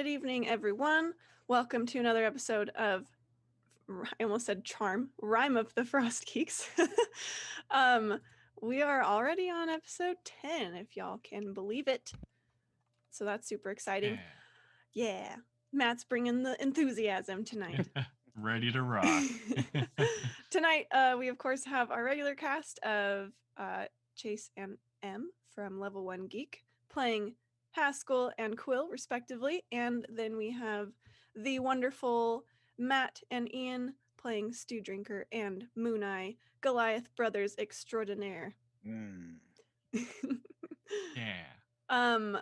Good evening, everyone. Welcome to another episode of, I almost said charm, Rime of the Frostgeeks. We are already on episode 10, if y'all can believe it. So that's super exciting. Yeah. Matt's bringing the enthusiasm tonight. Ready to rock. Tonight, we of course have our regular cast of Chase and M from Level 1 Geek playing Haskell and Quill, respectively. And then we have the wonderful Matt and Ian playing Stew Drinker and Moon Eye, Goliath Brothers Extraordinaire. Yeah.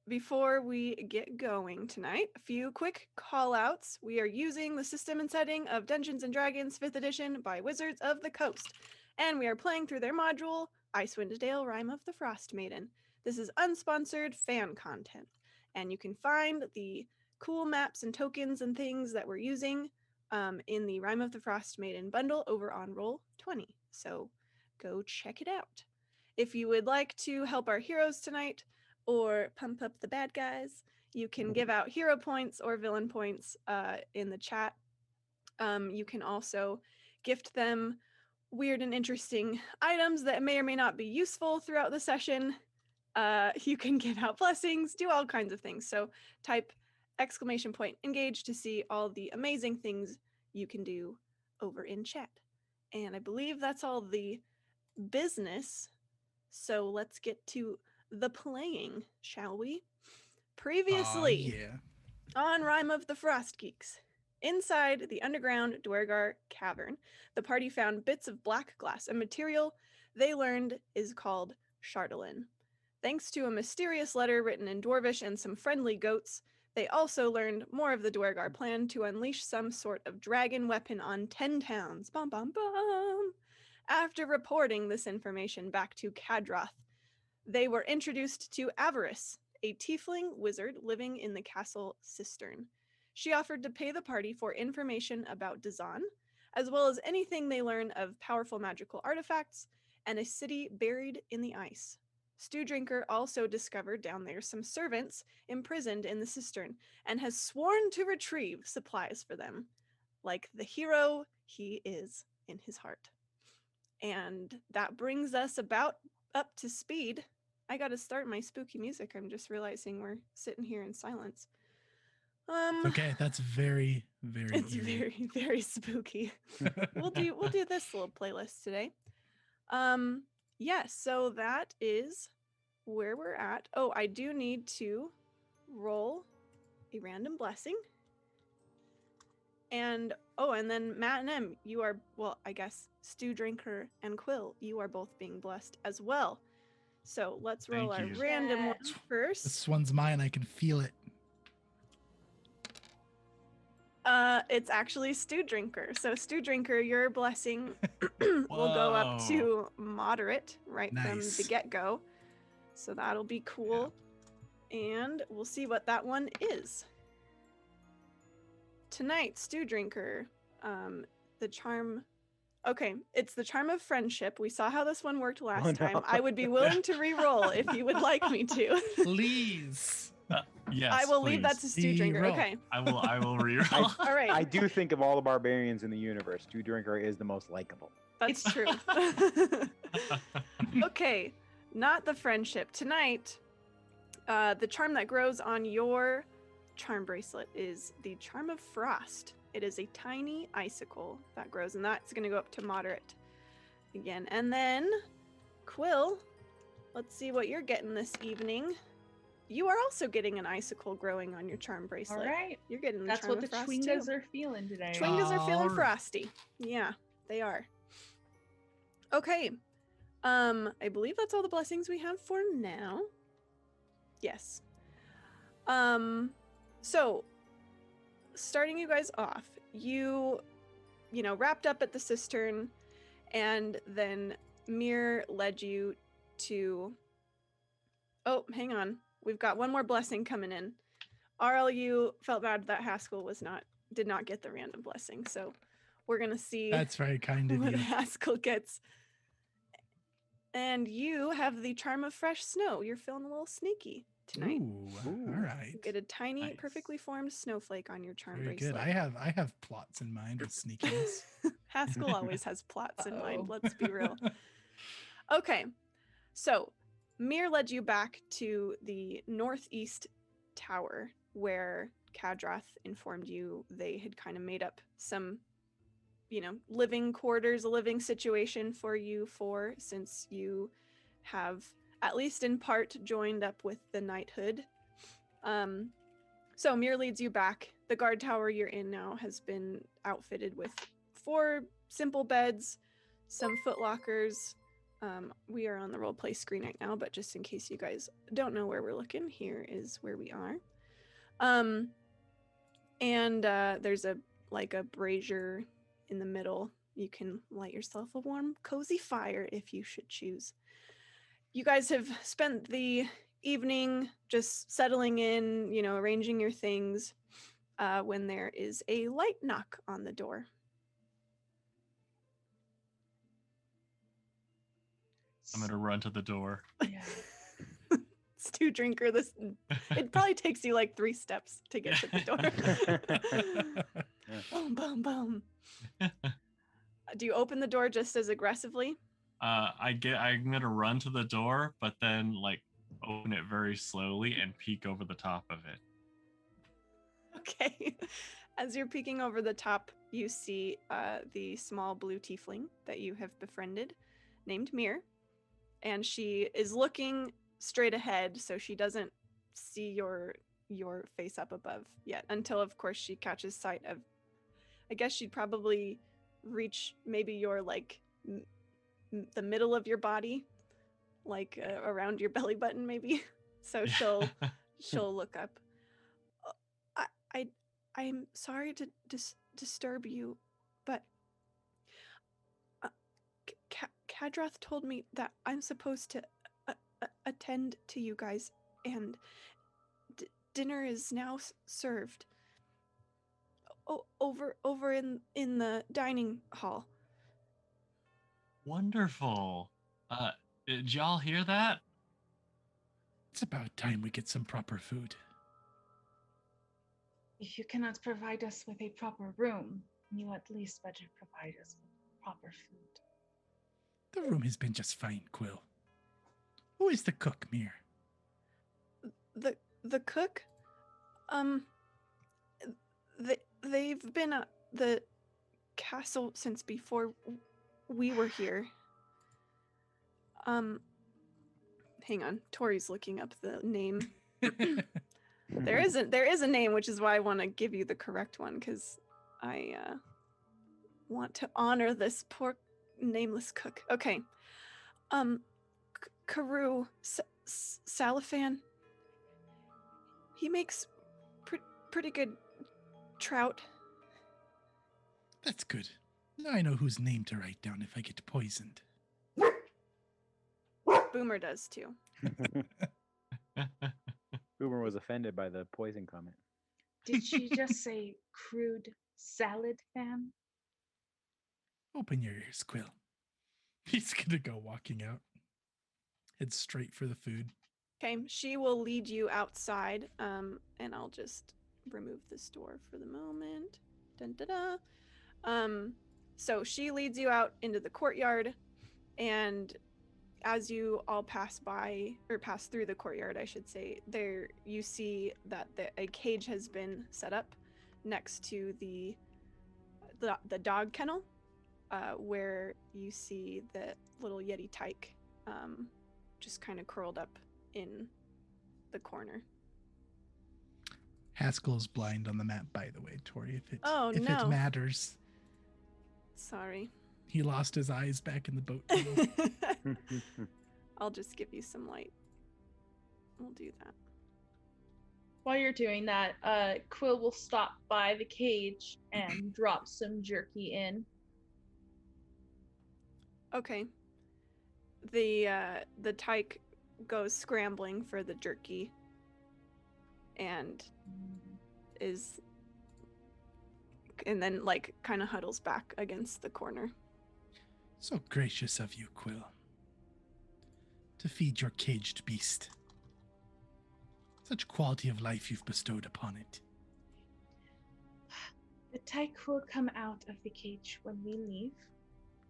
Before we get going tonight, a few quick call-outs. We are using the system and setting of Dungeons and Dragons 5th edition by Wizards of the Coast, and we are playing through their module, Icewind Dale, Rime of the Frostmaiden. This is unsponsored fan content, and you can find the cool maps and tokens and things that we're using in the Rime of the Frostmaiden bundle over on Roll20, so go check it out. If you would like to help our heroes tonight, or pump up the bad guys, you can give out hero points or villain points in the chat. You can also gift them weird and interesting items that may or may not be useful throughout the session. You can give out blessings, do all kinds of things. So type !engage to see all the amazing things you can do over in chat. And I believe that's all the business. So let's get to the playing, shall we? Previously on Rime of the Frostgeeks, inside the underground Dwergar cavern, the party found bits of black glass, a material they learned is called Chardolin. Thanks to a mysterious letter written in Dwarvish and some friendly goats, they also learned more of the Dwergar plan to unleash some sort of dragon weapon on 10 towns. Bum, bum, bum. After reporting this information back to Kadroth, they were introduced to Avarice, a tiefling wizard living in the castle cistern. She offered to pay the party for information about Dazan, as well as anything they learn of powerful magical artifacts and a city buried in the ice. Stew Drinker also discovered down there some servants imprisoned in the cistern and has sworn to retrieve supplies for them, like the hero he is in his heart. And that brings us about up to speed. I gotta start my spooky music. I'm just realizing we're sitting here in silence. Okay, that's very, very. It's very, very spooky. We'll do this little playlist today. Yes, so that is where we're at. Oh, I do need to roll a random blessing. And then Matt and Em, you are, well, I guess Stew Drinker and Quill, you are both being blessed as well. So let's roll our random one first. This one's mine. I can feel it. It's actually Stew Drinker. So Stew Drinker, your blessing will go up to moderate from the get-go. So that'll be cool. Yeah. And we'll see what that one is. Tonight, Stew Drinker, the charm... Okay, it's the charm of friendship. We saw how this one worked last time. I would be willing to re-roll if you would like me to. Please. Yes, I will leave that to Stew Drinker. Okay. I will re-roll. All right. I do think of all the barbarians in the universe, Stew Drinker is the most likable. That's true. Okay, not the friendship. Tonight, the charm that grows on your charm bracelet is the Charm of Frost. It is a tiny icicle that grows, and that's going to go up to moderate again. And then, Quill, let's see what you're getting this evening. You are also getting an icicle growing on your charm bracelet. All right. You're getting That's the Charm what of the Frost Chwingas too. are feeling today. Chwingas are feeling All right. frosty. Yeah, they are. Okay. I believe that's all the blessings we have for now. Yes. So starting you guys off, you wrapped up at the cistern, and then Mir led you to... Oh, hang on. We've got one more blessing coming in. RLU felt bad that Haskell did not get the random blessing, so we're gonna see. That's very kind of what you. Haskell gets. And you have the Charm of Fresh Snow. You're feeling a little sneaky tonight. Ooh, Ooh. all right. You get a tiny, Nice. perfectly formed snowflake on your charm Very bracelet. good. I have plots in mind with sneakiness. Haskell always has plots in mind. Uh-oh. Let's be real. Okay, so Mir led you back to the northeast tower where Kadrath informed you they had kind of made up some, living quarters, a living situation for you since you have, at least in part, joined up with the knighthood. So Mir leads you back. The guard tower you're in now has been outfitted with 4 simple beds, some foot lockers. We are on the roleplay screen right now, but just in case you guys don't know where we're looking, here is where we are. And there's a brazier in the middle. You can light yourself a warm, cozy fire if you should choose. You guys have spent the evening just settling in, arranging your things, when there is a light knock on the door. I'm gonna run to the door. Yeah. It's 2 drinker. It probably takes you like 3 steps to get to the door. Boom, boom, boom. Do you open the door just as aggressively? I'm gonna run to the door, but then open it very slowly and peek over the top of it. Okay. As you're peeking over the top, you see the small blue tiefling that you have befriended, named Mir, and she is looking straight ahead, so she doesn't see your face up above yet, until of course she catches sight of, I guess she'd probably reach maybe your the middle of your body, around your belly button maybe. So she'll look up. I'm sorry to disturb you, but Kadrath told me that I'm supposed to attend to you guys, and dinner is now served over in the dining hall. Wonderful. Did y'all hear that? It's about time we get some proper food. If you cannot provide us with a proper room, you at least better provide us with proper food. The room has been just fine, Quill. Who is the cook, Mir? The cook? They've been at the castle since before we were here. Hang on. Tori's looking up the name. There is a name, which is why I want to give you the correct one, because I want to honor this poor nameless cook. Okay. Karu Salafan. He makes pretty good trout. That's good. Now I know whose name to write down if I get poisoned. Boomer does too. Boomer was offended by the poison comment. Did she just say crude salad, fam? Open your ears, Quill. He's gonna go walking out. Head straight for the food. Okay, she will lead you outside, and I'll just remove this door for the moment. Dun, da, da. So she leads you out into the courtyard, and as you all pass through the courtyard, I should say, there you see that a cage has been set up next to the dog kennel, where you see the little Yeti tyke just kind of curled up in the corner. Haskell's blind on the map, by the way, Tori, if it no. matters. Sorry. He lost his eyes back in the boat tunnel. I'll just give you some light. We'll do that. While you're doing that, Quill will stop by the cage and drop some jerky in. Okay. The tyke goes scrambling for the jerky and then kind of huddles back against the corner. So gracious of you, Quill, to feed your caged beast. such quality of life you've bestowed upon it. The tyke will come out of the cage when we leave,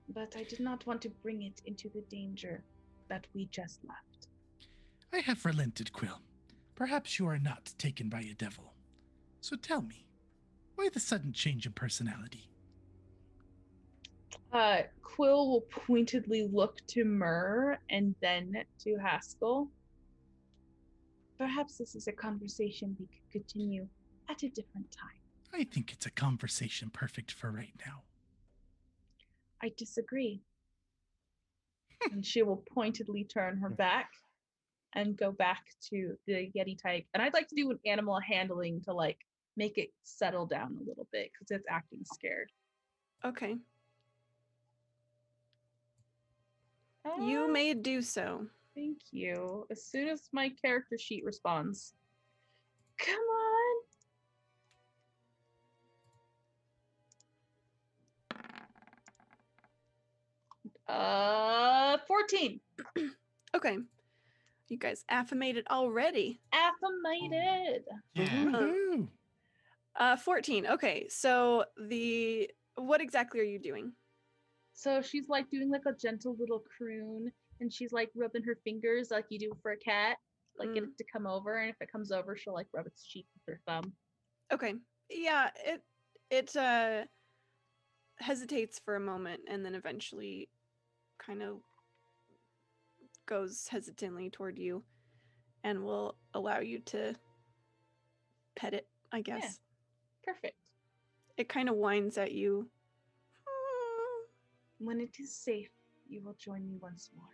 but I did not want to bring it into the danger that we just left. I have relented, Quill. Perhaps you are not taken by a devil. So tell me, why the sudden change in personality? Quill will pointedly look to Myrrh and then to Haskell. Perhaps this is a conversation we could continue at a different time. I think it's a conversation perfect for right now. I disagree. And she will pointedly turn her back and go back to the Yeti type. And I'd like to do an animal handling to like make it settle down a little bit because it's acting scared. Okay. You may do so. Thank you. As soon as my character sheet responds. Come on. 14. Okay. You guys affirmated already. Affirmated. Yeah. Woohoo! 14. Okay. So what exactly are you doing? So she's like doing like a gentle little croon and she's like rubbing her fingers like you do for a cat. Like get it to come over, and if it comes over, she'll like rub its cheek with her thumb. Okay. Yeah, it hesitates for a moment and then eventually kind of goes hesitantly toward you and will allow you to pet it, I guess. Yeah. Perfect. It kind of whines at you. When it is safe, you will join me once more.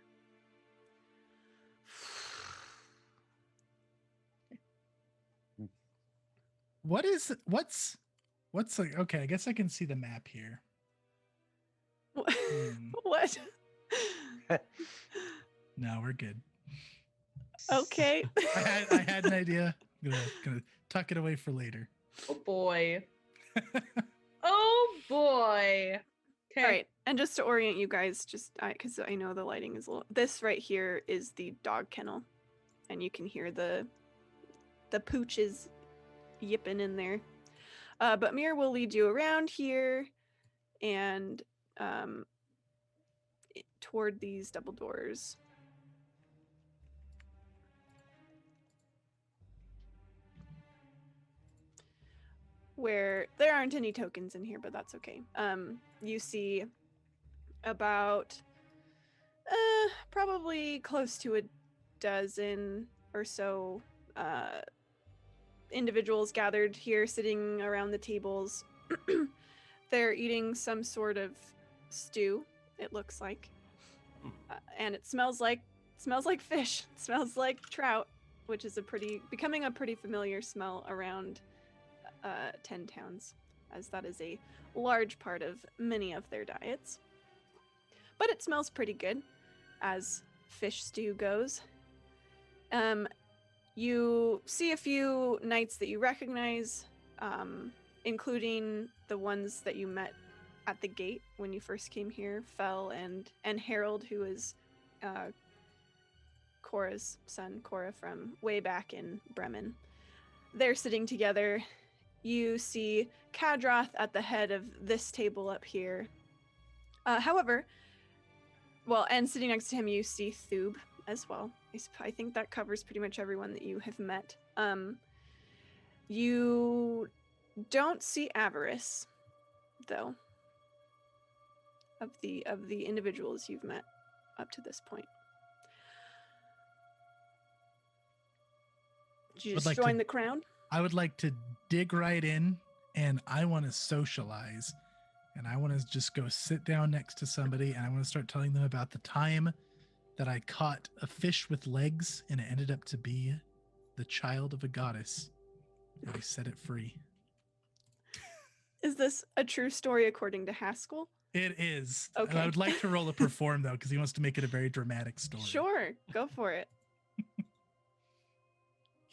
What's like, okay, I guess I can see the map here. What? No, we're good. Okay. I had an idea. I'm gonna tuck it away for later. Oh boy. Oh boy. Okay. All right. And just to orient you guys, just because I know the lighting is a little. This right here is the dog kennel, and you can hear the pooches yipping in there. But Mir will lead you around here, and toward these double doors. Where there aren't any tokens in here, but that's okay. You see about probably close to a dozen or so individuals gathered here, sitting around the tables. They're eating some sort of stew, it looks like, and it smells like fish. It smells like trout, which is becoming a pretty familiar smell around 10 towns, as that is a large part of many of their diets. But it smells pretty good, as fish stew goes. You see a few knights that you recognize, including the ones that you met at the gate when you first came here, Fell and Harold, who is Cora's son, Cora from way back in Bremen. They're sitting together. You see Kadroth at the head of this table up here. However, and sitting next to him, you see Thub as well. I think that covers pretty much everyone that you have met. You don't see Avarice, though, of the individuals you've met up to this point. Did you just join the crowd? I would like to dig right in, and I want to socialize, and I want to just go sit down next to somebody, and I want to start telling them about the time that I caught a fish with legs, and it ended up to be the child of a goddess, and I set it free. Is this a true story according to Haskell? It is. Okay. And I would like to roll a perform, though, because he wants to make it a very dramatic story. Sure, go for it.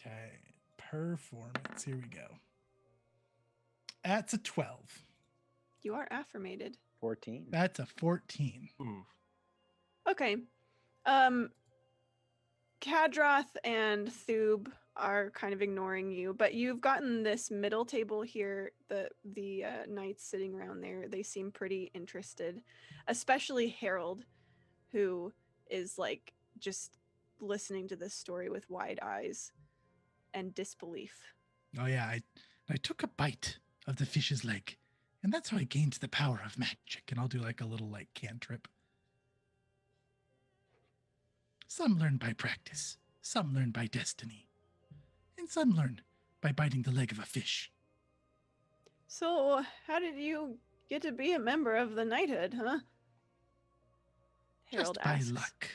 Okay, performance. Here we go. That's a 12. You are affirmated. 14. That's a 14. Ooh. Okay. Kadroth and Thub are kind of ignoring you, but you've gotten this middle table here. The knights sitting around there, they seem pretty interested, especially Harold, who is like just listening to this story with wide eyes and disbelief. Oh yeah, I took a bite of the fish's leg, and that's how I gained the power of magic. And I'll do like a little like cantrip. Some learn by practice, some learn by destiny, and some learn by biting the leg of a fish. So, how did you get to be a member of the knighthood, huh? Harold Just by asks. luck.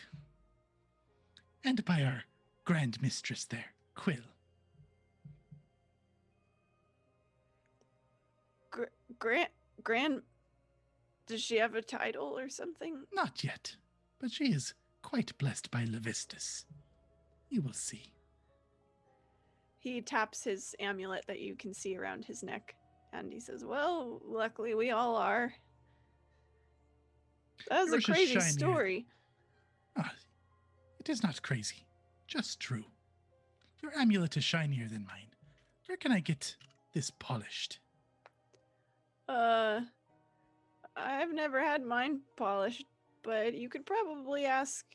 And by our grand mistress there, Quill. Grand, does she have a title or something? Not yet, but she is quite blessed by Levistus. You will see. He taps his amulet that you can see around his neck, and he says, well, luckily we all are. That was a Yours is crazy shinier. story. Ah, it is not crazy, just true. Your amulet is shinier than mine. Where can I get this polished? I've never had mine polished, but you could probably ask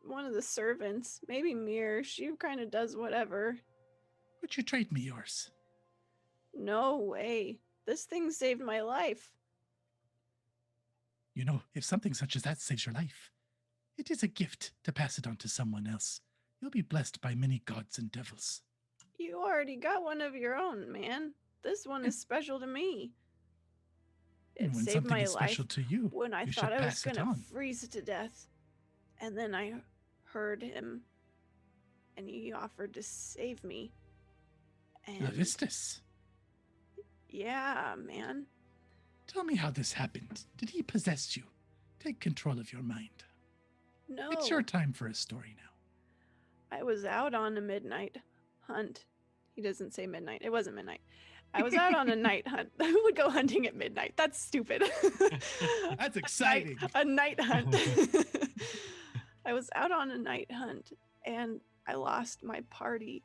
one of the servants. Maybe Mir. She kind of does whatever. Would you trade me yours? No way. This thing saved my life. You know, if something such as that saves your life, it is a gift to pass it on to someone else. You'll be blessed by many gods and devils. You already got one of your own, man. This one is special to me. It And when saved something my is special life to you, when I you thought should I was pass it gonna on. freeze to death. And then I heard him, and he offered to save me. And Levistus, yeah, man. tell me how this happened. Did he possess you? Take control of your mind. No. It's your time for a story now. I was out on a midnight hunt. He doesn't say midnight. It wasn't midnight. I was out on a night hunt. Who would go hunting at midnight? That's stupid. That's exciting. A night hunt. I was out on a night hunt, and I lost my party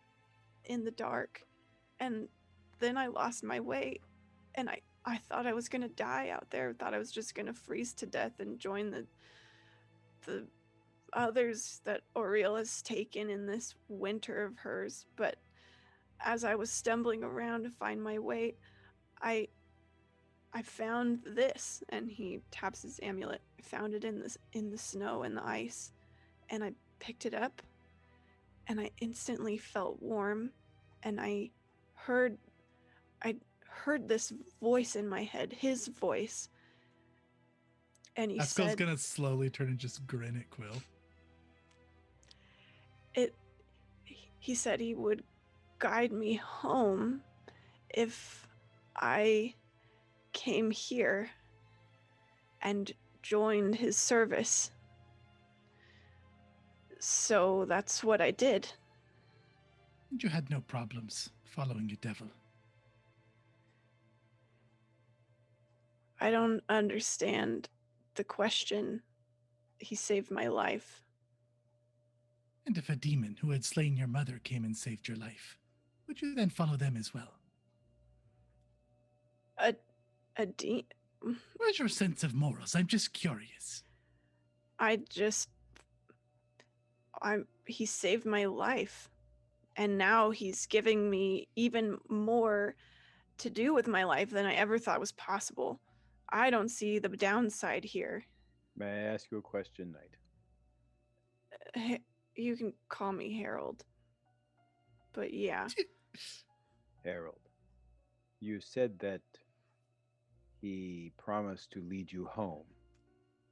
in the dark. And then I lost my way, and I thought I was going to die out there. Thought I was just going to freeze to death and join the others that Oriel has taken in this winter of hers. But as I was stumbling around to find my way, I found this, and he taps his amulet. I found it in the snow and the ice, and I picked it up, and I instantly felt warm, and I heard this voice in my head, his voice, and he Haskell's said, gonna slowly turn and just grin at Quill. he said he would guide me home if I came here and joined his service. So that's what I did. And you had no problems following a devil. I don't understand the question. He saved my life. And if a demon who had slain your mother came and saved your life, would you then follow them as well? Where's your sense of morals? I'm just curious. He saved my life. And now he's giving me even more to do with my life than I ever thought was possible. I don't see the downside here. May I ask you a question, Knight? You can call me Harold. But yeah. Harold, you said that he promised to lead you home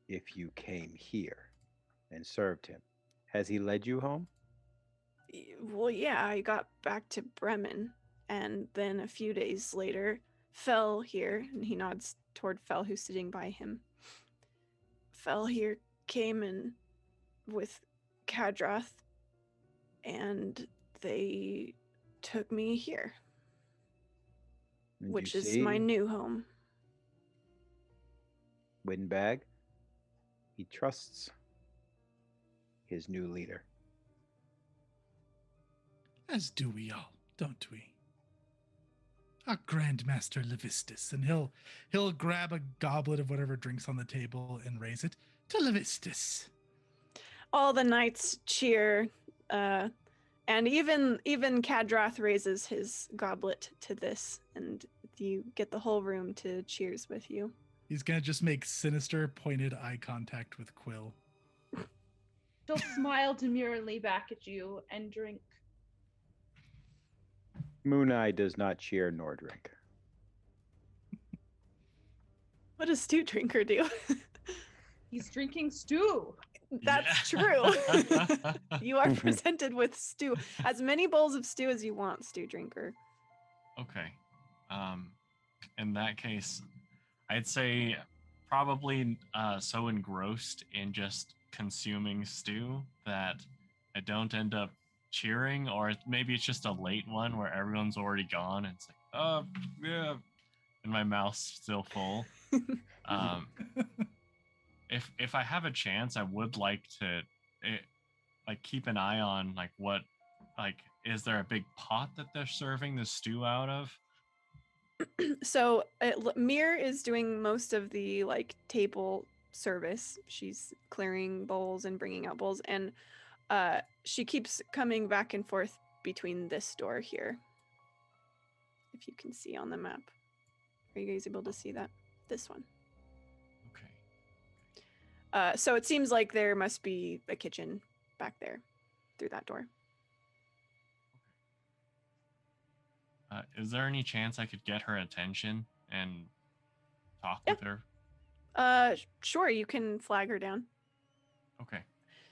if you came here and served him. Has he led you home? Well, yeah, I got back to Bremen, and then a few days later, Fell here, and he nods toward Fell, who's sitting by him. Fell here came in with Kadrath, and they took me here, And which you is see, my new home. Windbag, he trusts his new leader. As do we all, don't we? Our Grandmaster Levistus, and he'll grab a goblet of whatever drinks on the table and raise it to Levistus. All the knights cheer, and even Kadrath raises his goblet to this, and you get the whole room to cheers with you. He's gonna just make sinister, pointed eye contact with Quill. She'll smile demurely back at you and drink. Moon Eye does not cheer nor drink. What does Stew Drinker do? He's drinking stew. That's true. You are presented with stew. As many bowls of stew as you want, Stew Drinker. Okay. In that case, I'd say probably so engrossed in just consuming stew that I don't end up cheering, or maybe it's just a late one where everyone's already gone and it's like, oh, yeah, and my mouth's still full. If I have a chance, I would like to keep an eye on is there a big pot that they're serving the stew out of? So Mir is doing most of the table service. She's clearing bowls and bringing out bowls, and she keeps coming back and forth between this door here. If you can see on the map. Are you guys able to see that? This one. Okay. So it seems like there must be a kitchen back there through that door. Is there any chance I could get her attention and talk with her? Sure, you can flag her down. Okay.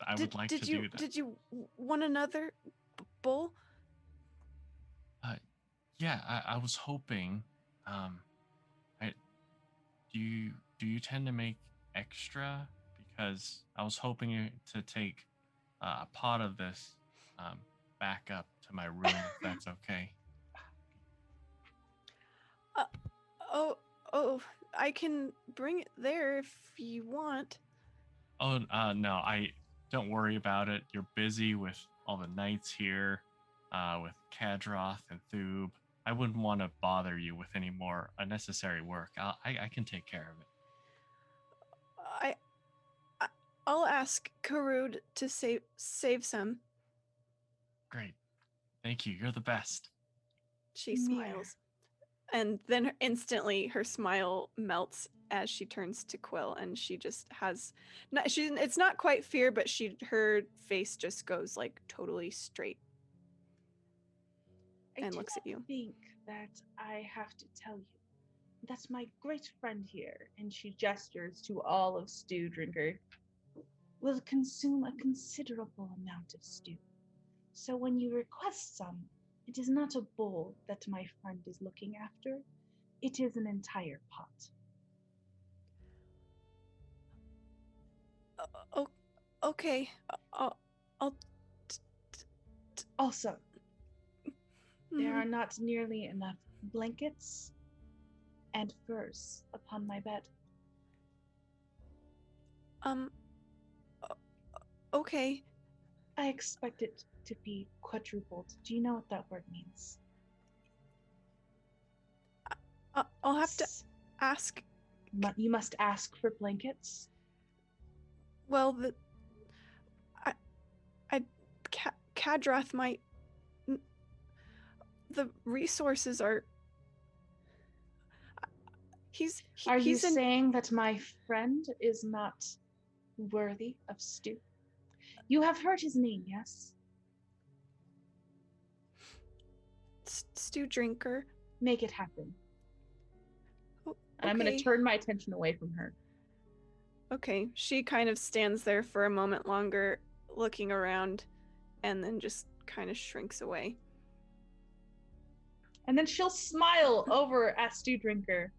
I would like to do that. Did you want another bowl? Yeah, I was hoping. Do you tend to make extra? Because I was hoping to take a pot of this back up to my room, if that's okay. Oh, I can bring it there if you want. Oh, no, I don't worry about it. You're busy with all the knights here, with Kadroth and Thub. I wouldn't want to bother you with any more unnecessary work. I can take care of it. I'll ask Karud to save some. Great. Thank you. You're the best. She smiles. And then instantly her smile melts as she turns to Quill, and she just has it's not quite fear, but her face just goes totally straight and looks at you. I think that I have to tell you that my great friend here, and she gestures to all of Stew Drinker, will consume a considerable amount of stew. So when you request some, it is not a bowl that my friend is looking after. It is an entire pot. Okay. I'll Also, there are not nearly enough blankets and furs upon my bed. Okay. I expect it to be quadrupled. Do you know what that word means? I'll have to ask. You must ask for blankets. Well, Kadroth might. The resources are. Are you saying that my friend is not worthy of stew? You have heard his name, yes? Stew Drinker. Make it happen. Oh, and I'm going to turn my attention away from her. Okay. She kind of stands there for a moment longer, looking around, and then just kind of shrinks away. And then she'll smile over at Stew Drinker.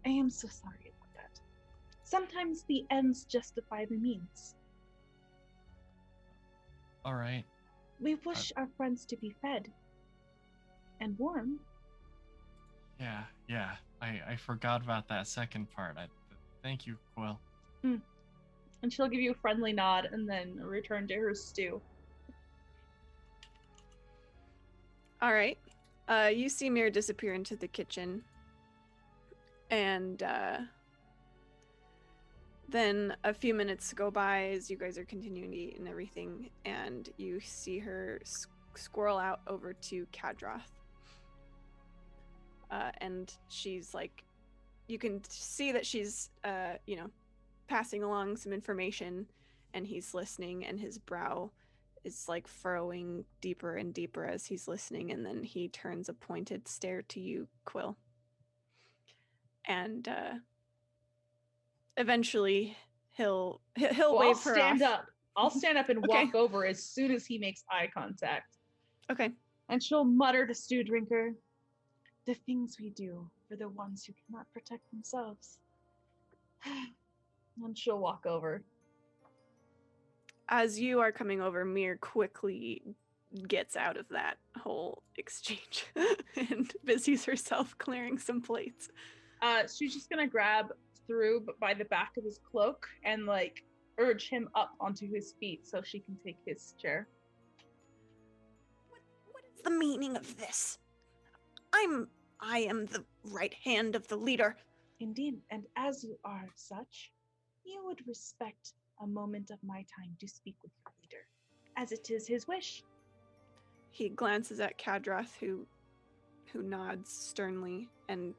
I am so sorry about that. Sometimes the ends justify the means. All right. We wish our friends to be fed and warm. Yeah. I forgot about that second part. Thank you, Quill. And she'll give you a friendly nod and then return to her stew. All right. You see Mir disappear into the kitchen. And then a few minutes go by as you guys are continuing to eat and everything. And you see her squirrel out over to Kadroth. And she's like, you can see that she's, passing along some information. And he's listening, and his brow is like furrowing deeper and deeper as he's listening, and then he turns a pointed stare to you, Quill. And eventually he'll Well, wave I'll her stand off. up. I'll stand up and Okay. walk over as soon as he makes eye contact. Okay. And she'll mutter to Stew Drinker, "The things we do for the ones who cannot protect themselves." And she'll walk over. As you are coming over, Mir quickly gets out of that whole exchange and busies herself clearing some plates. She's just gonna grab through by the back of his cloak and like urge him up onto his feet so she can take his chair. What is the meaning of this? I am the right hand of the leader. Indeed, and as you are such, you would respect a moment of my time to speak with your leader, as it is his wish. He glances at Kadroth, who nods sternly, and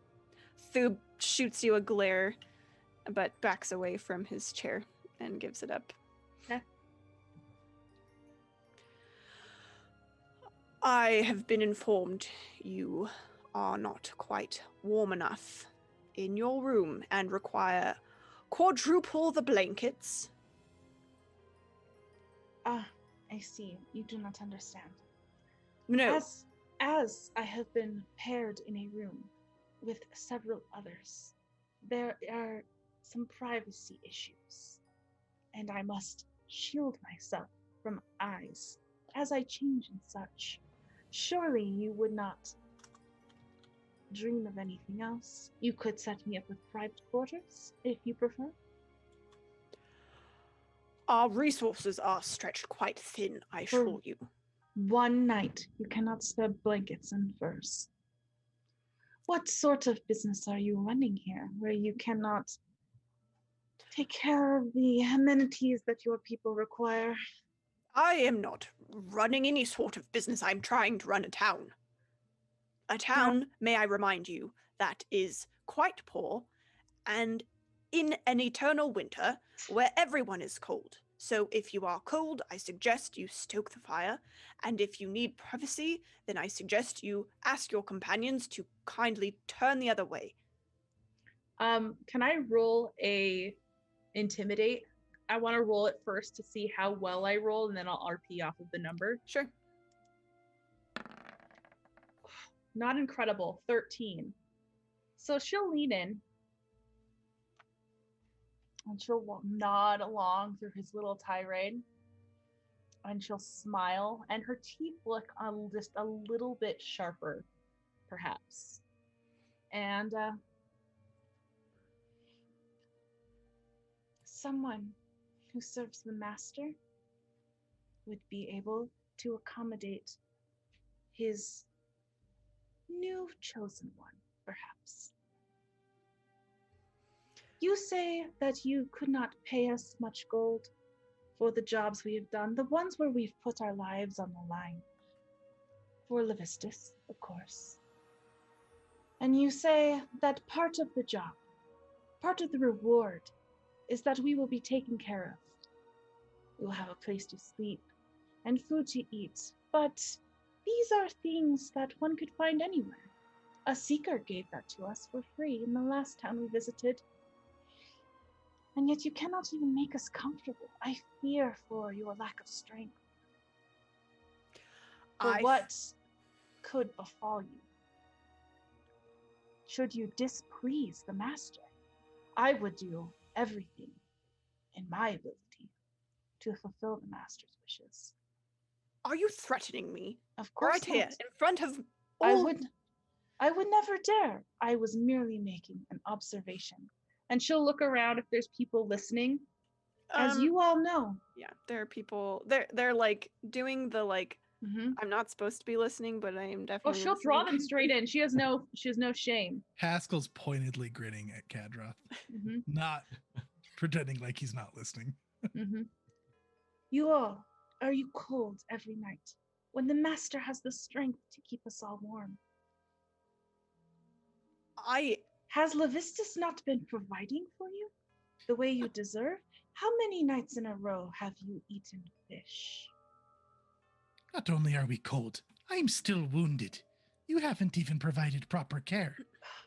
Thub shoots you a glare, but backs away from his chair and gives it up. Okay. I have been informed you are not quite warm enough in your room and require quadruple the blankets. I see. You do not understand. No. As I have been paired in a room with several others, there are some privacy issues, and I must shield myself from eyes as I change and such. Surely you would not dream of anything else. You could set me up with private quarters, if you prefer. Our resources are stretched quite thin, I assure you. One night, you cannot spare blankets and furs. What sort of business are you running here, where you cannot take care of the amenities that your people require? I am not running any sort of business. I'm trying to run a town. A town, may I remind you, that is quite poor and in an eternal winter where everyone is cold. So if you are cold, I suggest you stoke the fire. And if you need privacy, then I suggest you ask your companions to kindly turn the other way. Can I roll a intimidate? I want to roll it first to see how well I roll, and then I'll RP off of the number. Sure. Not incredible. 13. So she'll lean in. And she'll nod along through his little tirade. And she'll smile. And her teeth look just a little bit sharper, perhaps. And someone who serves the master would be able to accommodate his new chosen one, perhaps. You say that you could not pay us much gold for the jobs we have done, the ones where we've put our lives on the line. For Levistus, of course. And you say that part of the job, part of the reward, is that we will be taken care of. We will have a place to sleep and food to eat, but these are things that one could find anywhere. A seeker gave that to us for free in the last town we visited. And yet you cannot even make us comfortable. I fear for your lack of strength. For what could befall you? Should you displease the master, I would do everything in my ability to fulfill the master's wishes. Are you threatening me? Of course right here, not. in front of all... I would never dare. I was merely making an observation. And she'll look around if there's people listening. As you all know. Yeah, there are people. They're like doing the like Mm-hmm. I'm not supposed to be listening, but I am Oh, definitely. she'll draw listening. them straight in. She has no shame. Haskell's pointedly grinning at Kadroth, Mm-hmm. not pretending like he's not listening. Mm-hmm. You all, are you cold every night when the master has the strength to keep us all warm? Has Levistus not been providing for you the way you deserve? How many nights in a row have you eaten fish? Not only are we cold, I'm still wounded. You haven't even provided proper care.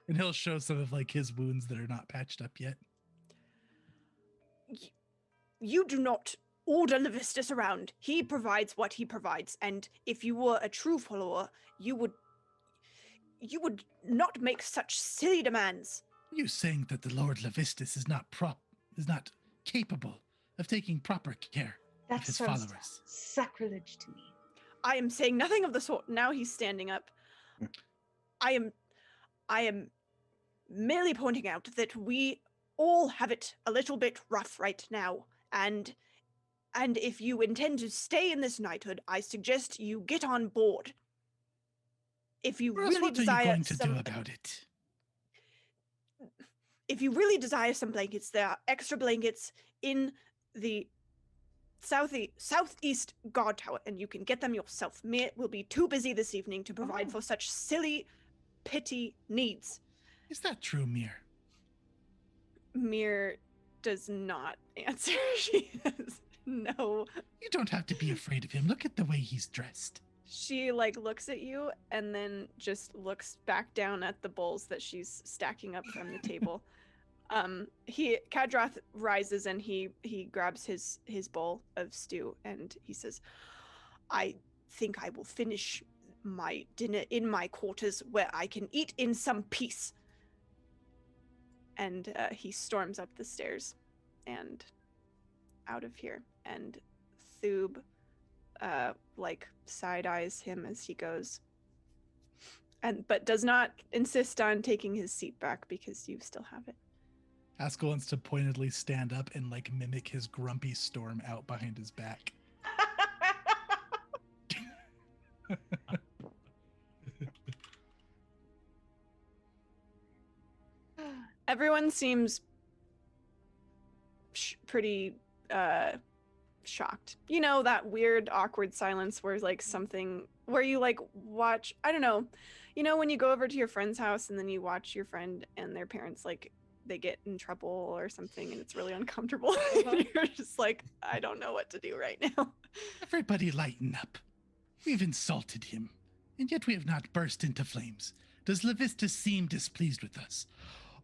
And he'll show some of like his wounds that are not patched up yet. You do not order Levistus around. He provides what he provides, and if you were a true follower, you would not make such silly demands. You saying that the Lord Levistus is not capable of taking proper care of That his sounds followers. sacrilege to me. I am saying nothing of the sort. Now he's standing up. I am merely pointing out that we all have it a little bit rough right now, and if you intend to stay in this knighthood, I suggest you get on board. If you Ross, really what desire are you going to do about it? If you really desire some blankets, there are extra blankets in the southeast guard tower, and you can get them yourself. Mir will be too busy this evening to provide for such silly, petty needs. Is that true, Mir? Mir does not answer. She has no. You don't have to be afraid of him. Look at the way he's dressed. She looks at you and then just looks back down at the bowls that she's stacking up from the table. Kadroth rises and he grabs his bowl of stew and he says, I think I will finish my dinner in my quarters where I can eat in some peace. And he storms up the stairs and out of here. And Thub side eyes him as he goes, but does not insist on taking his seat back because you still have it. Haskell wants to pointedly stand up and mimic his grumpy storm out behind his back. Everyone seems pretty shocked. You know, that weird awkward silence where something where you watch, I don't know, you know, when you go over to your friend's house and then you watch your friend and their parents they get in trouble or something and it's really uncomfortable. You're just I don't know what to do right now. Everybody lighten up. We've insulted him, and yet we have not burst into flames. Does Levistus seem displeased with us?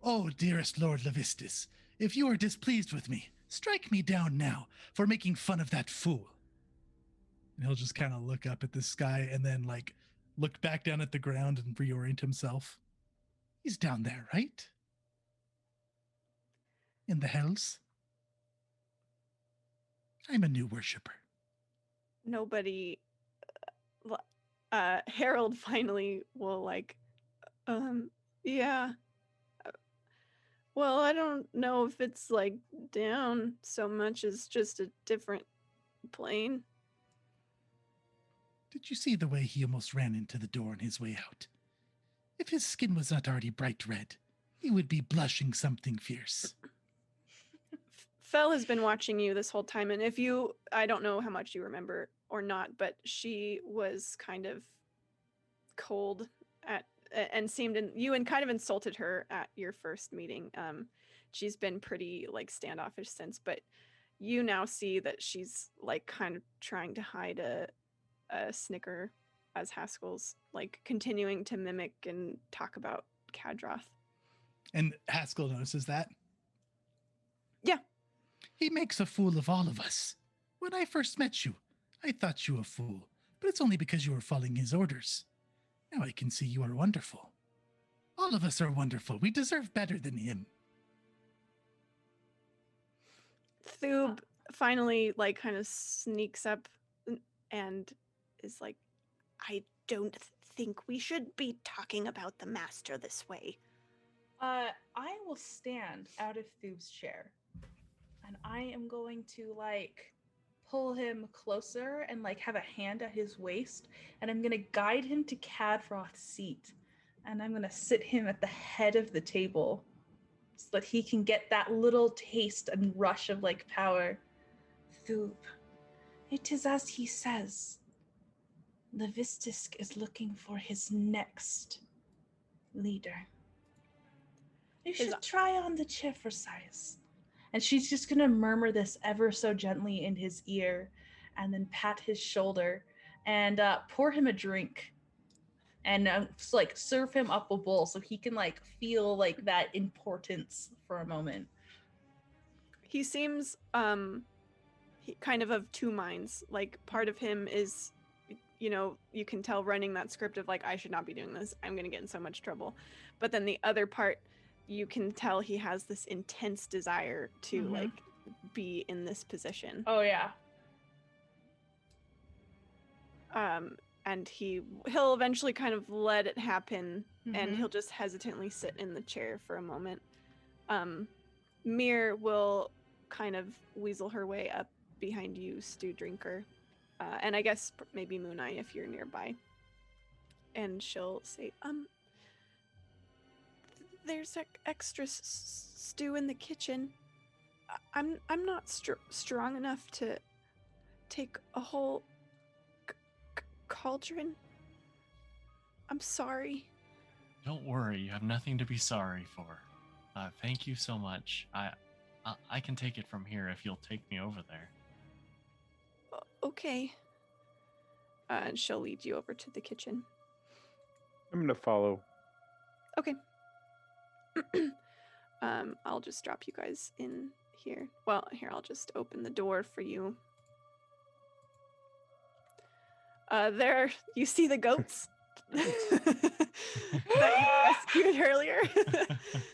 Oh, dearest Lord Levistus, if you are displeased with me, strike me down now for making fun of that fool. And he'll just kind of look up at the sky and then look back down at the ground and reorient himself. He's down there, right? In the hells. I'm a new worshiper. Nobody Harold finally will yeah. Well, I don't know if it's down so much as just a different plane. Did you see the way he almost ran into the door on his way out? If his skin was not already bright red, he would be blushing something fierce. Fel has been watching you this whole time, and I don't know how much you remember or not, but she was kind of cold and you kind of insulted her at your first meeting. She's been pretty standoffish since, but you now see that she's kind of trying to hide a snicker as Haskell's continuing to mimic and talk about Kadroth. And Haskell notices that? Yeah. He makes a fool of all of us. When I first met you, I thought you a fool, but it's only because you were following his orders. Now I can see you are wonderful. All of us are wonderful. We deserve better than him. Thub finally kind of sneaks up and is I don't think we should be talking about the master this way. I will stand out of Thub's chair and I am going to pull him closer and like have a hand at his waist, and I'm gonna guide him to Cadfroth's seat, and I'm gonna sit him at the head of the table so that he can get that little taste and rush of like power. Thoob, it is as he says. Levistisk is looking for his next leader. You should try on the chair for size. And she's just going to murmur this ever so gently in his ear and then pat his shoulder and pour him a drink and like serve him up a bowl so he can like feel like that importance for a moment. He seems kind of two minds. Like part of him is, you know, you can tell running that script of like, I should not be doing this. I'm going to get in so much trouble. But then the other part, you can tell he has this intense desire to like be in this position. Oh yeah. And he'll eventually kind of let it happen, and he'll just hesitantly sit in the chair for a moment. Mir will kind of weasel her way up behind you, Stew Drinker, and I guess maybe Moon Eye if you're nearby. And she'll say, there's extra stew in the kitchen. I'm not strong enough to take a whole cauldron. I'm sorry. Don't worry, you have nothing to be sorry for. Thank you so much. I can take it from here if you'll take me over there. Okay. And she'll lead you over to the kitchen. I'm gonna follow. Okay. I'll just drop you guys in here. Well, here, I'll just open the door for you. There, you see the goats that you rescued earlier?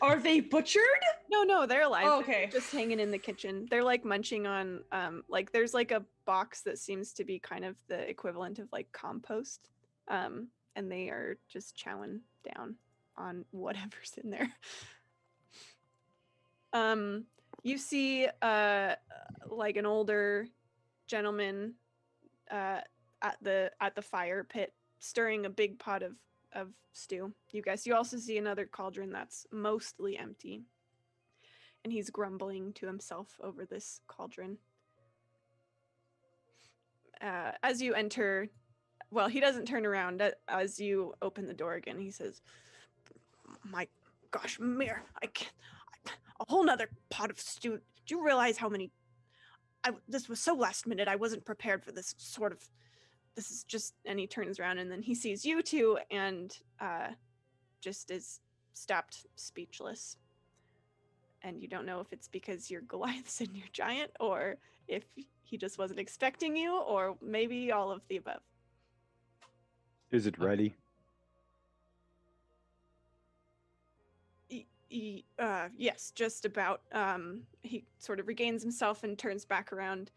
Are they butchered? No, they're alive. Oh, okay. They're just hanging in the kitchen. They're like munching on, like there's like a box that seems to be kind of the equivalent of like compost. And they are just chowing down on whatever's in there. You see like an older gentleman at the fire pit stirring a big pot of stew. You also see another cauldron that's mostly empty, and he's grumbling to himself over this cauldron. As you enter, well, he doesn't turn around. As you open the door again, he says, "My gosh, Mir, a whole nother pot of stew. Do you realize how many? This was so last minute. I wasn't prepared for this sort of. This is just." And he turns around, and then he sees you two, and just is stopped speechless. And you don't know if it's because you're Goliaths and you're giant, or if he just wasn't expecting you, or maybe all of the above. Is it ready? Yes, just about. He sort of regains himself and turns back around,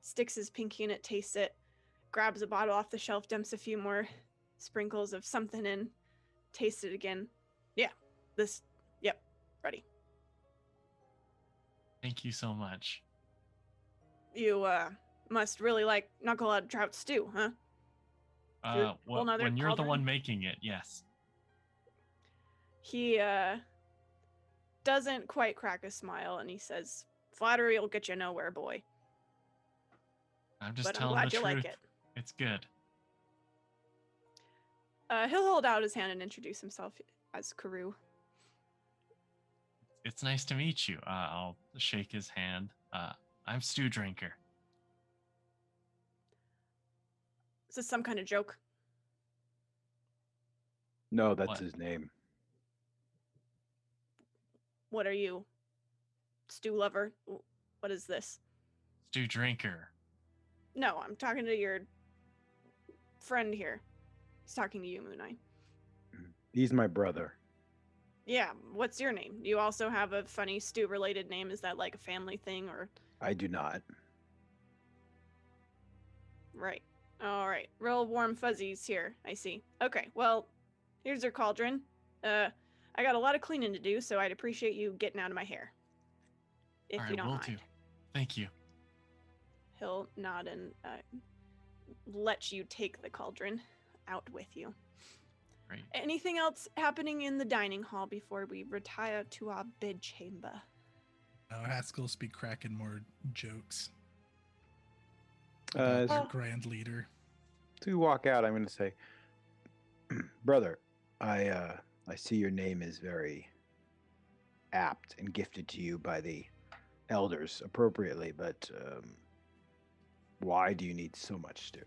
sticks his pinky in it, tastes it, grabs a bottle off the shelf, dumps a few more sprinkles of something in, tastes it again. Yep, ready. Thank you so much. You must really like knuckle-head trout stew, huh? When you're the one making it, yes. He doesn't quite crack a smile, and he says, "Flattery will get you nowhere, boy." I'm just but telling I'm glad the you truth. like it. It's good. He'll hold out his hand and introduce himself as Karoo. It's nice to meet you. I'll shake his hand. I'm Stew Drinker. Is this some kind of joke? No, that's What? his name. What are you? Stew lover? What is this? Stew Drinker. No, I'm talking to your friend here. He's talking to you, Moon Eye. He's my brother. Yeah, what's your name? Do you also have a funny stew-related name? Is that like a family thing, or? I do not. Right. All right. Real warm fuzzies here. I see. Okay, well, here's your cauldron. I got a lot of cleaning to do, so I'd appreciate you getting out of my hair. If All you right, don't will mind. do. Thank you. he'll nod and let you take the cauldron out with you. Great. Anything else happening in the dining hall before we retire to our bedchamber? Haskell's be cracking more jokes. As Our grand leader. we walk out, I'm going to say, brother, I see your name is very apt and gifted to you by the elders appropriately, but why do you need so much stew?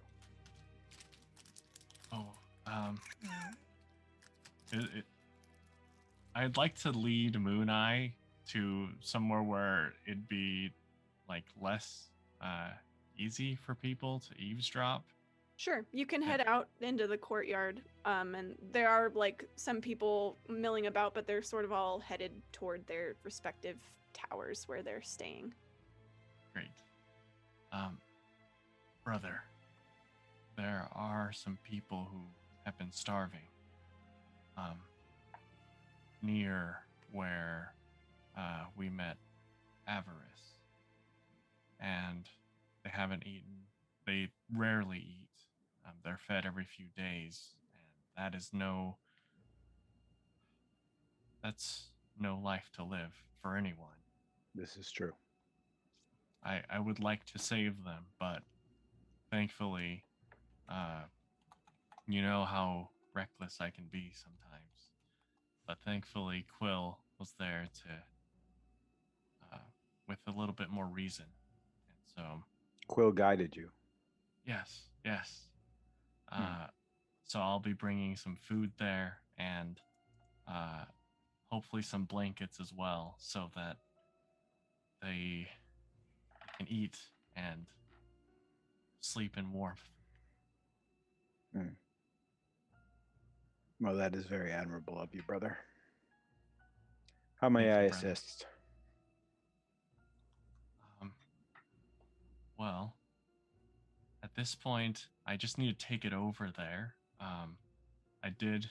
I'd like to lead Moon Eye to somewhere where it'd be like less easy for people to eavesdrop. Sure, you can head out into the courtyard, and there are like some people milling about, but they're sort of all headed toward their respective towers where they're staying. Great. Brother, there are some people who have been starving near where we met Avarice, and they haven't eaten. They rarely eat. They're fed every few days, and that's no life to live for anyone. This is true. I would like to save them, but thankfully, you know how reckless I can be sometimes. But thankfully, Quill was there with a little bit more reason. And so... Quill guided you. Yes. So I'll be bringing some food there and hopefully some blankets as well so that they can eat and sleep in warmth. Well, that is very admirable of you, brother. How may Thank I you, brother. assist? Well, at this point, I just need to take it over there. I did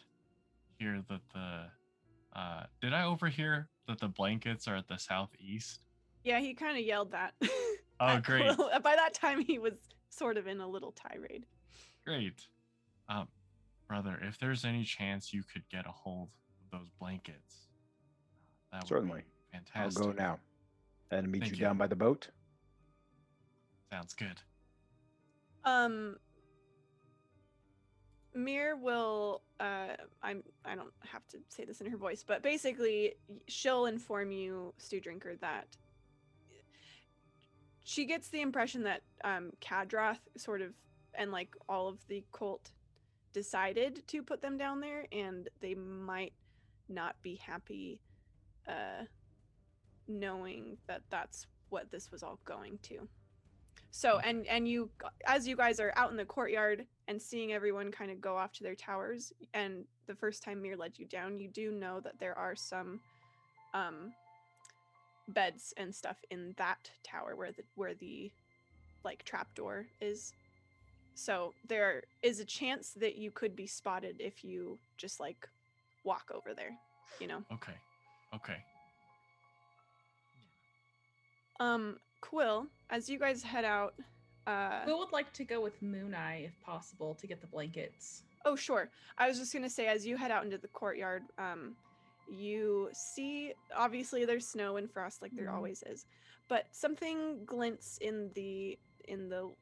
hear that did I overhear that the blankets are at the southeast? Yeah, he kind of yelled that. Oh, at great. Quill. By that time, he was sort of in a little tirade. Great. Brother, if there's any chance you could get a hold of those blankets, that would Certainly. be fantastic. I'll go now and meet Thank you you. down by the boat. Sounds good. Mir will I don't have to say this in her voice, but basically she'll inform you, Stew Drinker, that she gets the impression that Kadrath sort of and like all of the cult decided to put them down there, and they might not be happy knowing that that's what this was all going to. So, and you, as you guys are out in the courtyard and seeing everyone kind of go off to their towers, and the first time Mir led you down, you do know that there are some beds and stuff in that tower where the like trapdoor is. So there is a chance that you could be spotted if you just like walk over there, you know. Okay. Quill, as you guys head out, We would like to go with Moon Eye if possible to get the blankets. Oh, sure. I was just gonna say, as you head out into the courtyard, you see, obviously there's snow and frost like there always is, but something glints in the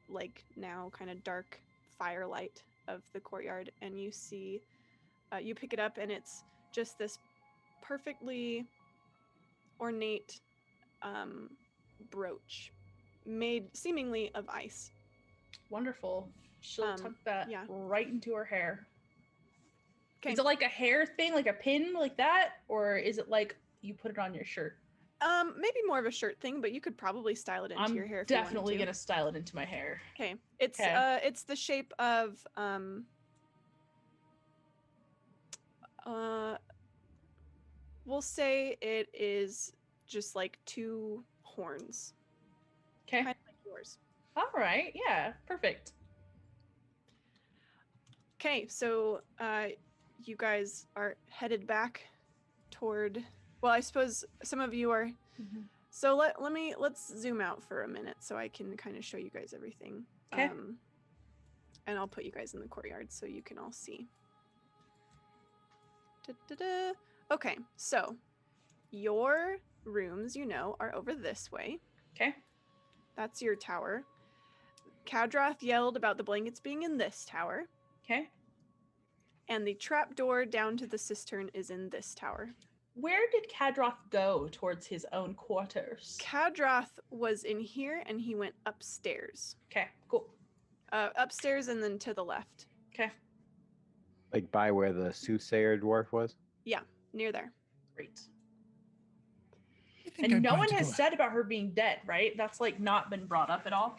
like now kind of dark firelight of the courtyard, and you see, you pick it up, and it's just this perfectly ornate brooch made seemingly of ice. Wonderful. She'll tuck that yeah. right into her hair. Okay. Is it like a hair thing, like a pin like that? Or is it like you put it on your shirt? Maybe more of a shirt thing, but you could probably style it into your hair if you wanted to. I'm definitely gonna style it into my hair. Okay. It's the shape of we'll say it is just like two horns. Okay. Kind of like yours. All right. Yeah. Perfect. Okay, so you guys are headed back toward. Well, I suppose some of you are So let's zoom out for a minute so I can kind of show you guys everything. Okay. And I'll put you guys in the courtyard so you can all see. Da-da-da. Okay, so your rooms, are over this way. Okay. That's your tower. Kadrath yelled about the blankets being in this tower. Okay. And the trap door down to the cistern is in this tower. Where did Kadroth go towards his own quarters? Kadrath was in here and he went upstairs. Okay, cool. Upstairs and then to the left. Okay, Like by where the soothsayer dwarf was? Yeah, near there. great. I think And I'm no going one to has go- said about her being dead, right? That's like not been brought up at all.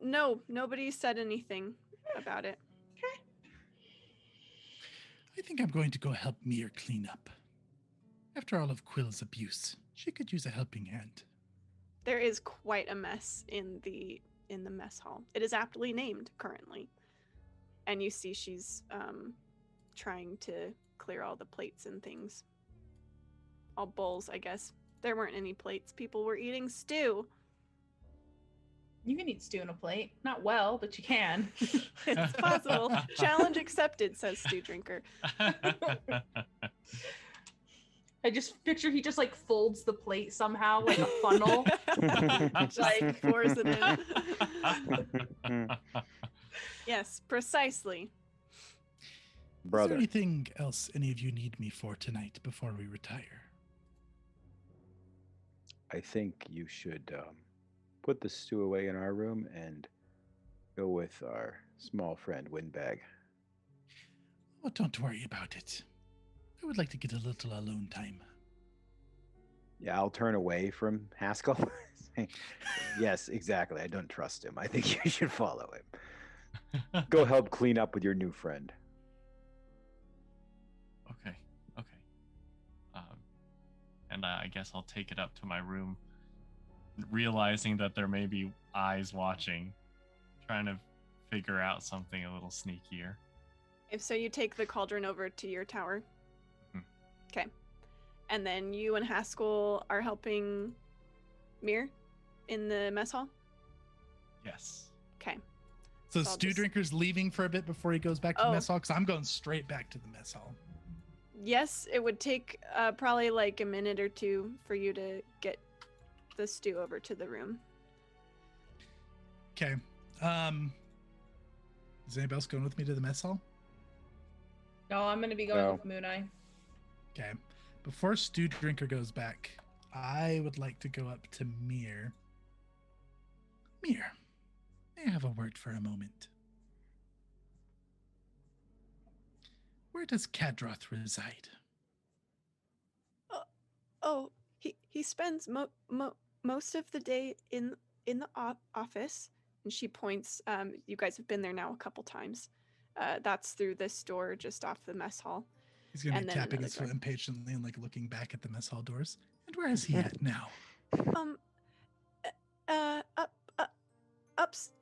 No, nobody said anything about it. I think I'm going to go help Mir clean up. After all of Quill's abuse, she could use a helping hand. There is quite a mess in the mess hall. It is aptly named currently. And you see she's trying to clear all the plates and things. All bowls, I guess. There weren't any plates. People were eating stew. You can eat stew in a plate. Not well, but you can. It's possible. Challenge accepted, says Stew Drinker. I just picture he just like folds the plate somehow like a funnel. Just like pours it in. Yes, precisely. Is there Brother, anything else any of you need me for tonight before we retire? I think you should put the stew away in our room and go with our small friend Windbag. Oh, don't worry about it. I would like to get a little alone time. Yeah, I'll turn away from Haskell. saying, yes, exactly. I don't trust him. I think you should follow him. Go help clean up with your new friend. Okay. And I guess I'll take it up to my room, realizing that there may be eyes watching, trying to figure out something a little sneakier. If so, you take the cauldron over to your tower. Mhm. Okay. And then you and Haskell are helping Mir in the mess hall? Yes. Okay. So So I'll Stew just- Drinker's leaving for a bit before he goes back to the Oh. mess hall? Because I'm going straight back to the mess hall. Yes, it would take probably like a minute or two for you to get the stew over to the room. Okay. Is anybody else going with me to the mess hall? No, I'm gonna be going No. with Moon Eye. Okay. Before Stew Drinker goes back, I would like to go up to Mir. Mir, may I have a word for a moment? Where does Kadroth reside? Oh, he spends most of the day in the office, and she points. You guys have been there now a couple times. That's through this door just off the mess hall. He's going to And be then tapping another his foot door. impatiently and like looking back at the mess hall doors. And where is he at now?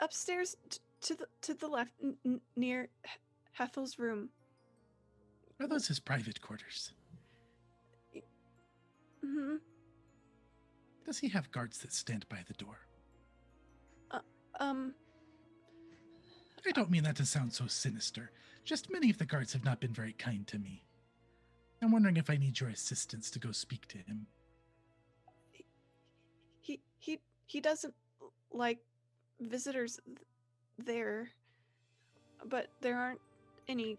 Upstairs to the left, near Hethel's room. Are those his private quarters? Hmm. Does he have guards that stand by the door? I don't mean that to sound so sinister. Just many of the guards have not been very kind to me. I'm wondering if I need your assistance to go speak to him. He doesn't like visitors there, but there aren't any.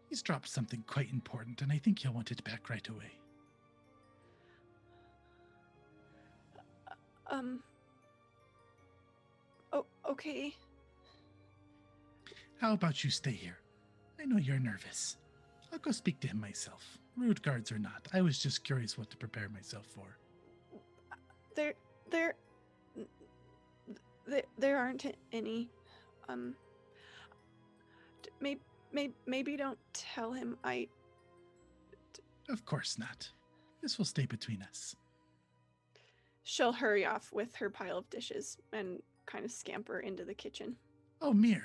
He's dropped something quite important, and I think he'll want it back right away. Oh, okay. How about you stay here? I know you're nervous. I'll go speak to him myself. Rude guards or not, I was just curious what to prepare myself for. There aren't any. Maybe don't tell him I. Of course not. This will stay between us. She'll hurry off with her pile of dishes and kind of scamper into the kitchen. Oh, Mir,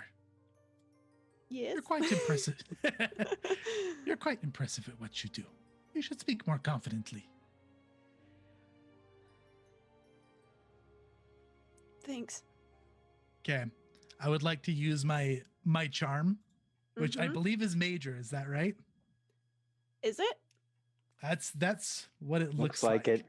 Yes. you're quite impressive. You're quite impressive at what you do. You should speak more confidently. Thanks. Okay. I would like to use my charm, which I Mhm. believe is major. Is that right? Is it? That's what it Looks like it.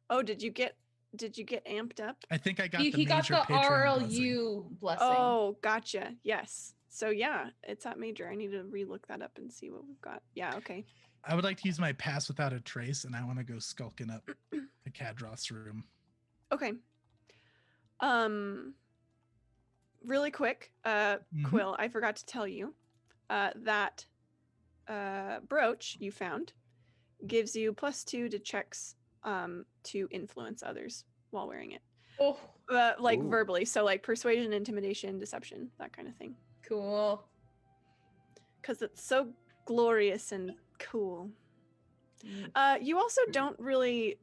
Oh, did you get amped up? I think I got He the got major the patron blessing. RLU blessing. Oh, gotcha. Yes. So yeah, it's at major. I need to relook that up and see what we've got. Yeah, okay. I would like to use my pass without a trace, and I want to go skulking up a Kadros room. Okay. Really quick, Mhm. Quill, I forgot to tell you that brooch you found gives you +2 to checks to influence others while wearing it. Oh, Like Ooh. verbally, so like persuasion, intimidation, deception, that kind of thing. cool. Because it's so glorious and cool. Mm. You also don't really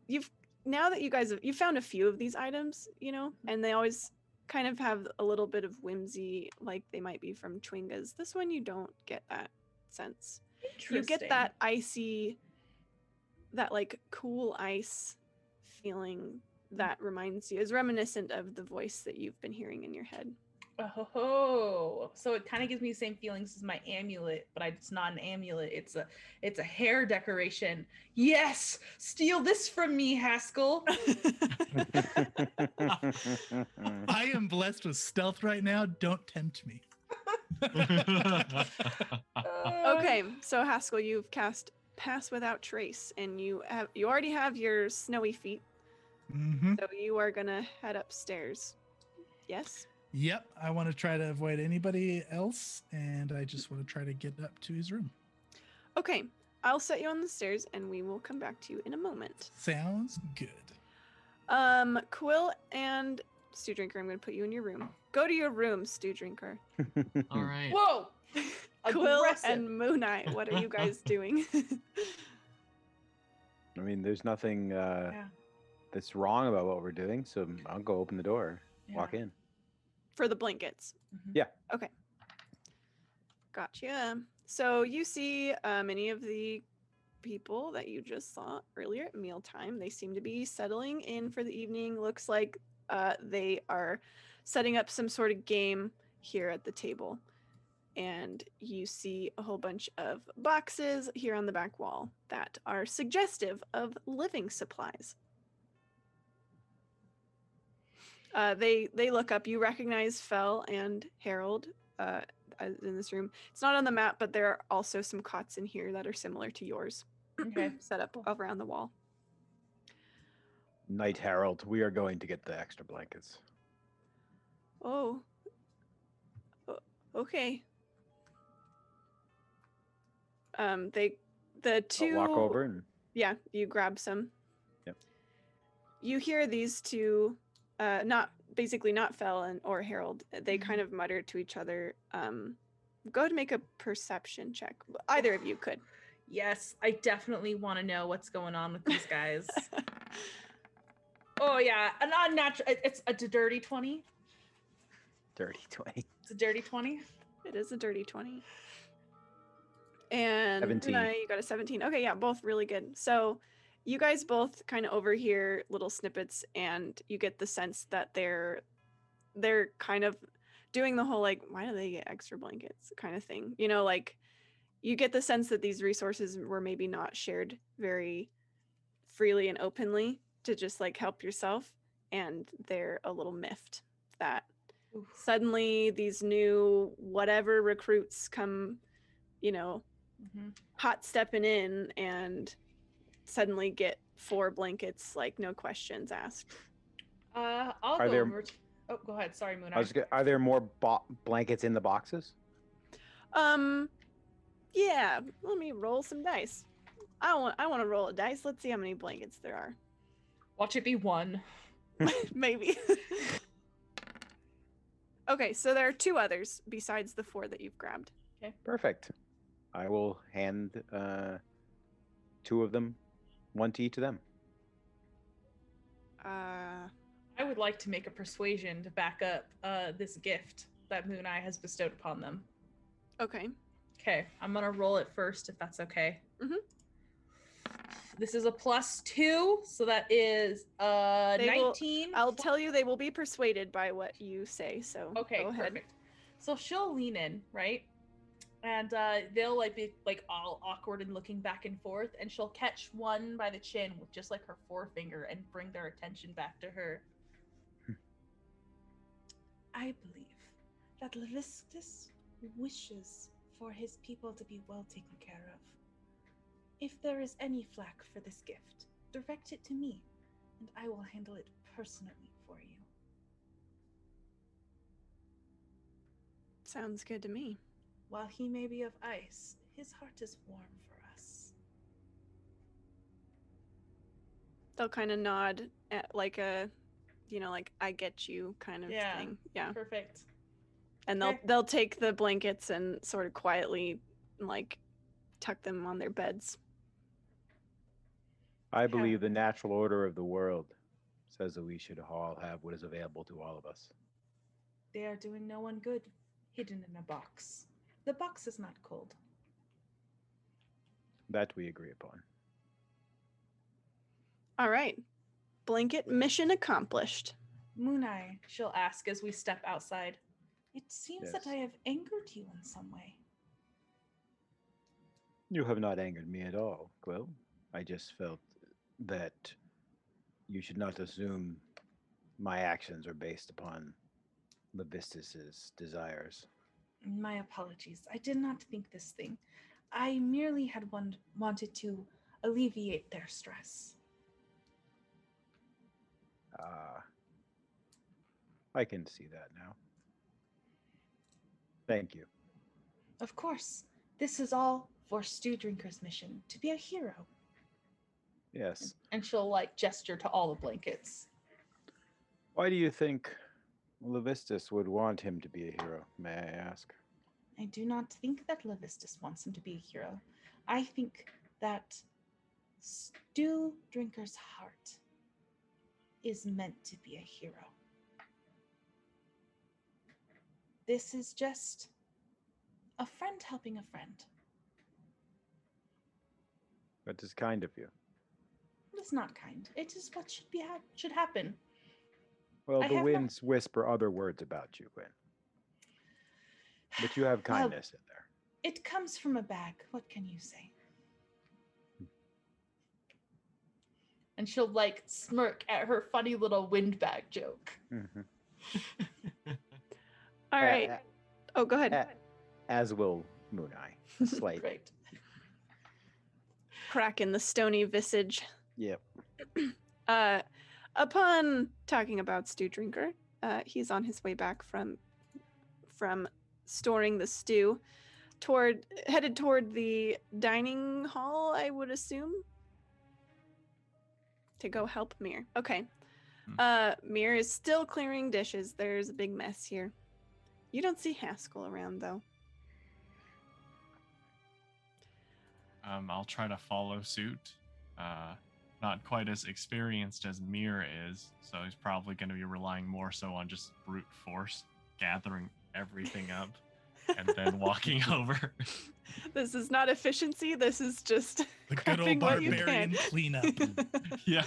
now that you've found a few of these items, and they always kind of have a little bit of whimsy, like they might be from Chwingas. This one you don't get that sense. You get that icy, that like cool ice feeling that is reminiscent of the voice that you've been hearing in your head. Oh, so it kind of gives me the same feelings as my amulet, but it's not an amulet. It's a hair decoration. Yes, steal this from me, Haskell. I am blessed with stealth right now. Don't tempt me. Okay, so Haskell, you've cast Pass Without Trace, and you already have your snowy feet, Mm-hmm. so you are gonna head upstairs. Yes? Yep. I want to try to avoid anybody else, and I just want to try to get up to his room. Okay, I'll set you on the stairs, and we will come back to you in a moment. Sounds good. Quill and Stew Drinker, I'm gonna put you in your room. Go to your room, Stew Drinker. All right. Whoa! Quill Aggressive. and Moon Eye, what are you guys doing? I mean, there's nothing Yeah. that's wrong about what we're doing, so I'll go open the door, walk in. For the blankets. Mhm. Yeah. Okay. Gotcha. So you see many of the people that you just saw earlier at mealtime. They seem to be settling in for the evening. Looks like they are setting up some sort of game here at the table. And you see a whole bunch of boxes here on the back wall that are suggestive of living supplies. They look up. You recognize Fel and Harold in this room. It's not on the map, but there are also some cots in here that are similar to yours. Okay. Set up around the wall. Knight Herald, we are going to get the extra blankets. Oh. Okay. The two I'll walk over and Yeah, you grab some. Yep. You hear these two not Fel or Harold. They kind of mutter to each other. Go to make a perception check. Either of you could. Yes, I definitely want to know what's going on with these guys. Oh yeah, an unnatural. It's a dirty 20. dirty 20. It's a dirty 20. It is a dirty 20. And 17. Brunei, you got a 17. Okay, yeah, both really good. So you guys both kind of overhear little snippets, and you get the sense that they're kind of doing the whole like, why do they get extra blankets kind of thing. Like you get the sense that these resources were maybe not shared very freely and openly to just like help yourself, and they're a little miffed that Oof. suddenly these new whatever recruits come, hot stepping in and suddenly get 4 blankets, like no questions asked. I'll Are go there- over. Oh, go ahead. Sorry, Moon. Are there more blankets in the boxes? Yeah, let me roll some dice. I want to roll a dice. Let's see how many blankets there are. Watch it be 1. Maybe. Okay, so there are 2 others besides the 4 that you've grabbed. Perfect. I will hand 2 of them, 1 to each of them. I would like to make a persuasion to back up this gift that Moon Eye has bestowed upon them. Okay. Okay, I'm gonna roll it first if that's okay. Mhm. This is a +2, so that is They will- 19. I'll tell you, they will be persuaded by what you say. So Okay, go ahead. perfect. So she'll lean in, right? And they'll like be like all awkward and looking back and forth, and she'll catch one by the chin with just like her forefinger and bring their attention back to her. I believe that Levistus wishes for his people to be well taken care of. If there is any flack for this gift, direct it to me, and I will handle it personally for you. Sounds good to me. While he may be of ice, his heart is warm for us. They'll kind of nod at like a, like I get you kind of Yeah. thing. Yeah. Perfect. And Okay. they'll take the blankets and sort of quietly like tuck them on their beds. I believe the natural order of the world says that we should all have what is available to all of us. They are doing no one good, hidden in a box. The box is not cold. That we agree upon. All right. Blanket mission accomplished. Mooneye, She'll ask as we step outside. it seems Yes. that I have angered you in some way. You have not angered me at all, Quill. I just felt that you should not assume my actions are based upon Levistus's desires. My apologies. I did not think this thing. I merely had wanted to alleviate their stress. I can see that now. Thank you. Of course, this is all for Stew Drinker's mission to be a hero. Yes. And she'll like gesture to all the blankets. Why do you think Levistus would want him to be a hero, may I ask? I do not think that Levistus wants him to be a hero. I think that Stew Drinker's heart is meant to be a hero. This is just a friend helping a friend. That is kind of you. It is not kind. It is what Should happen. Well, I the have winds whisper other words about you, Gwen. But you have Well, kindness in there. it comes from a bag. What can you say? And she'll like smirk at her funny little windbag joke. Mhm. All right. Oh, go ahead. As will Mooneye. A slight. Great. Crack in the stony visage. Yep. Upon talking about Stew Drinker, he's on his way back from storing the stew, headed toward the dining hall, I would assume, to go help Mir. Okay. Mir is still clearing dishes. There's a big mess here. You don't see Haskell around though. I'll try to follow suit. Not quite as experienced as Mir is, so he's probably going to be relying more so on just brute force, gathering everything up, and then walking over. This is not efficiency. This is just The good grabbing old what you barbarian can. cleanup. Yeah.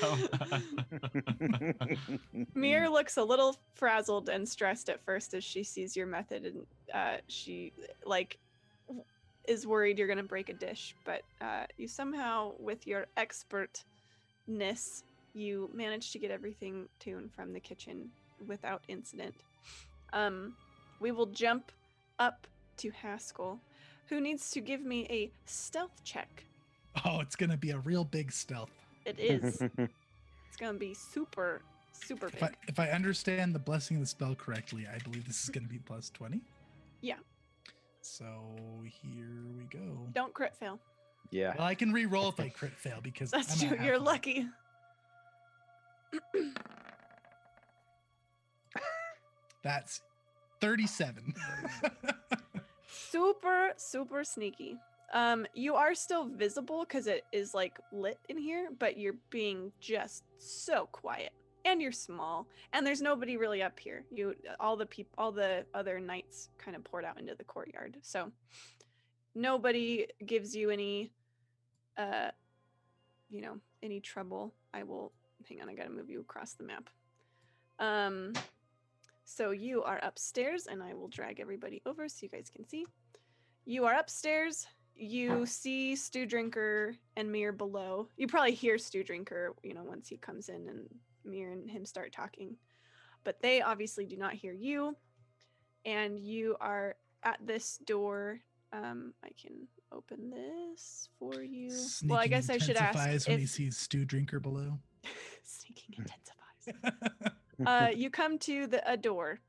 Mir looks a little frazzled and stressed at first as she sees your method, and she is worried you're gonna break a dish. But you somehow, with your expertness, you manage to get everything to and from the kitchen without incident. We will jump up to Haskell, who needs to give me a stealth check. Oh, it's gonna be a real big stealth. It is. It's gonna be super, super big. If I understand the blessing of the spell correctly, I believe this is gonna be plus 20. Yeah. So here we go. Don't crit fail. Yeah. Well, I can re-roll if I crit fail because That's I'm at true. half You're of it. lucky. That's 37. Super, super sneaky. You are still visible because it is like lit in here, but you're being just so quiet. And you're small, and there's nobody really up here. All the other knights kind of poured out into the courtyard, so nobody gives you any any trouble, I will hang on, I gotta move you across the map. So you are upstairs, and I will drag everybody over so you guys can see. You are upstairs. You see Stew Drinker and Mir below. You probably hear Stew Drinker, once he comes in and Mir and him start talking. But they obviously do not hear you. And you are at this door. I can open this for you. Sneaking Well, I guess I should ask intensifies when he if sees Stew Drinker below. sneaking intensifies. You come to a door,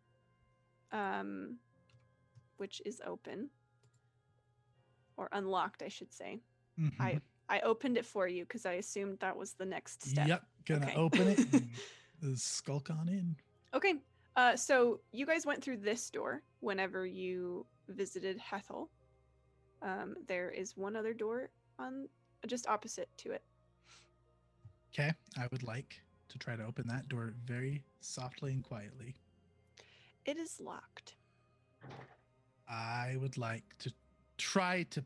which is open. Or unlocked, I should say. Mhm. I opened it for you because I assumed that was the next step. Yep, gonna Okay. open it and skulk on in. Okay. So you guys went through this door whenever you visited Hethel. There is one other door on just opposite to it. Okay, I would like to try to open that door very softly and quietly. It is locked. I would like to try to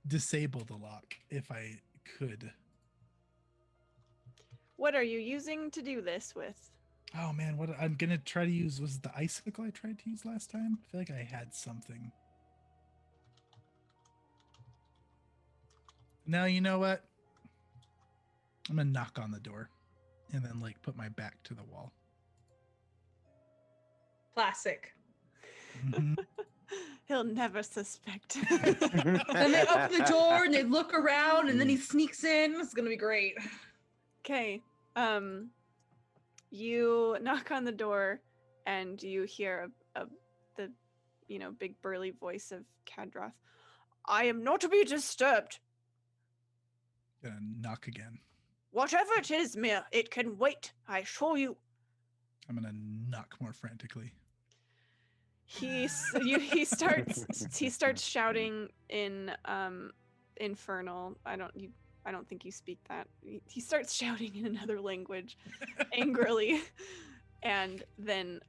disable the lock if I could. What are you using to do this with? Oh man, what I'm gonna try to use was the icicle I tried to use last time. I feel like I had something. Now you know what? I'm gonna knock on the door and then put my back to the wall. Classic. Mhm. He'll never suspect. Then they open the door and they look around and then he sneaks in. It's gonna be great. Okay. You knock on the door and you hear the big burly voice of Kadroth. I am not to be disturbed. Gonna knock again. Whatever it is, Mir, it can wait. I assure you. I'm gonna knock more frantically. He starts shouting in infernal. I don't think you speak that. He starts shouting in another language angrily, and then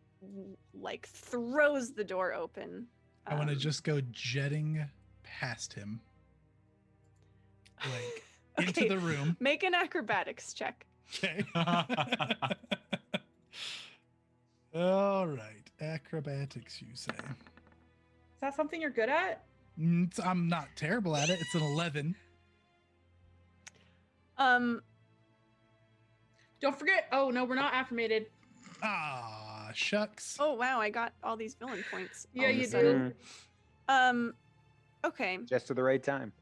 throws the door open. I want to just go jetting past him, into the room. Make an acrobatics check. Okay. All right. Acrobatics, you say? Is that something you're good at? I'm not terrible at it. It's an 11. Don't forget. Oh no, we're not affirmated. Ah, shucks. Oh wow, I got all these villain points. Yeah, all of a you sudden. do. Okay. Just at the right time.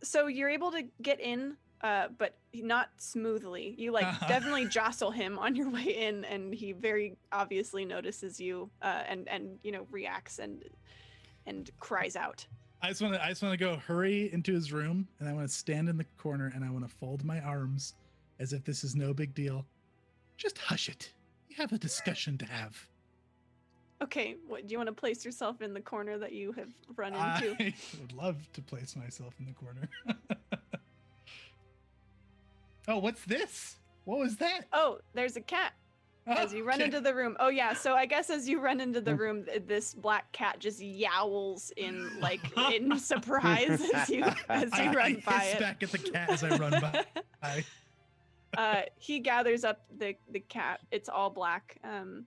So you're able to get in, but not smoothly. You definitely jostle him on your way in, and he very obviously notices you, and reacts and cries out. I just want to go hurry into his room, and I want to stand in the corner, and I want to fold my arms as if this is no big deal. Just hush it. We have a discussion to have. Okay, what do you want to place yourself in the corner that you have run into? I would love to place myself in the corner. Oh, what's this? What was that? Oh, there's a cat. As you run into the room. Oh yeah, so I guess as you run into the room, this black cat just yowls in in surprise as you run by hiss it. back at the cat as I run by. He gathers up the cat. It's all black, and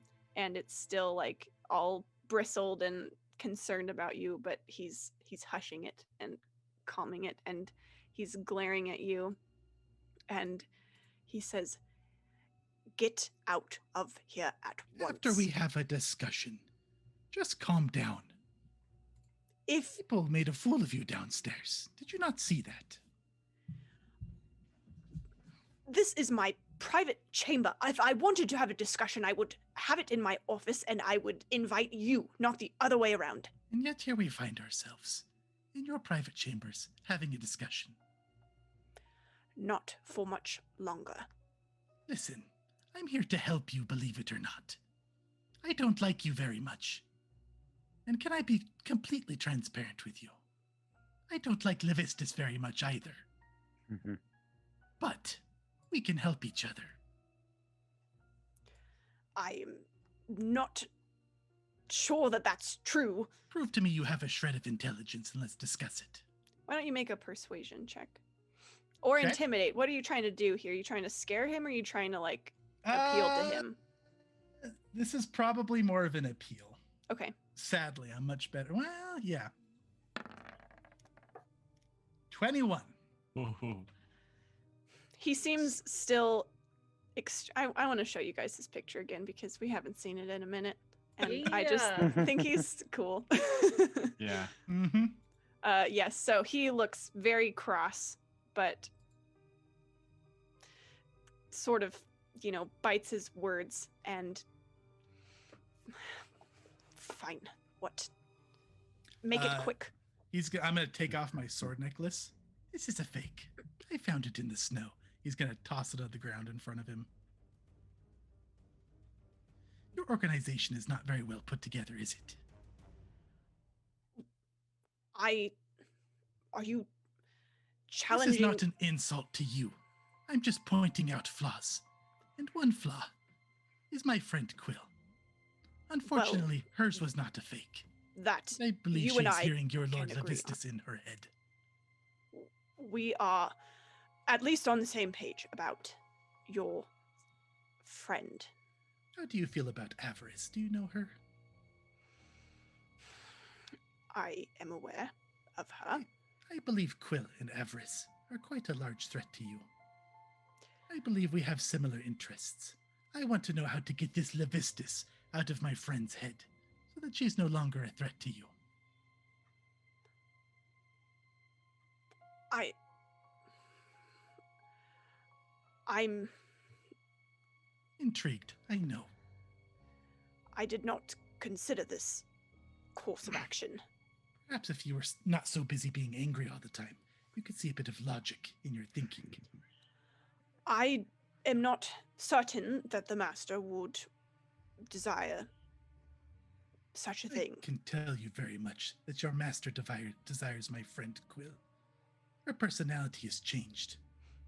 it's still all bristled and concerned about you, but he's hushing it and calming it, and he's glaring at you, and he says, "Get out of here at once." After we have a discussion, just calm down. If People made a fool of you downstairs. Did you not see that? this is my private chamber, if I wanted to have a discussion, I would have it in my office, and I would invite you, not the other way around. And yet here we find ourselves, in your private chambers, having a discussion. Not for much longer. Listen, I'm here to help you, believe it or not. I don't like you very much. And can I be completely transparent with you? I don't like Levistus very much either. Mm-hmm. But we can help each other. I'm not sure that that's true. Prove to me you have a shred of intelligence and let's discuss it. Why don't you make a persuasion check? Or Okay. intimidate. What are you trying to do here? Are you trying to scare him or are you trying to like appeal to him? This is probably more of an appeal. Okay. Sadly, I'm much better. Well, yeah. 21. Ooh. He seems still I want to show you guys this picture again because we haven't seen it in a minute. And I just Yeah. think he's cool. Yeah. Mm-hmm. Yes, so he looks very cross, but sort of, bites his words and fine. What? Make it quick. I'm gonna take off my sword necklace. This is a fake. I found it in the snow. He's gonna toss it on the ground in front of him. Your organization is not very well put together, is it? Are you challenging? This is not an insult to you. I'm just pointing out flaws. And one flaw is my friend Quill. Unfortunately, hers was not a fake. That I believe you and she's I hearing your can Lord agree Levistus in her head. we are at least on the same page about your friend. How do you feel about Avarice? Do you know her? I am aware of her. I believe Quill and Avarice are quite a large threat to you. I believe we have similar interests. I want to know how to get this Levistus out of my friend's head, so that she's no longer a threat to you. I'm Intrigued, I know. I did not consider this course of action. Perhaps if you were not so busy being angry all the time, you could see a bit of logic in your thinking. I am not certain that the master would desire such a thing. I can tell you very much that your master desires my friend Quill. Her personality has changed.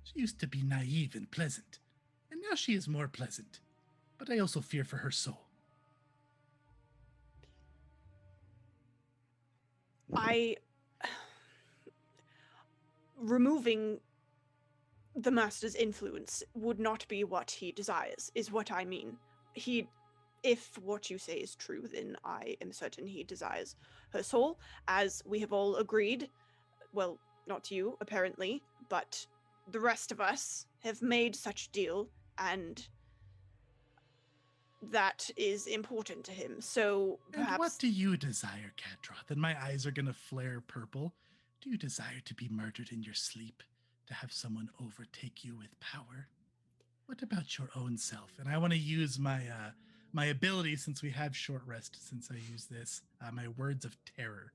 She used to be naive and pleasant, and now she is more pleasant. But I also fear for her soul. Removing the master's influence would not be what he desires, is what I mean. If what you say is true, then I am certain he desires her soul, as we have all agreed. Well, not you, apparently, but the rest of us have made such deal, and that is important to him. So perhaps... And what do you desire, Kadroth? And my eyes are going to flare purple. Do you desire to be murdered in your sleep? To have someone overtake you with power? What about your own self? And I want to use my my ability, since we have short rest, since I use this, my words of terror.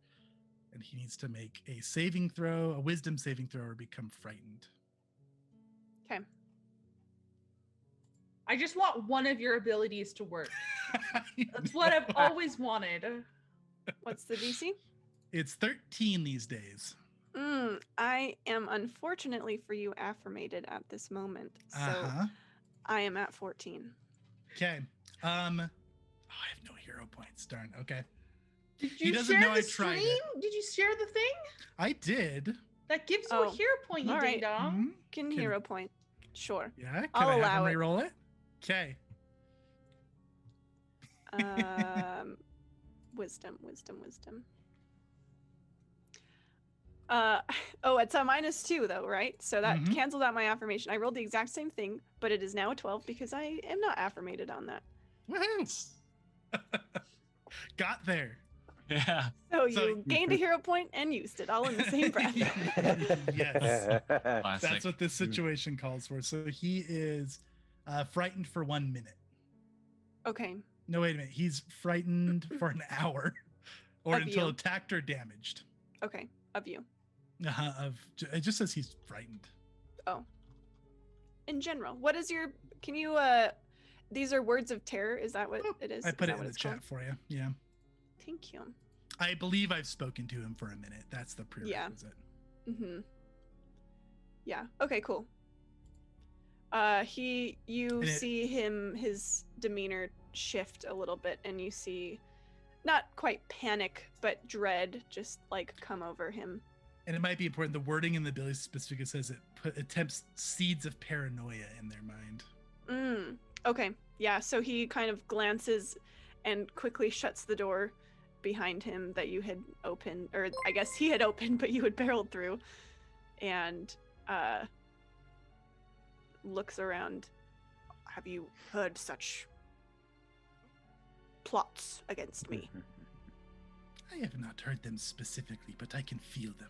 And he needs to make a saving throw, a wisdom saving throw, or become frightened. Okay. I just want one of your abilities to work. That's what I've always wanted. What's the DC? It's 13 these days. I am unfortunately for you affirmated at this moment. So I am at 14. Okay. I have no hero points. Darn. Okay. Did He you doesn't share know the I tried stream? it. Did you share the thing? I did. That gives you Oh, a hero point, you all right. ding dong. Mhm. Can hero point. Sure. Yeah. Can I'll I have allow him it. reroll it? Okay. Wisdom. It's a -2 though, right? So that Mhm. canceled out my affirmation. I rolled the exact same thing, but it is now a 12 because I am not affirmated on that. Woohoo! Got there. Yeah. So So- you gained a hero point and used it all in the same breath. Yes. Classic. That's what this situation calls for. So he is frightened for 1 minute. Okay. No, wait a minute. He's frightened for an hour or Of until you. attacked or damaged. Okay. Of you. It just says he's frightened. Oh. In general, what is your? Can you? These are words of terror. Is that what it is? I put Is it that in what the it's chat called? for you. Yeah. Thank you. I believe I've spoken to him for a minute. That's the prerequisite. Mm-hmm. Yeah. Okay. Cool. You And it- see his demeanor shift a little bit, and you see, not quite panic, but dread just like come over him. And it might be important. The wording in the ability specifically says it attempts seeds of paranoia in their mind. Okay. Yeah. So he kind of glances and quickly shuts the door behind him that you had opened, or I guess he had opened, but you had barreled through, and looks around. Have you heard such plots against me? I have not heard them specifically, but I can feel them.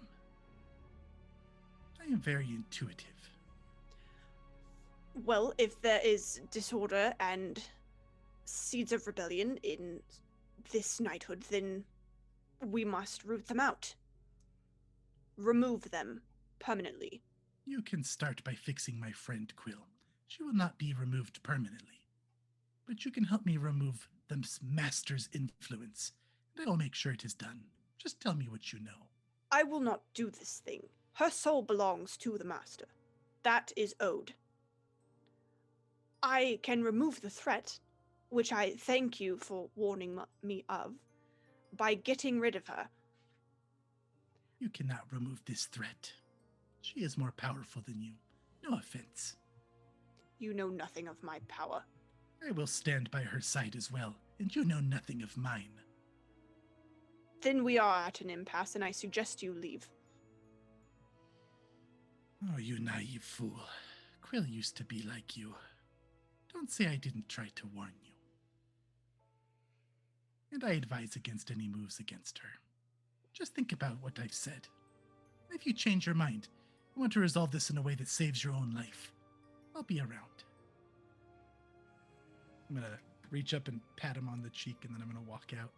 I am very intuitive. Well, if there is disorder and seeds of rebellion in this knighthood, then we must root them out. Remove them permanently. You can start by fixing my friend Quill. She will not be removed permanently. But you can help me remove the master's influence, and I will make sure it is done. Just tell me what you know. I will not do this thing. Her soul belongs to the master. That is owed. I can remove the threat, which I thank you for warning me of, by getting rid of her. You cannot remove this threat. She is more powerful than you. No offense. You know nothing of my power. I will stand by her side as well, and you know nothing of mine. Then we are at an impasse, and I suggest you leave. Oh, you naive fool. Quill used to be like you. Don't say I didn't try to warn you. And I advise against any moves against her. Just think about what I've said. If you change your mind, and want to resolve this in a way that saves your own life, I'll be around. I'm gonna reach up and pat him on the cheek, and then I'm gonna walk out.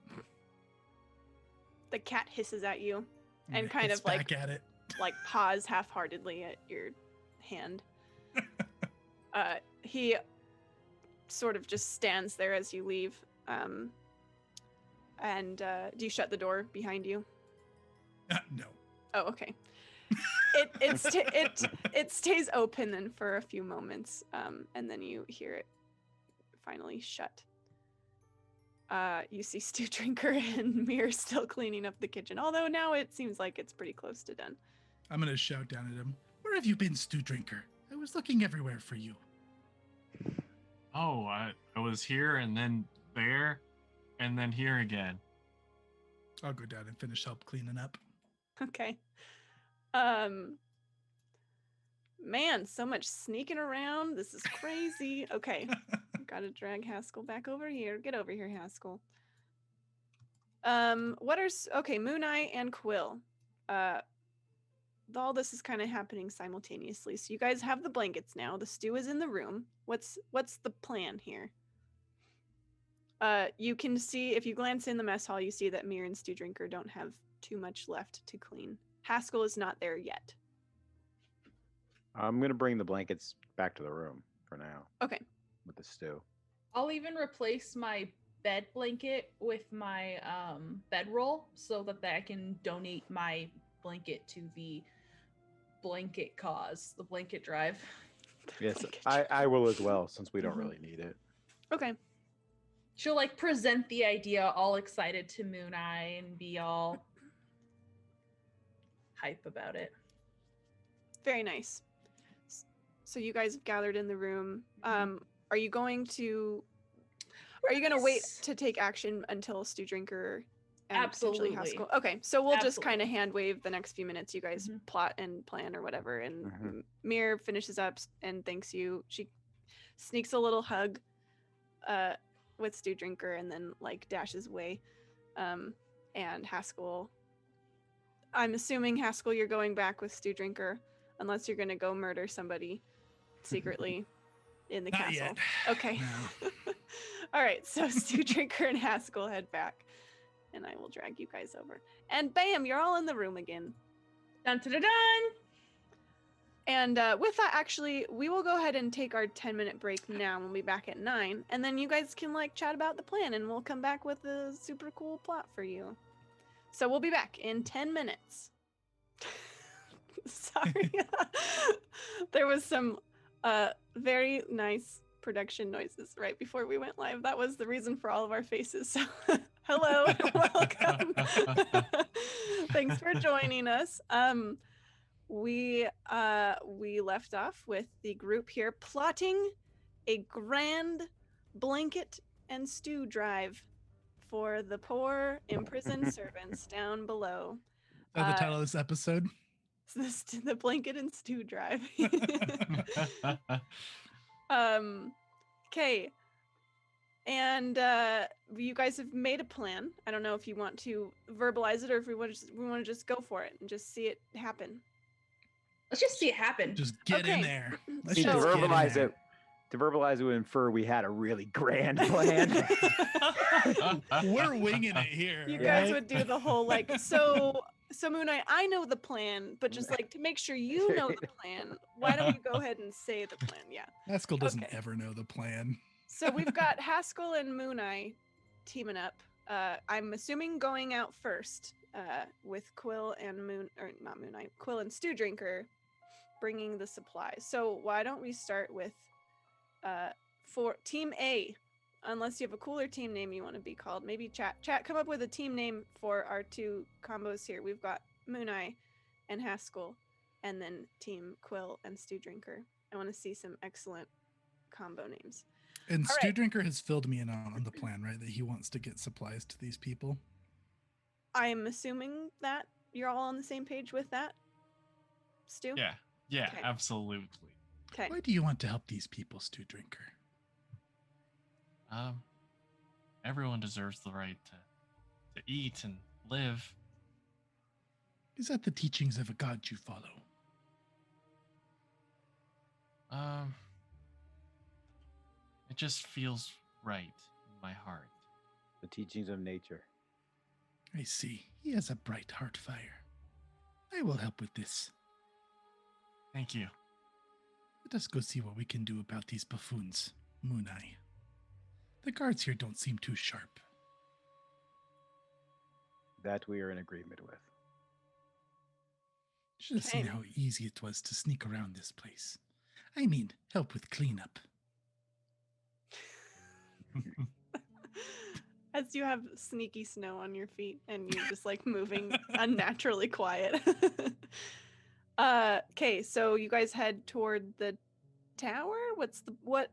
The cat hisses at you I'm and gonna kind hiss of like back at it. like paws half-heartedly at your hand. He sort of just stands there as you leave. And do you shut the door behind you? No. Oh, okay. It stays open then for a few moments, and then you hear it finally shut. You see Stew Drinker and Mir still cleaning up the kitchen, although now it seems like it's pretty close to done. I'm gonna shout down at him. Where have you been, Stew Drinker? I was looking everywhere for you. Oh, I was here and then there and then here again. I'll go down and finish help cleaning up. Okay. Man, so much sneaking around. This is crazy. Okay. Gotta drag Haskell back over here. Get over here, Haskell. Okay, Moon Eye and Quill. All this is kind of happening simultaneously. So you guys have the blankets now. The stew is in the room. What's the plan here? You can see, if you glance in the mess hall, you see that Mir and Stew Drinker don't have too much left to clean. Haskell is not there yet. I'm going to bring the blankets back to the room for now. Okay. With the stew. I'll even replace my bed blanket with my bedroll so that I can donate my blanket to the blanket cause, the blanket drive. Yes, I will as well, since we don't really need it. Okay. She'll like present the idea all excited to Moon Eye and be all hype about it. Very nice. So you guys have gathered in the room. Are you going to wait to take action until Stew Drinker and potentially Absolutely. Haskell? Okay, so we'll just Absolutely. kind of hand wave the next few minutes. You guys plot and plan or whatever, and Mir finishes up and thanks you. She sneaks a little hug with Stew Drinker and then like dashes away. And Haskell, I'm assuming Haskell, you're going back with Stew Drinker unless you're gonna go murder somebody secretly in the Not castle. yet. Okay. No. All right, so Stew Drinker and Haskell head back, and I will drag you guys over. And bam, you're all in the room again. Dun dun dun dun! And with that, actually, we will go ahead and take our 10-minute break now. We'll be back at 9, and then you guys can like chat about the plan, and we'll come back with a super cool plot for you. So we'll be back in 10 minutes. Sorry. There was some very nice production noises right before we went live. That was the reason for all of our faces. So hello and welcome. Thanks for joining us. We left off with the group here plotting a grand blanket and stew drive for the poor imprisoned servants down below. Is that the title of this episode? The blanket and stew drive. Okay. And you guys have made a plan. I don't know if you want to verbalize it or if we want to just go for it and just see it happen. Let's just see it happen. Just get in Okay. there. Let's See, to just get in verbalize there. it, to verbalize it would infer we had a really grand plan. We're winging it here. You Yeah. guys would do the whole like so Moon Knight, I know the plan, but just like to make sure you know the plan, why don't you go ahead and say the plan? Yeah. Haskell doesn't Okay. ever know the plan. So we've got Haskell and Moon Knight teaming up. I'm assuming going out first, with Quill and Quill and Stew Drinker bringing the supplies. So why don't we start with for Team A, unless you have a cooler team name you want to be called. Maybe chat come up with a team name for our two combos here. We've got Moon Eye and Haskell, and then Team Quill and Stew Drinker. I want to see some excellent combo names. And All Stew right. Drinker has filled me in on the plan, right? That he wants to get supplies to these people. I'm assuming that you're all on the same page with that, Stu? Yeah, Okay. absolutely. Okay. Why do you want to help these people, Stew Drinker? Everyone deserves the right to eat and live. Is that the teachings of a god you follow? It just feels right in my heart. The teachings of nature. I see. He has a bright heart fire. I will help with this. Thank you. Let us go see what we can do about these buffoons, Moon Eye. The guards here don't seem too sharp. That we are in agreement with. Should have seen Okay. how easy it was to sneak around this place. I mean, help with cleanup. As you have sneaky snow on your feet and you're just like moving unnaturally quiet. Okay, so you guys head toward the tower? What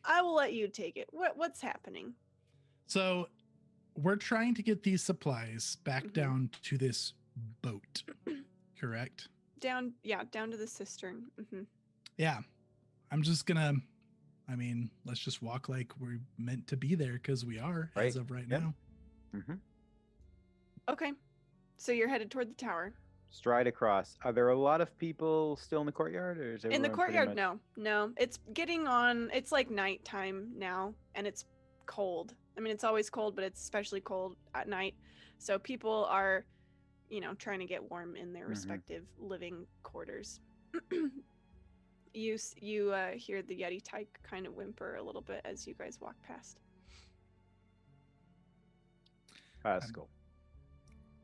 I will let you take it. What's happening? So, we're trying to get these supplies back Mhm. down to this boat, correct? Down to the cistern. Hmm. Yeah. I'm just gonna, let's just walk like we're meant to be there because we are as Right. of right Yep. now. Mm-hmm. Okay. So you're headed toward the tower. Stride across. Are there a lot of people still in the courtyard, or is In the everyone pretty courtyard, much- no. It's getting on. It's like nighttime now, and it's cold. I mean, it's always cold, but it's especially cold at night. So people are, trying to get warm in their Mhm. respective living quarters. You hear the Yeti tyke kind of whimper a little bit as you guys walk past. Haskell,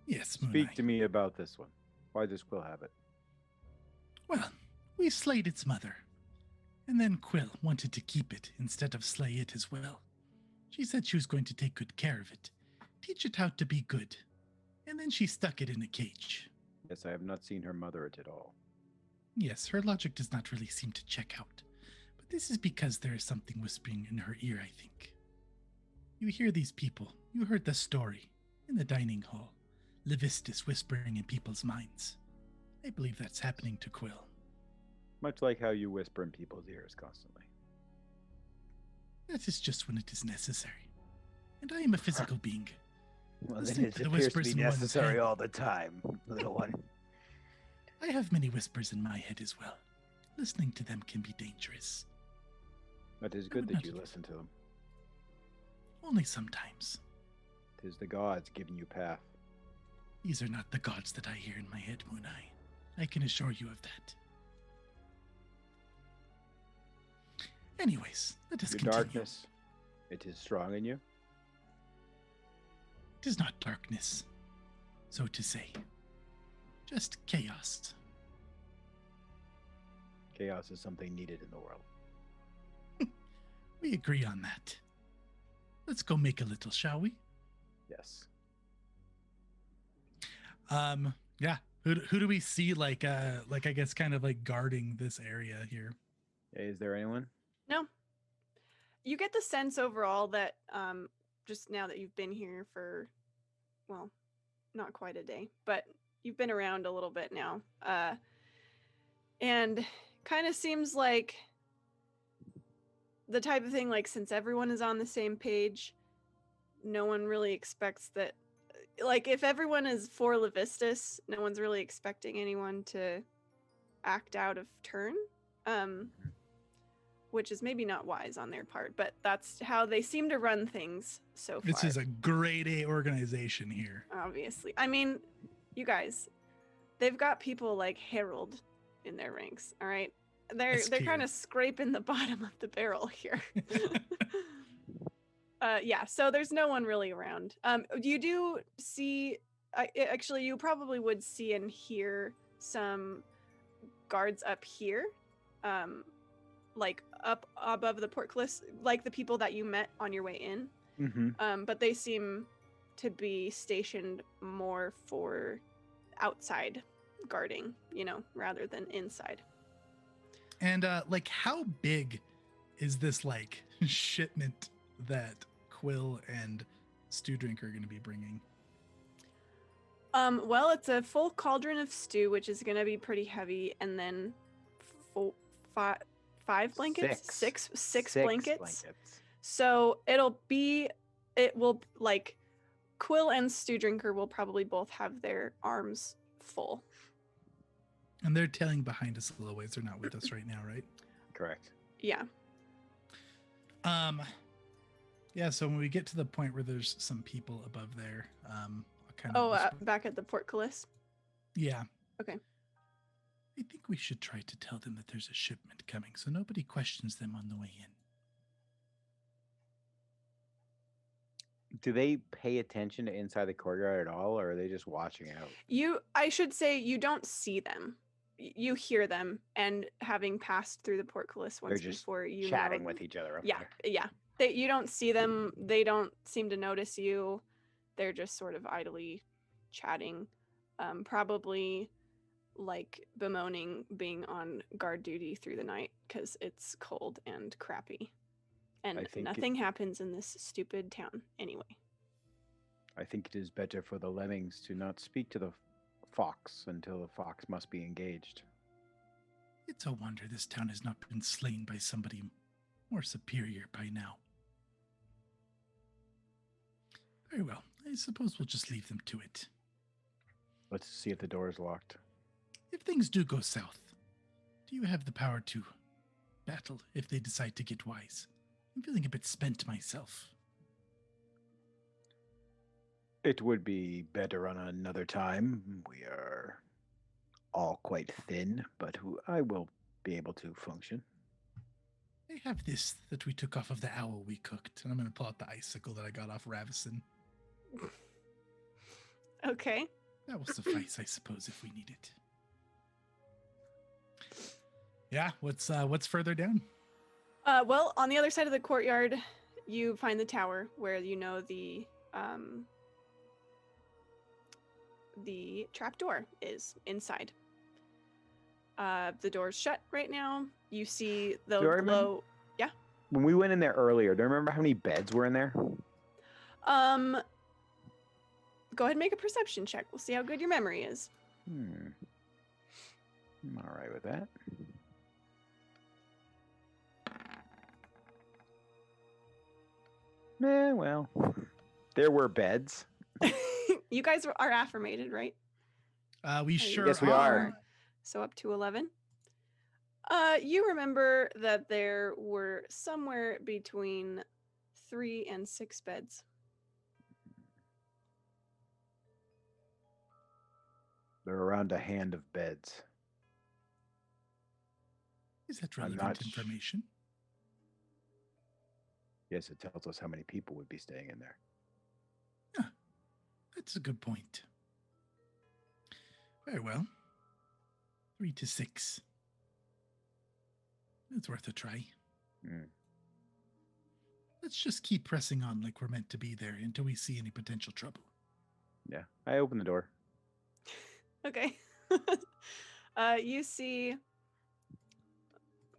Yes, Moon speak Eye. to me about this one. Why does Quill have it? Well, we slayed its mother. And then Quill wanted to keep it instead of slay it as well. She said she was going to take good care of it, teach it how to be good. And then she stuck it in a cage. Yes, I have not seen her mother it at all. Yes, her logic does not really seem to check out. But this is because there is something whispering in her ear, I think. You hear these people. You heard the story in the dining hall. Levistus whispering in people's minds. I believe that's happening to Quill. Much like how you whisper in people's ears constantly. That is just when it is necessary. And I am a physical being. Well, Listening then it to the appears to whispers be in one's necessary head. all the time, little one. I have many whispers in my head as well. Listening to them can be dangerous. But it is I good would that you not- listen to them. Only sometimes. 'Tis the gods giving you path. These are not the gods that I hear in my head, Moon Eye. I can assure you of that. Anyways, let us Your continue. darkness, it is strong in you. It is not darkness, so to say. Just chaos. Chaos is something needed in the world. We agree on that. Let's go make a little, shall we? Yes. Yeah. Who do we see like I guess kind of like guarding this area here? Is there anyone? No. You get the sense overall that just now that you've been here for, well, not quite a day, but you've been around a little bit now. And kind of seems like the type of thing, like, since everyone is on the same page, no one really expects that. Like, if everyone is for Levistus, no one's really expecting anyone to act out of turn, which is maybe not wise on their part, but that's how they seem to run things so far. This is a grade A organization here. Obviously. I mean, you guys, they've got people like Harold in their ranks, all right? They're kind of scraping the bottom of the barrel here. Yeah, so there's no one really around. You do see, actually, you probably would see and hear some guards up here, like up above the portcullis, like the people that you met on your way in. Mm-hmm. But they seem to be stationed more for outside guarding, rather than inside. And like, how big is this like shipment that Quill and Stew Drink are going to be bringing? Well, it's a full cauldron of stew, which is going to be pretty heavy, and then five blankets, six blankets. So it will like Quill and Stew Drinker will probably both have their arms full. And they're tailing behind us a little ways. They're not with us right now, right? Correct. Yeah. Yeah, so when we get to the point where there's some people above there, I'll kind of back at the portcullis. Yeah. Okay. I think we should try to tell them that there's a shipment coming so nobody questions them on the way in. Do they pay attention to inside the courtyard at all, or are they just watching out? I should say you don't see them. You hear them, and having passed through the portcullis once before, you chatting with each other up there. Yeah. You don't see them. They don't seem to notice you. They're just sort of idly chatting, probably like bemoaning being on guard duty through the night because it's cold and crappy, and nothing happens in this stupid town anyway. I think it is better for the lemmings to not speak to the fox until the fox must be engaged. It's a wonder this town has not been slain by somebody more superior by now. Very well. I suppose we'll just leave them to it. Let's see if the door is locked. If things do go south, do you have the power to battle if they decide to get wise? I'm feeling a bit spent myself. It would be better on another time. We are all quite thin, but I will be able to function. I have this that we took off of the owl we cooked, and I'm going to pull out the icicle that I got off Ravison. Okay. That will suffice, I suppose, if we need it. Yeah, what's further down? Well, on the other side of the courtyard, you find the tower where the trapdoor is inside. The door's shut right now. You see the glow. Yeah. When we went in there earlier, do you remember how many beds were in there? Go ahead and make a perception check. We'll see how good your memory is. I'm all right with that. Well, there were beds. You guys are affirmated, right? We sure Yes, we are. So up to 11. You remember that there were somewhere between 3 and 6 beds. They're around a hand of beds. Is that relevant information? Yes, it tells us how many people would be staying in there. Yeah, that's a good point. Very well. 3 to 6. It's worth a try. Let's just keep pressing on like we're meant to be there until we see any potential trouble. Yeah, I open the door. Okay. You see.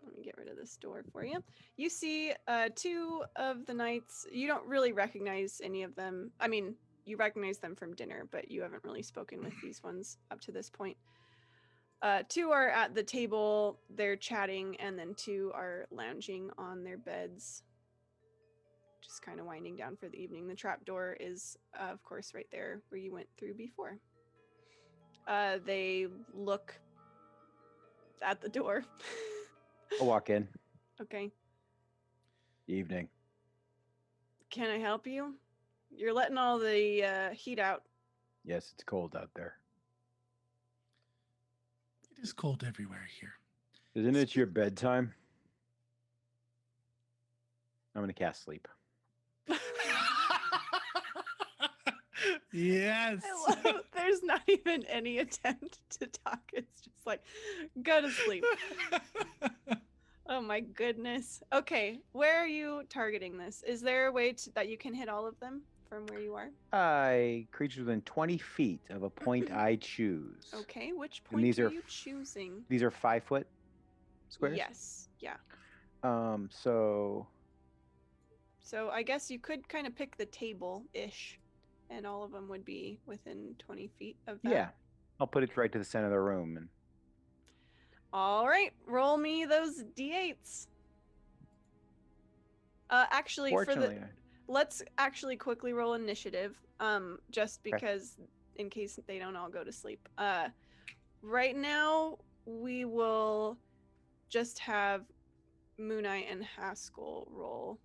Let me get rid of this door for you. You see two of the knights. You don't really recognize any of them. I mean, you recognize them from dinner, but you haven't really spoken with these ones up to this point. Two are at the table. They're chatting, and then two are lounging on their beds, just kind of winding down for the evening. The trapdoor is, of course, right there where you went through before. They look at the door. I'll walk in. Okay. Evening. Can I help you? You're letting all the heat out. Yes, it's cold out there. It is cold everywhere here. Isn't it your bedtime? I'm going to cast sleep. Yes. I love there's not even any attempt to talk. It's just like, go to sleep. Oh my goodness. Okay, where are you targeting this? Is there a way that you can hit all of them from where you are? Creatures within 20 feet of a point I choose. Okay, which And point these are are you choosing? These are 5 foot squares? Yes, yeah. So I guess you could kind of pick the table-ish, and all of them would be within 20 feet of that. yeah, I'll put it right to the center of the room. And All right, roll me those d8s. Actually, fortunately, let's actually quickly roll initiative, just because in case they don't all go to sleep. Right now we will just have Mooneye and Haskell roll,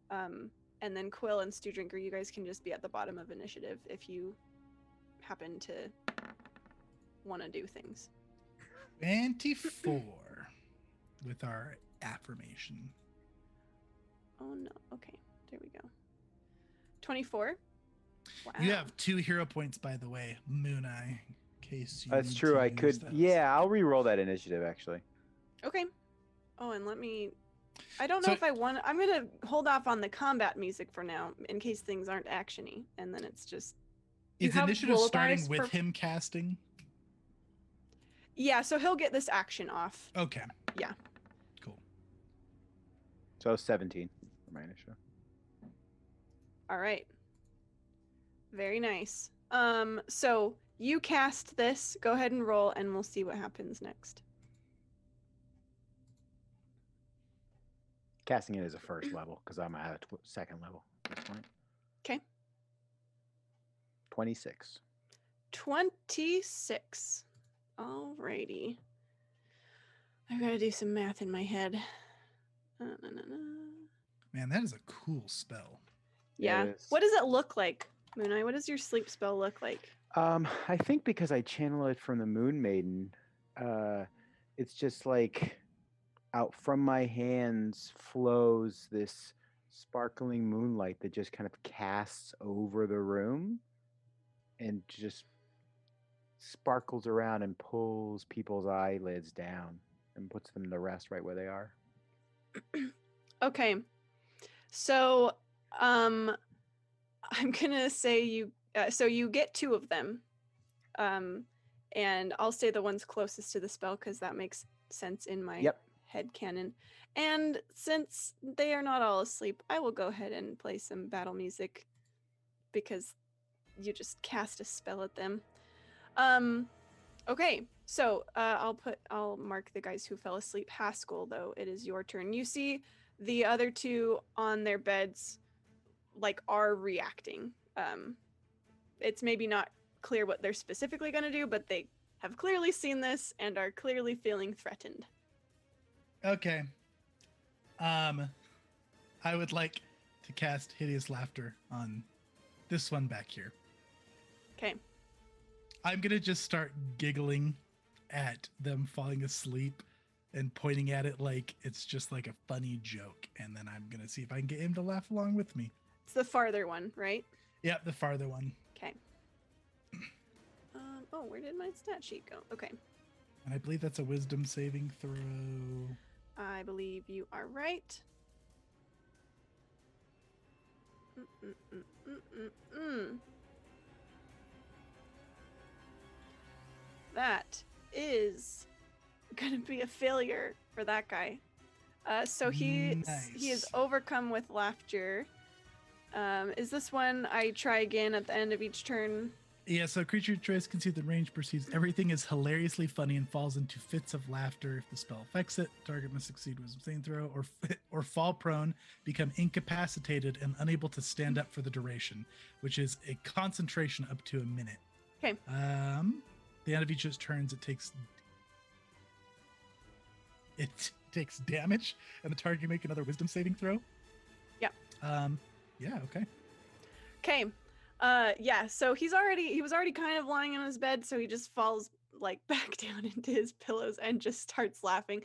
and then Quill and Stew Drinker, you guys can just be at the bottom of initiative if you happen to want to do things. 24 with our affirmation. Oh no, okay, there we go. 24. Wow. You have 2 hero points, by the way, Moon Eye. In case you that's need true. to I use could. those. Yeah, I'll re-roll that initiative actually. Okay. Oh, and let me. I don't know So- if I want. I'm gonna hold off on the combat music for now, in case things aren't actiony, and then it's just. You Is have initiative starting lullabies with for- him casting? Yeah, so he'll get this action off. Okay. Yeah. Cool. So 17 for my initiative. All right. Very nice. So you cast this. Go ahead and roll, and we'll see what happens next. Casting it as a first level because I'm at a second level at this point. Okay. 26. 26. Alrighty. I've got to do some math in my head. Man, that is a cool spell. Yeah. It is. What does it look like, Mooneye? What does your sleep spell look like? I think because I channel it from the Moon Maiden, it's just like out from my hands flows this sparkling moonlight that just kind of casts over the room and just sparkles around and pulls people's eyelids down and puts them to rest right where they are. Okay. So, I'm gonna say you. So you get 2 of them, and I'll say the ones closest to the spell because that makes sense in my head canon. And since they are not all asleep, I will go ahead and play some battle music because you just cast a spell at them. Okay, so I'll mark the guys who fell asleep. Haskell, though, it is your turn. You see the other 2 on their beds, like, are reacting. It's maybe not clear what they're specifically going to do, but they have clearly seen this and are clearly feeling threatened. Okay. I would like to cast Hideous Laughter on this one back here. Okay. I'm going to just start giggling at them falling asleep and pointing at it like it's just like a funny joke. And then I'm going to see if I can get him to laugh along with me. It's the farther one, right? Yep, the farther one. Okay. Oh, where did my stat sheet go? Okay. And I believe that's a wisdom saving throw. I believe you are right. That is gonna be a failure for that guy. So he is Nice. overcome with laughter. Is this one I try again at the end of each turn? Yeah, so creature tries to conceive the range perceives everything is hilariously funny and falls into fits of laughter. If the spell affects it, target must succeed with a saving throw or fall prone, become incapacitated and unable to stand up for the duration, which is a concentration up to a minute. Okay. The end of each of its turns, it takes damage, and the target can make another wisdom saving throw. Yeah. Yeah, okay. Okay. Yeah, so he was already kind of lying on his bed, so he just falls like back down into his pillows and just starts laughing.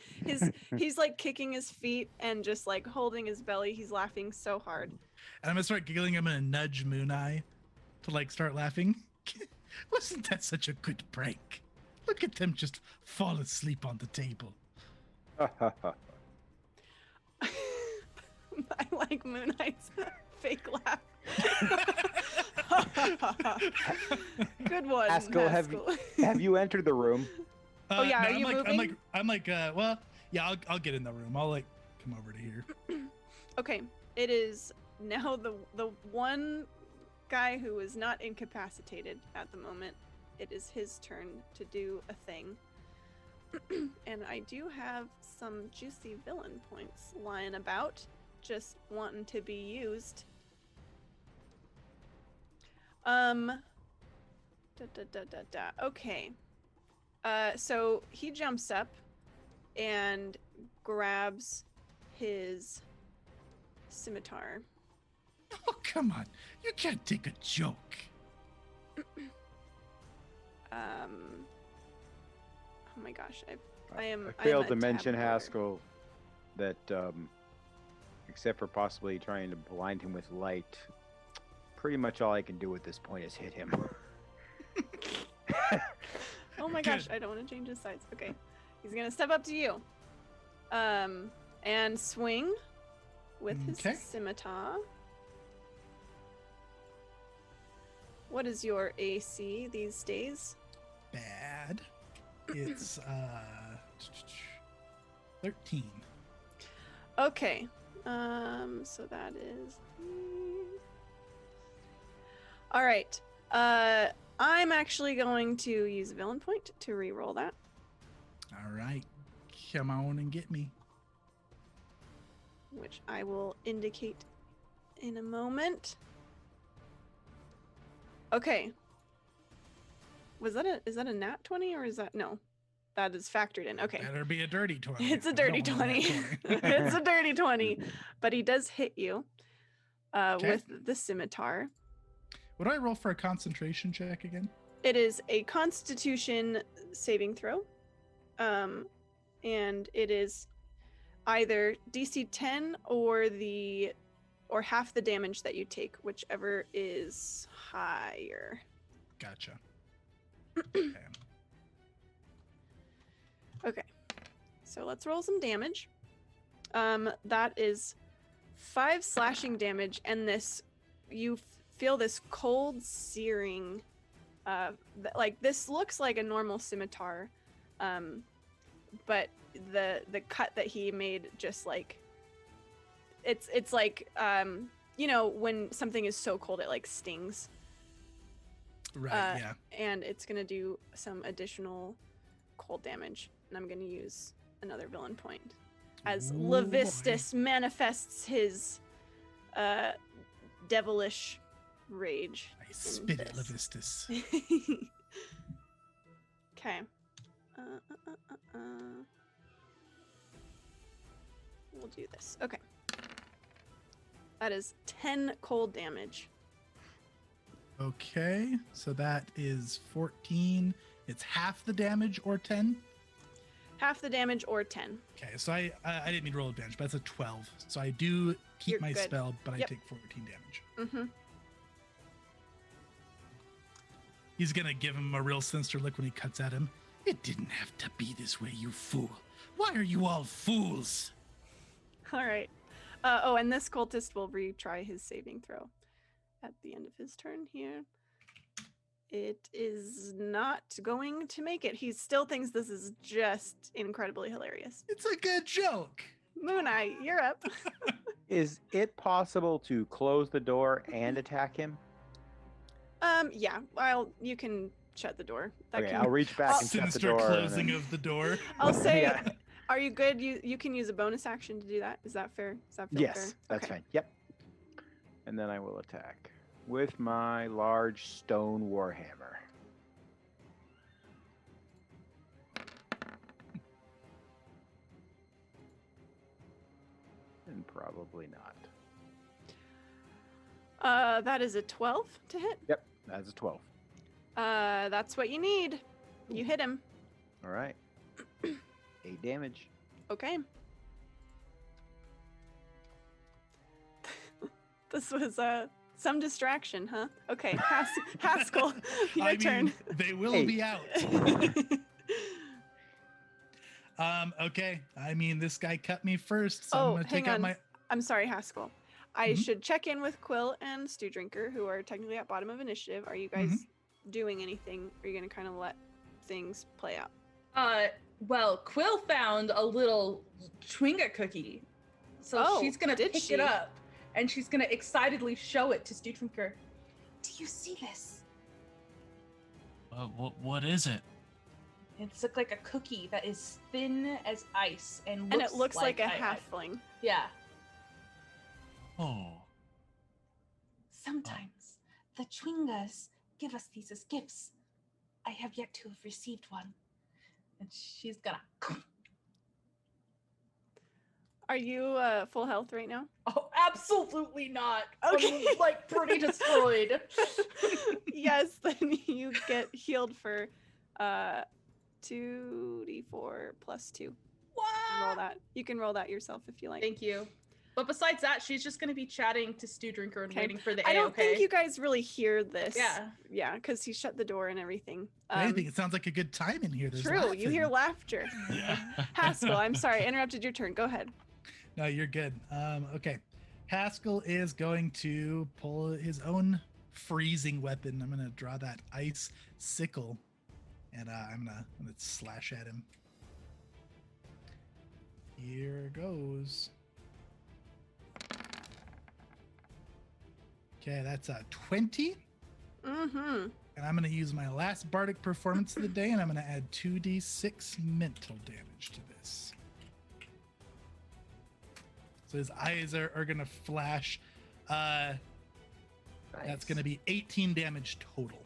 He's like kicking his feet and just like holding his belly. He's laughing so hard. And I'm gonna start giggling. I'm gonna nudge Moon Eye to like start laughing. Wasn't that such a good prank? Look at them just fall asleep on the table. I like Moon Eye's fake laugh. Good one, Haskell, have you entered the room? Oh, yeah, are you moving? Well, yeah, I'll get in the room. I'll like come over to here. Okay, it is now the one guy who is not incapacitated at the moment. It is his turn to do a thing. And I do have some juicy villain points lying about, just wanting to be used. Okay. So he jumps up and grabs his scimitar. Oh, come on. You can't take a joke. Oh my gosh, I failed I'm to a mention, tabloid. Haskell, that except for possibly trying to blind him with light, pretty much all I can do at this point is hit him. Oh my gosh, I don't want to change his size. Okay. He's gonna step up to you. And swing with his Okay. scimitar. What is your AC these days? Bad. It's 13. Okay. So that is. All right. I'm actually going to use a villain point to re-roll that. All right. Come on and get me. Which I will indicate in a moment. Okay. Is that a nat 20 or is that no? That is factored in. Okay. Better be a dirty 20. It's a I dirty don't want 20. that 20. It's a dirty 20. But he does hit you Okay. with the scimitar. What do I roll for a concentration check again? It is a Constitution saving throw. And it is either DC 10 or half the damage that you take, whichever is higher. Gotcha. Okay. Okay. So let's roll some damage. That is 5 slashing damage, and you feel this cold searing. Like this looks like a normal scimitar, but the cut that he made just like it's like when something is so cold it like stings. Right, yeah. And it's gonna do some additional cold damage, and I'm gonna use another villain point as Ooh, Levistus manifests his devilish rage. I spit it, this. Levistus. Okay. We'll do this. Okay. That is 10 cold damage. Okay, so that is 14. It's half the damage or 10? Half the damage or 10. Okay, so I didn't mean to roll advantage, but that's a 12. So I do keep You're my good. spell, but Yep. I take 14 damage. Mm-hmm. He's gonna give him a real sinister look when he cuts at him. It didn't have to be this way, you fool. Why are you all fools? All right. And this cultist will retry his saving throw at the end of his turn here. It is not going to make it. He still thinks this is just incredibly hilarious. It's a good joke. Moon Eye, you're up. Is it possible to close the door and attack him? Yeah. Well, you can shut the door. That Okay, can... I'll reach back and shut the Sinister door. closing of the door. I'll say, Yeah. are you good? You can use a bonus action to do that. Is that fair? Does that feel fair? Yes, that's Okay. fine. Yep. And then I will attack with my large stone warhammer. And probably not. That is a 12 to hit. Yep, that's a 12. That's what you need. You hit him. All right. 8 damage. Okay. This was some distraction, huh? Okay, Haskell, your turn. They will Hey. be out. Okay. I mean, this guy cut me first, so I'm gonna take hang out on. my. I'm sorry, Haskell. I Mhm. should check in with Quill and Stew Drinker, who are technically at bottom of initiative. Are you guys doing anything? Are you gonna kind of let things play out? Well, Quill found a little Chewinga cookie. So Oh, she's gonna did pick she? it up and she's gonna excitedly show it to Stew Drinker. Do you see this? What is it? It's like a cookie that is thin as ice and And it looks like a I- halfling. Yeah. Oh, Sometimes the Chwingas give us these as gifts. I have yet to have received one. And she's gonna. Are you full health right now? Oh, absolutely not. Okay. I'm, like pretty destroyed. Yes, then you get healed for 2d4 plus 2. Roll that. You can roll that yourself if you like. Thank you. But besides that, she's just gonna be chatting to Stew Drinker and Okay. waiting for the I don't A-okay. think you guys really hear this. Yeah. Yeah, because he shut the door and everything. If anything, it sounds like a good time in here. There's True, you hear laughing. laughter. yeah. Haskell, I'm sorry, I interrupted your turn. Go ahead. No, you're good. Okay. Haskell is going to pull his own freezing weapon. I'm gonna draw that ice sickle, and I'm gonna slash at him. Here goes. Okay, that's a 20, Mm-hmm. and I'm gonna use my last bardic performance of the day, and I'm gonna add 2d6 mental damage to this. So his eyes are gonna flash. That's Nice. gonna be 18 damage total.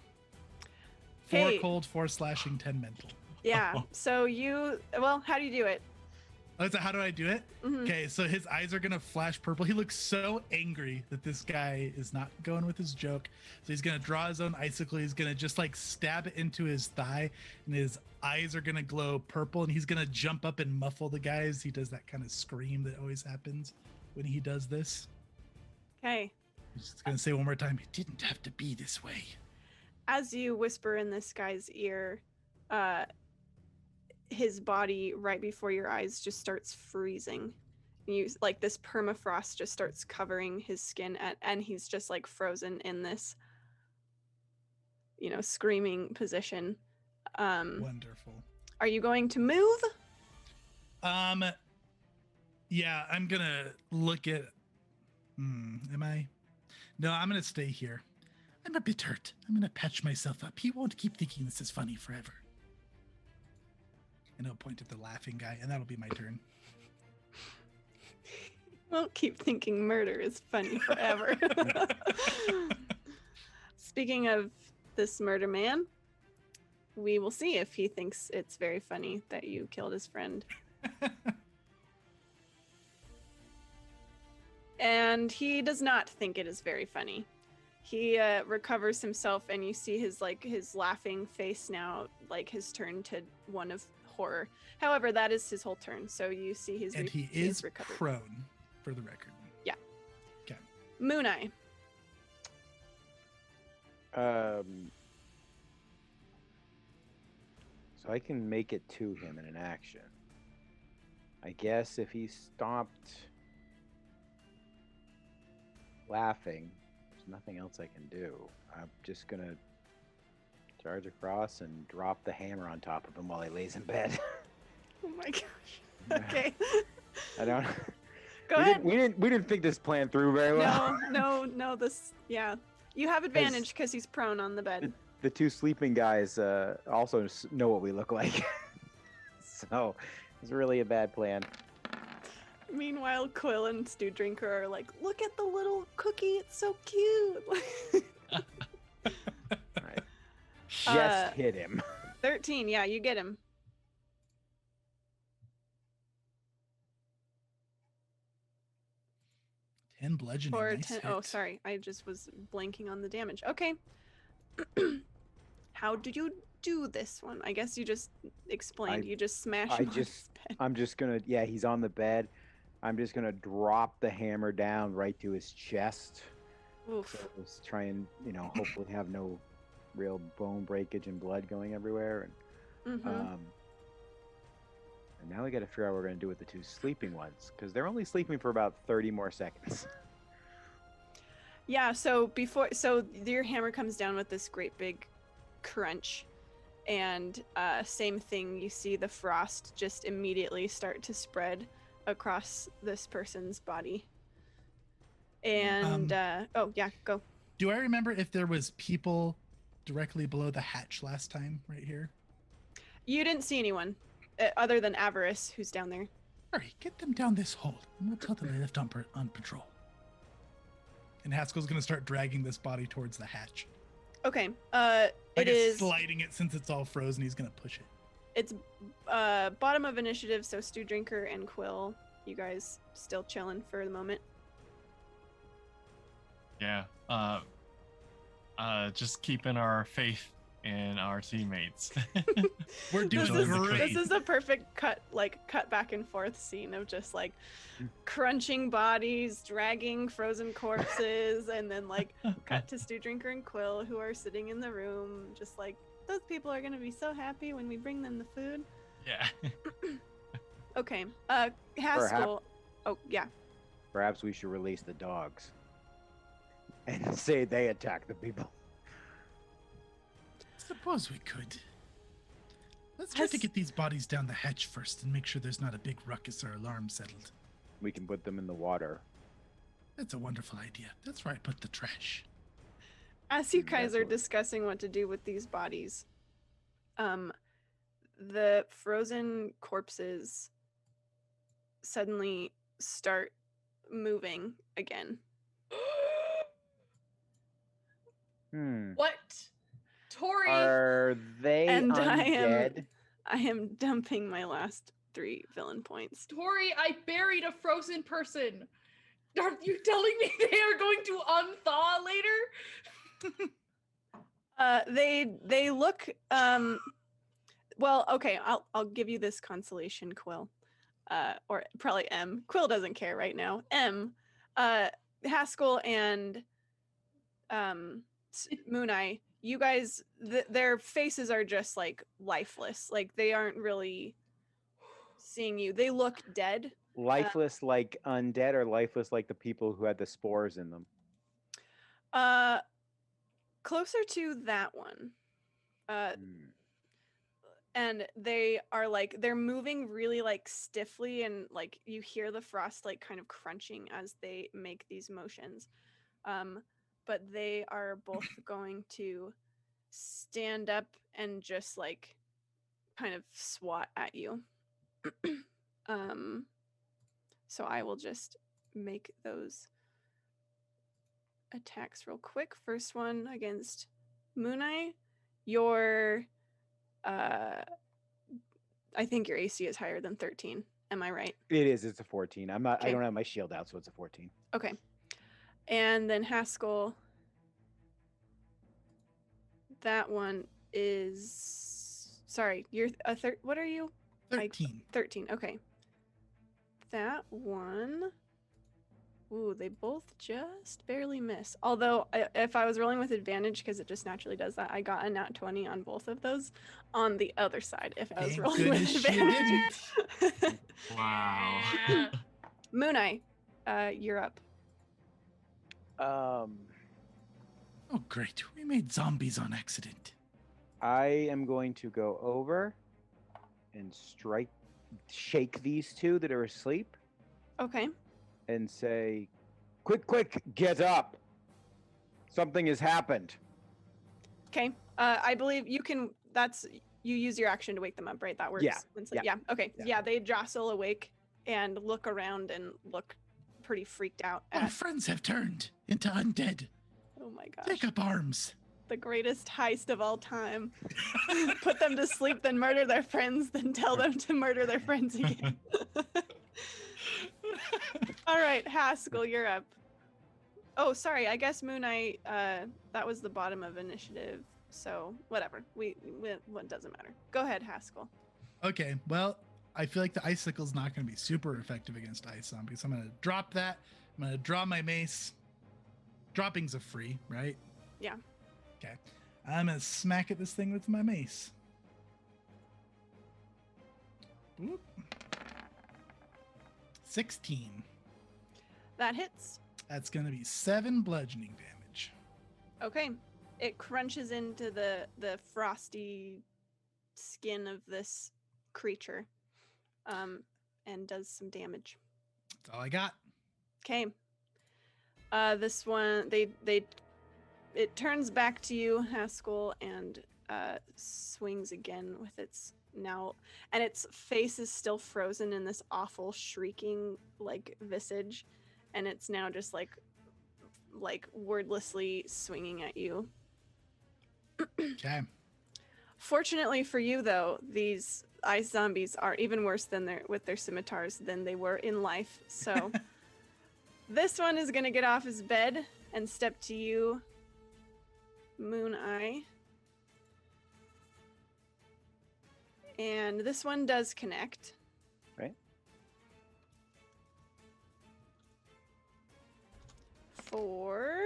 4 Hey. cold, 4 slashing, 10 mental. Yeah, so how do you do it? Oh, so how do I do it? Mhm. Okay, so his eyes are gonna flash purple. He looks so angry that this guy is not going with his joke. So he's gonna draw his own icicle. He's gonna just like stab it into his thigh, and his eyes are gonna glow purple. And he's gonna jump up and muffle the guys. He does that kind of scream that always happens when he does this. Okay. He's just gonna say one more time. It didn't have to be this way. As you whisper in this guy's ear, his body right before your eyes just starts freezing. You like this permafrost just starts covering his skin, and he's just like frozen in this, screaming position. Wonderful. Are you going to move? Yeah, I'm gonna look at. Am I? No, I'm gonna stay here. I'm a bit hurt. I'm gonna patch myself up. He won't keep thinking this is funny forever. And I'll point at the laughing guy, and that'll be my turn. Won't keep thinking murder is funny forever. Speaking of this murder man, we will see if he thinks it's very funny that you killed his friend. And he does not think it is very funny. He recovers himself, and you see his laughing face now has turned to one of horror. However, that is his whole turn, so you see And he is recovered. prone, for the record. Moon Eye. So I can make it to him in an action. I guess if he stopped laughing, there's nothing else I can do. I'm just gonna Charge across and drop the hammer on top of him while he lays in bed. Oh my gosh. Okay. I don't. Go ahead. We didn't think this plan through very well. No. This. Yeah. You have advantage because he's prone on the bed. The two sleeping guys also know what we look like. So it's really a bad plan. Meanwhile, Quill and Stew Drinker are like, look at the little cookie. It's so cute. Right. Just hit him. 13. Yeah, you get him. And bludgeoning. Or Nice 10. hit. Oh, sorry. I just was blanking on the damage. Okay. How did you do this one? I guess you just explained. You just smashed him on his bed. I'm just gonna. Yeah, he's on the bed. I'm just gonna drop the hammer down right to his chest. Oof. So let's try and hopefully have no real bone breakage and blood going everywhere. And Mm-hmm. and now we got to figure out what we're gonna do with the two sleeping ones because they're only sleeping for about 30 more seconds. Yeah, so your hammer comes down with this great big crunch, and same thing, you see the frost just immediately start to spread across this person's body. And oh yeah, go. Do I remember if there was people directly below the hatch last time right here? You didn't see anyone other than Avarice, who's down there. Hurry, get them down this hole, and we'll tell them they left on patrol. And Haskell's gonna start dragging this body towards the hatch. Okay. Like It is sliding it since it's all frozen. He's gonna push it. It's bottom of initiative, so Stew Drinker and Quill, you guys still chilling for the moment. Yeah. Just keeping our faith in our teammates. We're doing This is- great. This is a perfect cut back and forth scene of just like crunching bodies, dragging frozen corpses, and then like cut to Stew Drinker and Quill, who are sitting in the room, just like, those people are gonna be so happy when we bring them the food. Yeah. Okay. Haskell. Oh yeah. Perhaps we should release the dogs and say they attack the people. Suppose we could. Let's try to get these bodies down the hatch first and make sure there's not a big ruckus or alarm settled. We can put them in the water. That's a wonderful idea. That's where I put the trash. As you guys That's are what- discussing what to do with these bodies, the frozen corpses suddenly start moving again. What? Tori! Are they And undead? I am dumping my last 3 villain points. Tori, I buried a frozen person. Are you telling me they are going to unthaw later? They look well, okay, I'll give you this consolation, Quill. Or probably M. Quill doesn't care right now. M. Haskell and Moon Eye, you guys, their faces are just like lifeless. Like they aren't really seeing you. They look dead. Lifeless like undead or lifeless like the people who had the spores in them? Closer to that one. And they are like, they're moving really like stiffly, and like you hear the frost like kind of crunching as they make these motions. But they are both going to stand up and just like kind of swat at you. So I will just make those attacks real quick. First one against Moon Eye. Your I think your AC is higher than 13. Am I right? It is. It's a 14. I'm not. Okay. I don't have my shield out, so it's a 14. Okay. And then Haskell. That one is. Sorry, you're a third. What are you? 13. 13. Okay. That one. Ooh, they both just barely miss. Although, if I was rolling with advantage, because it just naturally does that, I got a nat 20 on both of those on the other side. If I was Thank rolling with goodness you advantage. Wow. Yeah. Moon Eye, you're up. Oh, great. We made zombies on accident. I am going to go over and shake these two that are asleep Okay. and say, quick, get up. Something has happened. Okay. I believe you can. You use your action to wake them up, right? That works. Yeah, Yeah. Okay. yeah. Yeah. They jostle awake and look around and look pretty freaked out. Our friends have turned into undead. Oh my gosh. Take up arms. The greatest heist of all time. Put them to sleep, then murder their friends, then tell them to murder their friends again. All right, Haskell, you're up. Oh, sorry. I guess Moon Knight, that was the bottom of initiative. So whatever. What doesn't matter. Go ahead, Haskell. Okay, well, I feel like the icicle's not going to be super effective against ice zombies. I'm going to drop that. I'm going to draw my mace. Dropping's a free, right? Yeah. Okay. I'm going to smack at this thing with my mace. Boop. 16. That hits. That's going to be 7 bludgeoning damage. Okay. It crunches into the frosty skin of this creature, and does some damage. That's all I got. Okay. This one, it turns back to you, Haskell, and swings again with its now, and its face is still frozen in this awful shrieking like visage, and it's now just like wordlessly swinging at you. Okay. Fortunately for you, though, these ice zombies are even worse than with their scimitars than they were in life. So this one is going to get off his bed and step to you, Moon Eye. And this one does connect. Right. For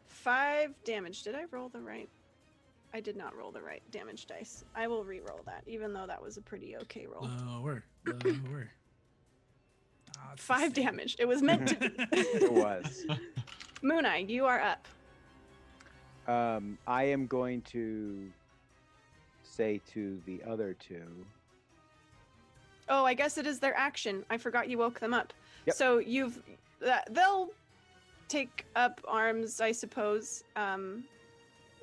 5 damage. Did I roll the right? I did not roll the right damage dice. I will re-roll that, even though that was a pretty okay roll. Lower. 5 damage. It was meant to be. It was. Moon Eye, you are up. I am going to say to the other two. Oh, I guess it is their action. I forgot you woke them up. Yep. So they'll take up arms, I suppose,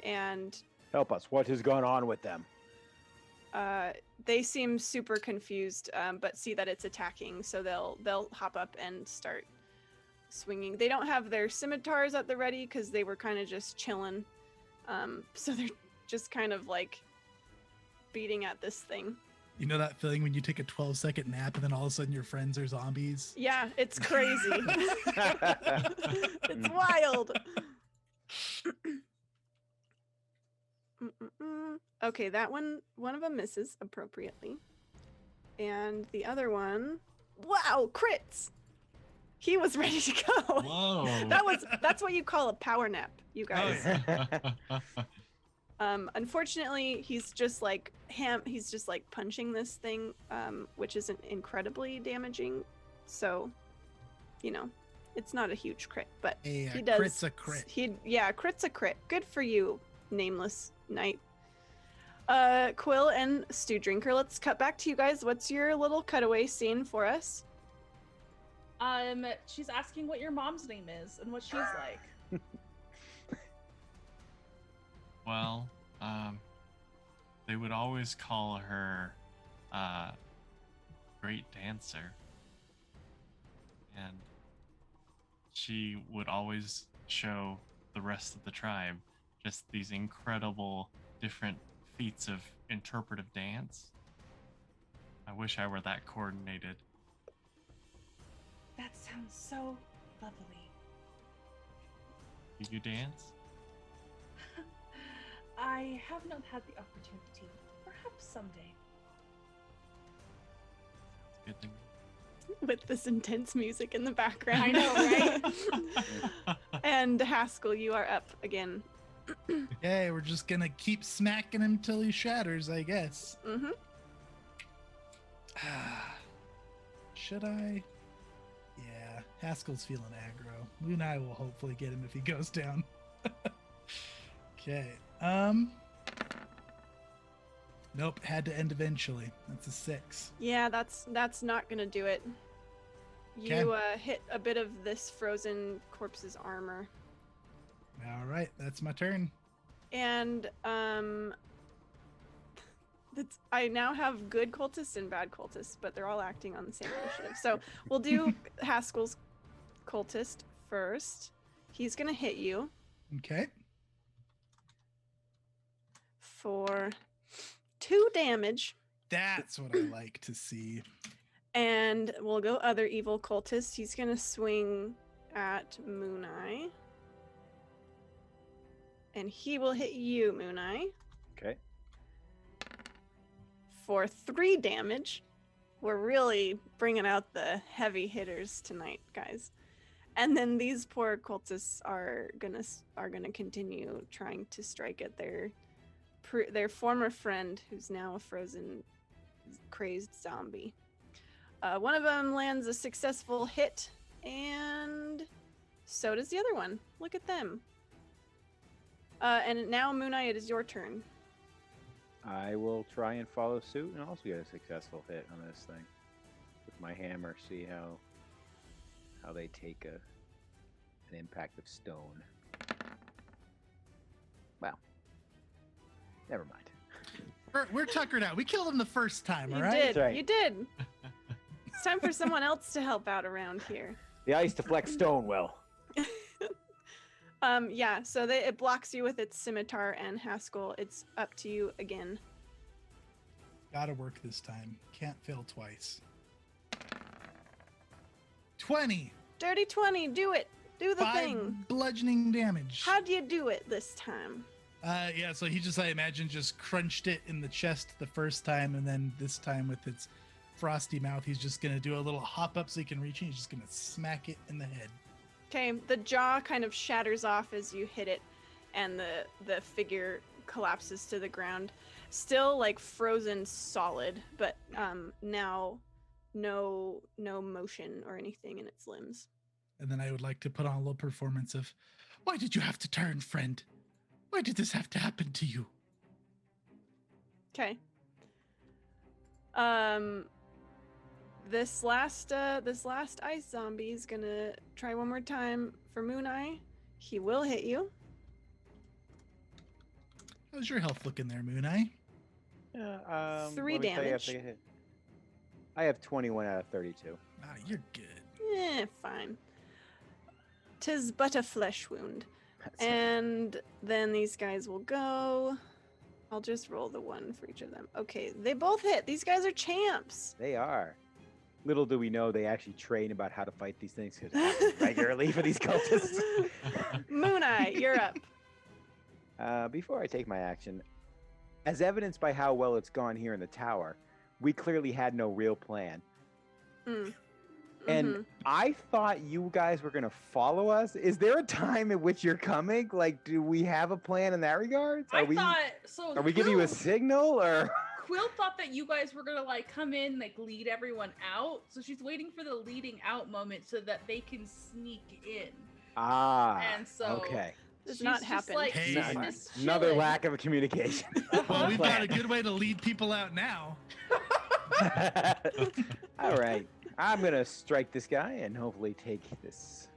and Help us. What has gone on with them? they seem super confused, but see that it's attacking, so they'll hop up and start swinging. They don't have their scimitars at the ready because they were kind of just chilling, so they're just kind of like beating at this thing. You know that feeling when you take a 12-second nap and then all of a sudden your friends are zombies? Yeah, it's crazy. It's wild. Okay, that one of them misses appropriately. And the other one, wow, crits. He was ready to go. Whoa. That's what you call a power nap, you guys. Oh, yeah. Unfortunately, he's just like punching this thing, which isn't incredibly damaging. So, it's not a huge crit, but Hey, he does. crit's a crit. Crit's a crit. Good for you, nameless knight. Quill and Stew Drinker, let's cut back to you guys. What's your little cutaway scene for us? She's asking what your mom's name is and what she's like. Well, they would always call her Great Dancer. And she would always show the rest of the tribe just these incredible different feats of interpretive dance. I wish I were that coordinated. That sounds so lovely. Do you dance? I have not had the opportunity. Perhaps someday. Good to me. With this intense music in the background. I know, right? And Haskell, you are up again. Okay, we're just gonna keep smacking him till he shatters, I guess. Mm-hmm. Should I? Yeah, Haskell's feeling aggro. Moon Eye will hopefully get him if he goes down. Okay. Nope, had to end eventually. That's a 6. Yeah, that's not gonna do it. You hit a bit of this frozen corpse's armor. All right, that's my turn. And I now have good cultists and bad cultists, but they're all acting on the same initiative. So we'll do Haskell's cultist first. He's gonna hit you Okay. for 2 damage. That's what I like to see. And we'll go other evil cultist. He's gonna swing at Moon Eye. And he will hit you, Moon Eye, Okay. for 3 damage. We're really bringing out the heavy hitters tonight, guys. And then these poor cultists are gonna continue trying to strike at their former friend, who's now a frozen, crazed zombie. One of them lands a successful hit, and so does the other one. Look at them. And now, Moon Eye, it is your turn. I will try and follow suit and also get a successful hit on this thing with my hammer. See how they take an impact of stone. Well, never mind. We're tuckered out. We killed him the first time, all You right? did. That's right. You did. It's time for someone else to help out around here. The ice deflects stone well. Yeah, so it blocks you with its scimitar, and Haskell, it's up to you again. Gotta work this time. Can't fail twice. 20. Dirty 20, do it. Do the 5 thing. bludgeoning damage. How'd you do it this time? Yeah, so he just, I imagine, just crunched it in the chest the first time, and then this time with its frosty mouth, he's just gonna do a little hop up so he can reach it. He's just gonna smack it in the head. Okay, the jaw kind of shatters off as you hit it, and the figure collapses to the ground. Still like frozen solid, but now no motion or anything in its limbs. And then I would like to put on a little performance of, why did you have to turn, friend? Why did this have to happen to you? Okay. This last ice zombie is gonna try one more time for Moon Eye. He will hit you. How's your health looking there, Moon Eye? Yeah, 3 let me tell you, damage. I have 21 out of 32. Ah, you're good. Fine. 'Tis but a flesh wound. That's it. And then these guys will go. I'll just roll the one for each of them. Okay, they both hit. These guys are champs. They are. Little do we know they actually train about how to fight these things because it happens regularly for these cultists. Moon Eye, you're up. Before I take my action, as evidenced by how well it's gone here in the tower, we clearly had no real plan. Mm. And Mhm. I thought you guys were going to follow us. Is there a time at which you're coming? Like, do we have a plan in that regard? Are we giving you a signal or? Quill thought that you guys were gonna like come in, like lead everyone out. So she's waiting for the leading out moment so that they can sneak in. Ah. And so okay. Does she's not just happen. like, Hey. she's N- just Another chilling. lack of communication. Well, we've got a Plan. good way to lead people out now. All right. I'm going to strike this guy and hopefully take this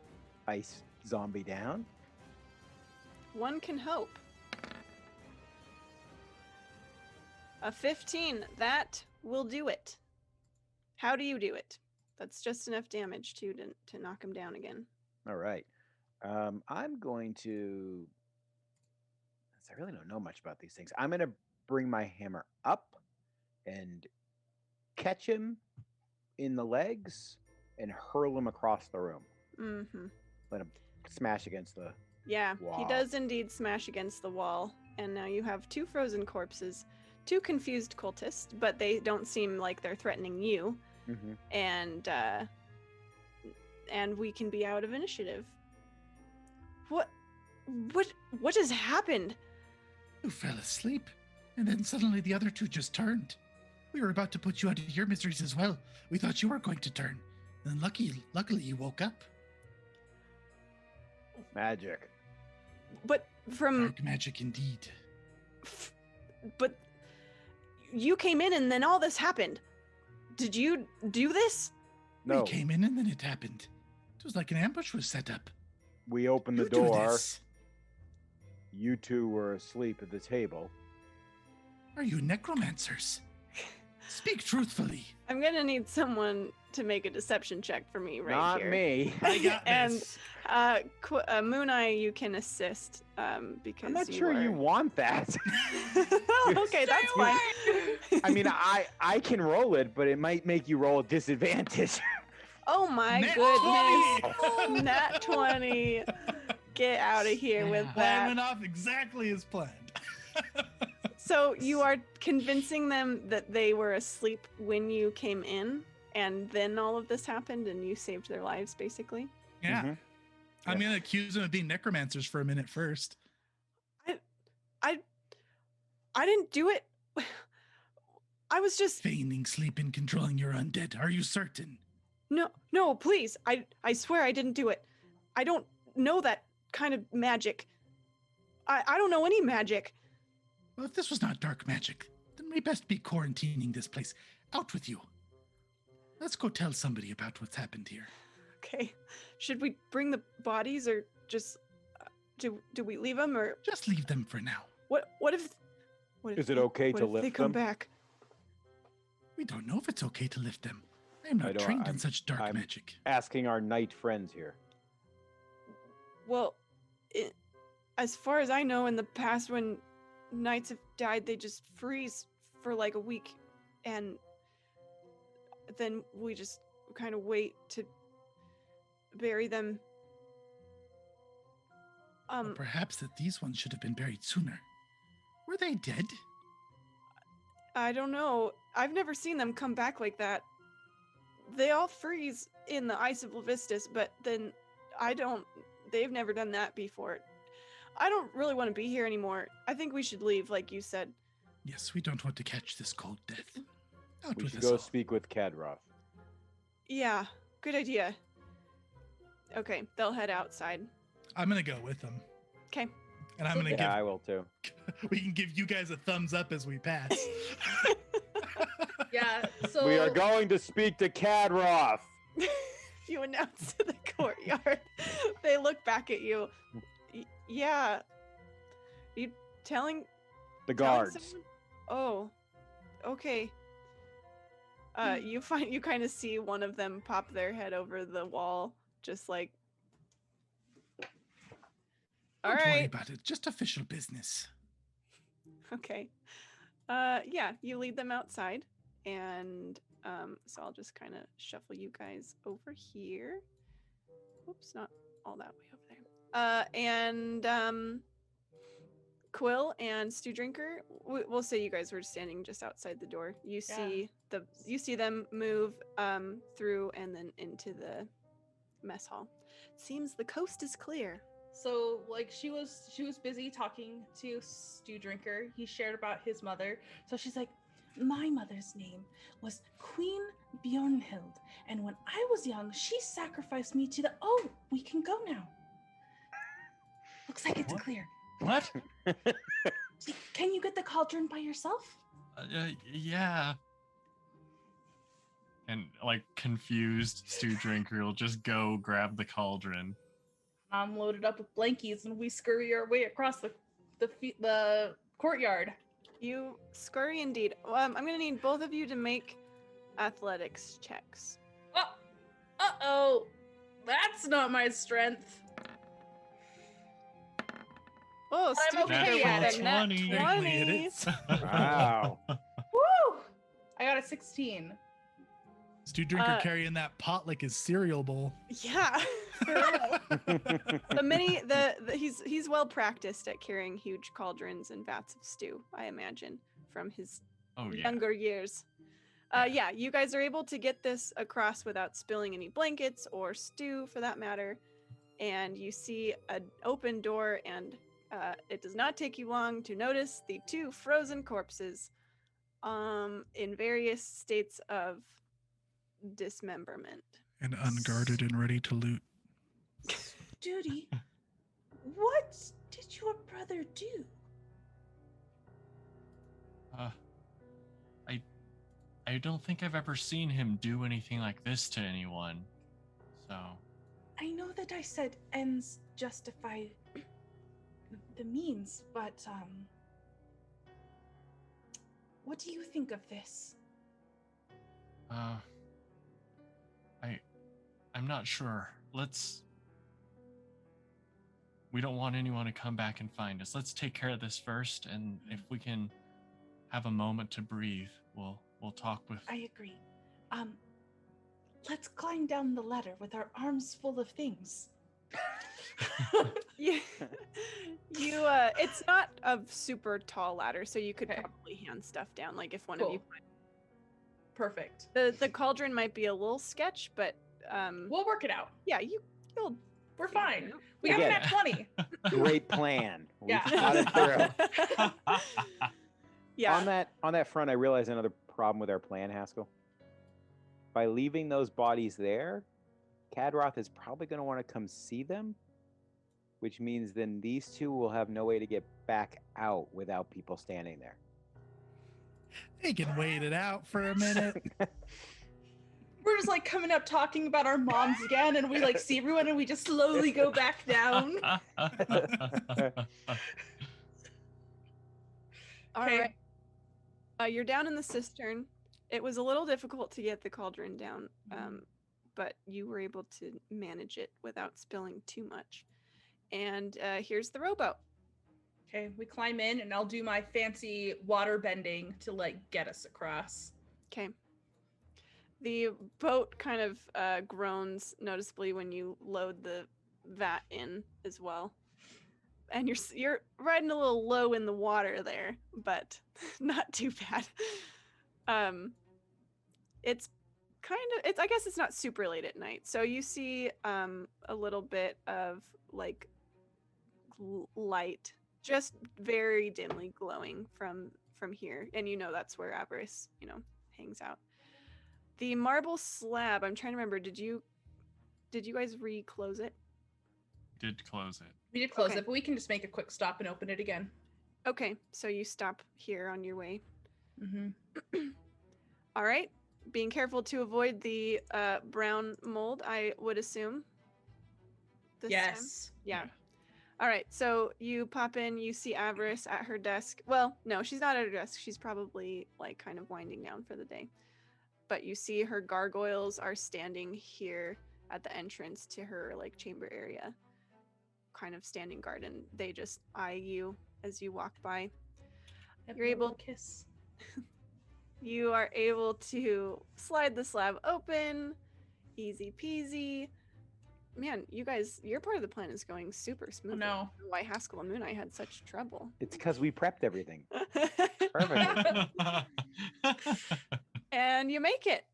ice zombie down. One can hope. A 15. That will do it. How do you do it? That's just enough damage to knock him down again. All right. I'm going to. I really don't know much about these things. I'm going to bring my hammer up and catch him in the legs and hurl him across the room. Mm-hmm. Let him smash against the. Yeah, he Wow. does indeed smash against the wall. And now you have 2 frozen corpses, 2 confused cultists, but they don't seem like they're threatening you. Mhm. And we can be out of initiative. What has happened? You fell asleep, and then suddenly the other 2 just turned. We were about to put you out of your miseries as well. We thought you were going to turn. And luckily you woke up. Magic. But from Dark magic indeed. but you came in and then all this happened. Did you do this? No, We came in and then it happened. It was like an ambush was set up. we opened the You do door. this. You two were asleep at the table. Are you necromancers? Speak truthfully. I'm gonna need someone to make a deception check for me right Not here. me. I got And this. Moon Eye, you can assist because I'm not sure you want that. Okay, that's fine. I mean, I can roll it, but it might make you roll at disadvantage. Oh my Nat goodness. 20. Nat 20. Get out of here with Plan that. went off exactly as planned. So you are convincing them that they were asleep when you came in, and then all of this happened, and you saved their lives, basically. Yeah. Mhm. I'm going to accuse them of being necromancers for a minute first. I didn't do it. I was just Feigning sleep and controlling your undead. Are you certain? no, please. I swear I didn't do it. I don't know that kind of magic. I don't know any magic. Well, if this was not dark magic, then we best be quarantining this place. Out with you. Let's go tell somebody about what's happened here. Okay. Should we bring the bodies or just do we leave them or Just leave them for now. what if Is it okay what to if lift they come them? back? We don't know if it's okay to lift them. I am I not don't- trained in I'm- such dark I'm- magic. Asking our knight friends here. Well, as far as I know, in the past when knights have died, they just freeze for like a week, and then we just kind of wait to bury them. Or perhaps that these ones should have been buried sooner. Were they dead? I don't know. I've never seen them come back like that. They all freeze in the ice of Levistus, but then they've never done that before. I don't really want to be here anymore. I think we should leave, like you said. Yes, we don't want to catch this cold death. Out We with should us go all. speak with Kadroth. Yeah, good idea. Okay, they'll head outside. I'm gonna go with them. Okay. And I'm gonna Yeah, I will too. we can give you guys a thumbs up as we pass. Yeah, so We are going to speak to Kadroth. You announce to the courtyard. They look back at you. Yeah. You telling The telling guards. someone? Oh. Okay. You kind of see one of them pop their head over the wall, just like. All Don't worry right. about it. Just official business. Okay. Yeah, you lead them outside, and so I'll just kind of shuffle you guys over here. Whoops, not all that way over there. And Quill and Stew Drinker, we'll say you guys were standing just outside the door. You see them move through and then into the mess hall. Seems the coast is clear. So like she was busy talking to Stew Drinker. He shared about his mother. So she's like, My mother's name was Queen Bjornhild, and when I was young, she sacrificed me to the. Oh, we can go now. Looks like it's What? clear. What? Can you get the cauldron by yourself? Yeah. And like confused stew drinker will just go grab the cauldron. I'm loaded up with blankies, and we scurry our way across the courtyard. You scurry indeed. I'm going to need both of you to make athletics checks. Oh, that's not my strength. Oh, I'm Stew okay Drinker at with it. a nat 20. 20. Wow. Woo! I got a 16. Stew Drinker Uh, carrying that pot like his cereal bowl. Yeah. For real. He's well practiced at carrying huge cauldrons and vats of stew, I imagine, from his Oh yeah. younger years. Yeah, you guys are able to get this across without spilling any blankets or stew for that matter. And you see an open door, and it does not take you long to notice the two frozen corpses in various states of dismemberment. And unguarded and ready to loot. Duty, what did your brother do? don't think I've ever seen him do anything like this to anyone. So, I know that I said ends justify the means, but what do you think of this? I'm not sure. We don't want anyone to come back and find us. Let's take care of this first, and if we can have a moment to breathe, we'll talk with. I agree. Let's climb down the ladder with our arms full of things. Yeah. It's not a super tall ladder, so you could Okay. probably hand stuff down, like if one Cool. of you. Perfect. The cauldron might be a little sketch, but We'll work it out. yeah, you'll. We're figure it fine. out. We have Yeah. an at 20. Great plan. We've Yeah. thought it through. Yeah. On that front, I realized another problem with our plan, Haskell. By leaving those bodies there, Kadroth is probably going to want to come see them, which means then these two will have no way to get back out without people standing there. They can wait it out for a minute. We're just like coming up talking about our moms again, and we like see everyone and we just slowly go back down. All Okay. right. You're down in the cistern. It was a little difficult to get the cauldron down, but you were able to manage it without spilling too much. And here's the rowboat. Okay, we climb in and I'll do my fancy water bending to like get us across. Okay. The boat kind of groans noticeably when you load the vat in as well. And you're riding a little low in the water there, but not too bad. It's I guess it's not super late at night. So you see a little bit of like light, just very dimly glowing from here, and you know that's where Avarice, hangs out. The marble slab, I'm trying to remember, did you guys reclose it? Did close it. We did close Okay. it, but we can just make a quick stop and open it again. Okay, so you stop here on your way. Mm-hmm. All right, being careful to avoid the brown mold, I would assume. This time? Yes. Yeah. All right, so you pop in, you see Avarice at her desk. Well, no, she's not at her desk. She's probably like kind of winding down for the day. But you see her gargoyles are standing here at the entrance to her like chamber area, kind of standing guard, and they just eye you as you walk by. You're able- kiss. You are able to slide the slab open, easy peasy. Man, you guys, your part of the plan is going super smoothly. no. I don't know why Haskell and Moon Eye had such trouble. It's because we prepped everything perfectly. And you make it.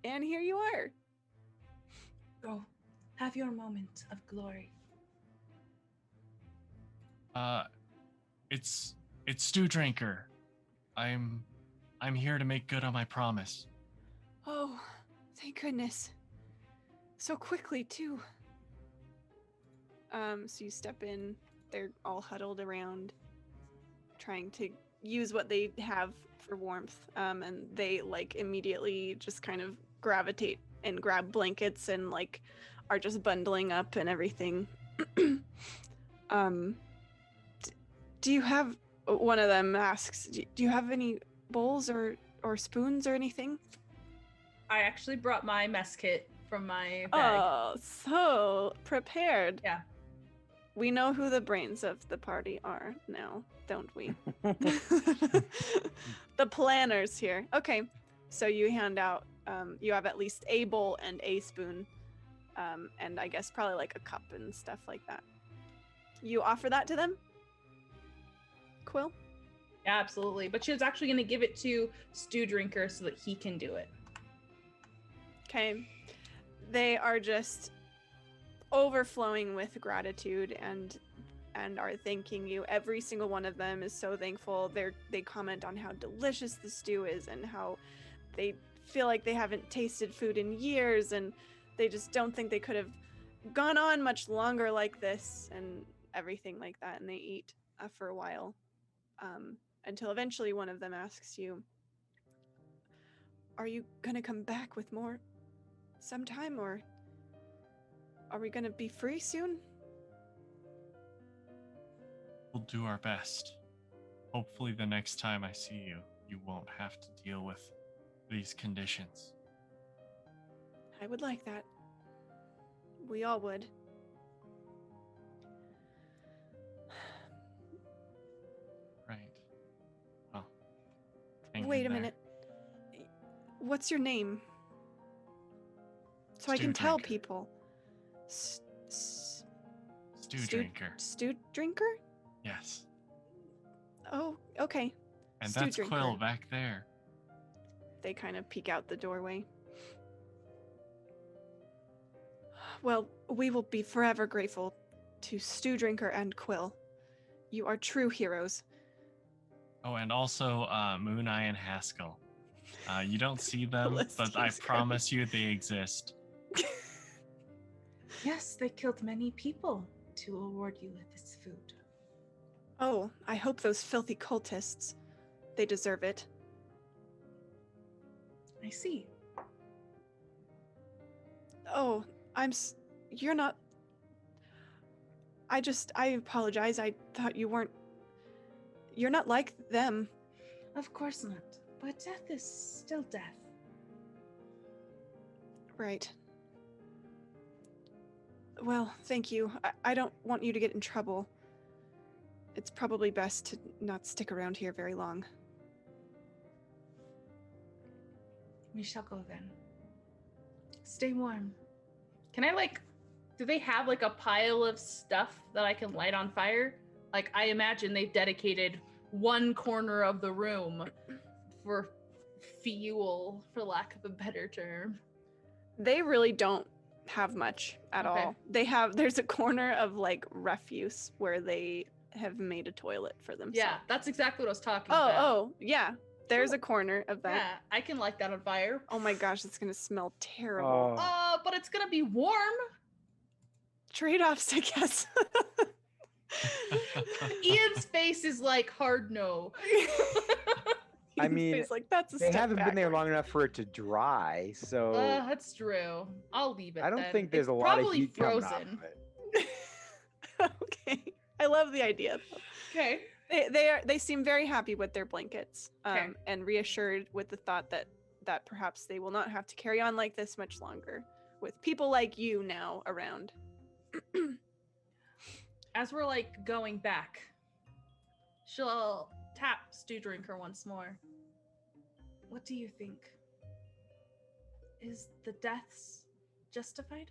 And here you are. Go. Have your moment of glory. It's Stew Drinker. I'm here to make good on my promise. Oh, thank goodness. So quickly, too. So you step in. They're all huddled around, trying to use what they have for warmth. And they, like, immediately just kind of gravitate and grab blankets and, like, are just bundling up and everything. Do you have... One of them asks, do you have any bowls or spoons or anything? I actually brought my mess kit from my bag. Oh, so prepared. Yeah. We know who the brains of the party are now, don't we? The planners here. Okay, so you hand out, you have at least a bowl and a spoon, and I guess probably like a cup and stuff like that. You offer that to them? Quill? Yeah, absolutely. But she was actually going to give it to Stew Drinker so that he can do it. Okay. They are just overflowing with gratitude and are thanking you. Every single one of them is so thankful. They comment on how delicious the stew is and how they feel like they haven't tasted food in years, and they just don't think they could have gone on much longer like this and everything like that. And they eat for a while until eventually one of them asks you, are you gonna come back with more sometime, or are we gonna be free soon? We'll do our best. Hopefully the next time I see you, you won't have to deal with these conditions. I would like that. We all would. Right. Well, hang Wait in a there. minute. What's your name? So I Stew can tell drinker. people. Stew drinker. Stew drinker? Yes. Oh, okay. And Stew that's drinker. Quill back there. They kind of peek out the doorway. Well, we will be forever grateful to Stew Drinker and Quill. You are true heroes. Oh, and also Moon Eye and Haskell. You don't see them, list but I keeps promise you they exist. Yes, they killed many people to award you with this food. Oh, I hope those filthy cultists. They deserve it. I see. Oh, you're not... I apologize. I thought you weren't... You're not like them. Of course not. But death is still death. Right. Well, thank you. I don't want you to get in trouble. It's probably best to not stick around here very long. We shall go then. Stay warm. Can I do they have like a pile of stuff that I can light on fire? Like, I imagine they've dedicated one corner of the room for fuel, for lack of a better term. They really don't have much at Okay. all. There's a corner of like refuse where they have made a toilet for themselves. Yeah, that's exactly what I was talking about. Oh, yeah. There's a corner of that. Yeah, I can light that on fire. Oh my gosh, it's gonna smell terrible. Oh, But it's gonna be warm. Trade-offs, I guess. Ian's face is like hard no. I mean, He's like, that's a they step haven't been there backward." long enough for it to dry, so That's true. I'll leave it. I don't then. think there's It's a lot of probably heat coming off frozen. of it. Okay, I love the idea. Okay. They seem very happy with their blankets, Okay. and reassured with the thought that perhaps they will not have to carry on like this much longer, with people like you now around. As we're going back, she'll tap Stew Drinker once more. What do you think? Is the deaths justified?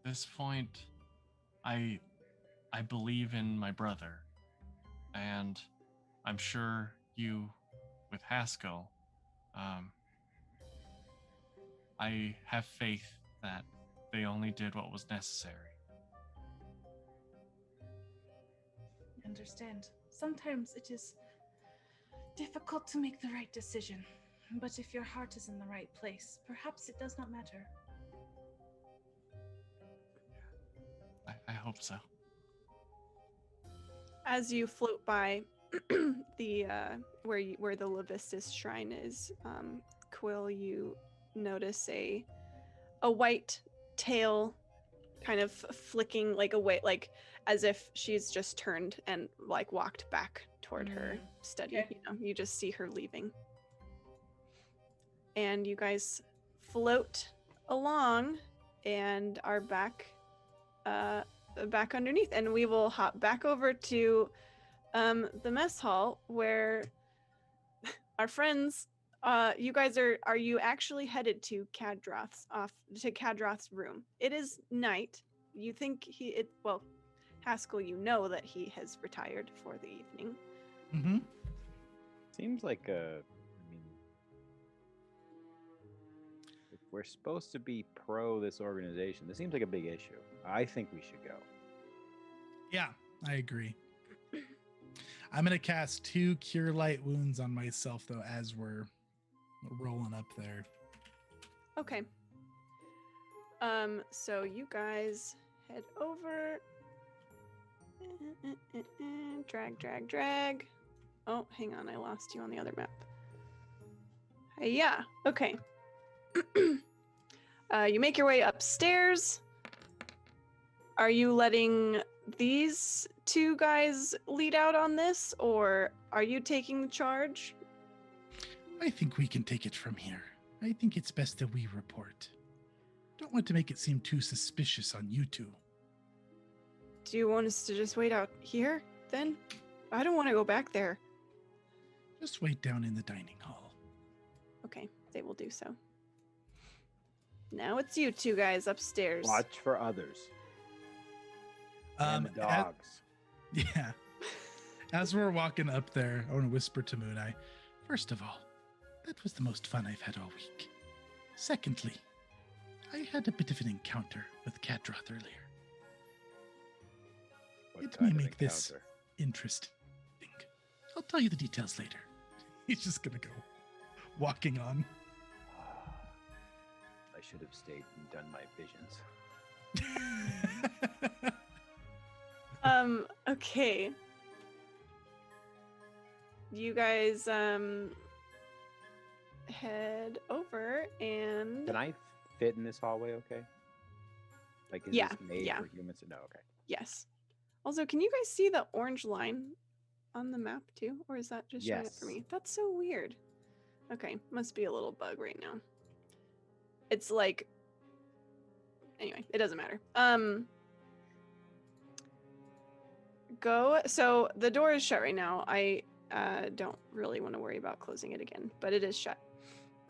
At this point, I believe in my brother, and I'm sure you, with Haskell, I have faith that they only did what was necessary. I understand. Sometimes it is difficult to make the right decision, but if your heart is in the right place, perhaps it does not matter. I hope so. As you float by the where the Levistus shrine is, Quill, you notice a white tail kind of flicking away, as if she's just turned and walked back toward her study. okay. You just see her leaving, and you guys float along and are back underneath, and we will hop back over to the mess hall where our friends, you guys are you actually headed to Kadroth's room? It is night. You think Haskell, you know that he has retired for the evening. Mm-hmm. Seems like if we're supposed to be pro this organization, this seems like a big issue. I think we should go. Yeah, I agree. I'm gonna cast 2 Cure Light Wounds on myself though as we're rolling up there. Okay. So you guys head over. Drag, drag, drag. Oh, hang on. I lost you on the other map. Yeah. Okay. You make your way upstairs. Are you letting these two guys lead out on this, or are you taking the charge? I think we can take it from here. I think it's best that we report. Don't want to make it seem too suspicious on you two. Do you want us to just wait out here, then? I don't want to go back there. Just wait down in the dining hall. Okay, they will do so. Now it's you two guys upstairs. Watch for others. And the dogs. Yeah. As we're walking up there, I want to whisper to Moon Eye. First of all, that was the most fun I've had all week. Secondly, I had a bit of an encounter with Kadroth earlier. What It kind may of make this encounter? interesting. I'll tell you the details later. He's just gonna go walking on. I should have stayed and done my visions. Okay. You guys head over and Can I fit in this hallway okay? Like, is Yeah, this made yeah. for humans? No, okay. yes. Also, can you guys see the orange line on the map too? Or is that just showing it for Yes. me? That's so weird. Okay, must be a little bug right now. It's like anyway, it doesn't matter. Go. So the door is shut right now. I don't really want to worry about closing it again, but it is shut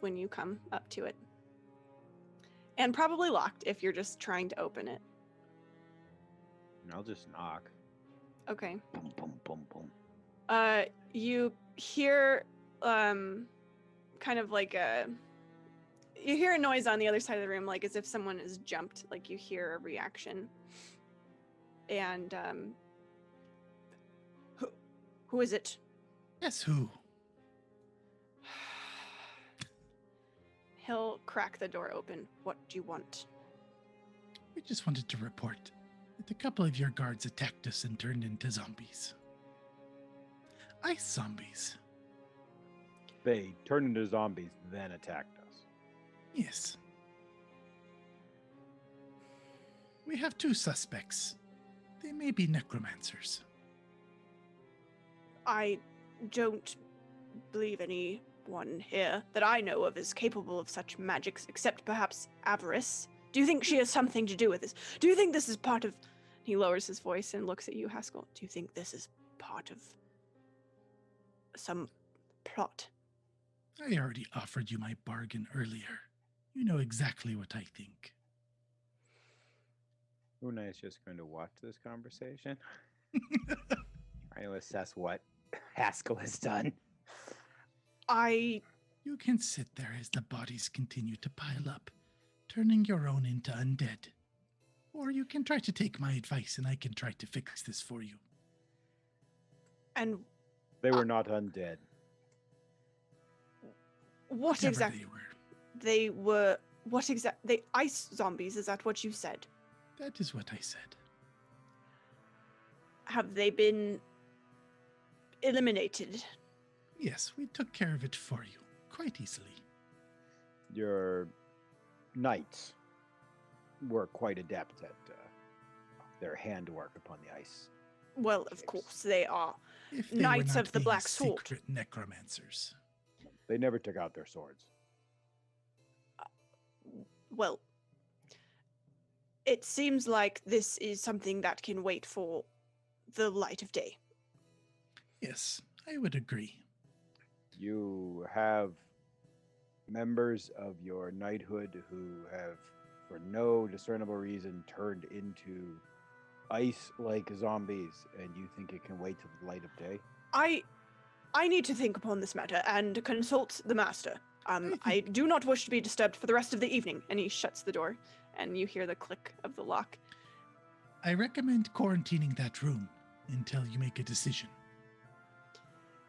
when you come up to it. And probably locked if you're just trying to open it. And I'll just knock. Okay. Boom, boom, boom, boom. You hear kind of like you hear a noise on the other side of the room, like as if someone has jumped, like you hear a reaction. And who is it? Guess who? He'll crack the door open. What do you want? We just wanted to report that a couple of your guards attacked us and turned into zombies. Ice zombies. They turned into zombies, then attacked us. Yes. We have two suspects. They may be necromancers. I don't believe anyone here that I know of is capable of such magics, except perhaps Avarice. Do you think she has something to do with this? Do you think this is part of... He lowers his voice and looks at you, Haskell. Do you think this is part of some plot? I already offered you my bargain earlier. You know exactly what I think. Una is just going to watch this conversation. Trying to assess what Haskell has done. You can sit there as the bodies continue to pile up, turning your own into undead. Or you can try to take my advice and I can try to fix this for you. And They were not undead. what Whatever exactly? they were. They were... What exact... They ice zombies, is that what you said? That is what I said. Have they been eliminated? Yes, we took care of it for you, quite easily. Your knights were quite adept at their handwork upon the ice. Well, of course they are. If they Knights were of not the being Black Sword. secret necromancers. They never took out their swords. Well, it seems like this is something that can wait for the light of day. Yes, I would agree. You have members of your knighthood who have, for no discernible reason, turned into ice-like zombies, and you think it can wait till the light of day? I need to think upon this matter and consult the master. I do not wish to be disturbed for the rest of the evening. And he shuts the door, and you hear the click of the lock. I recommend quarantining that room until you make a decision.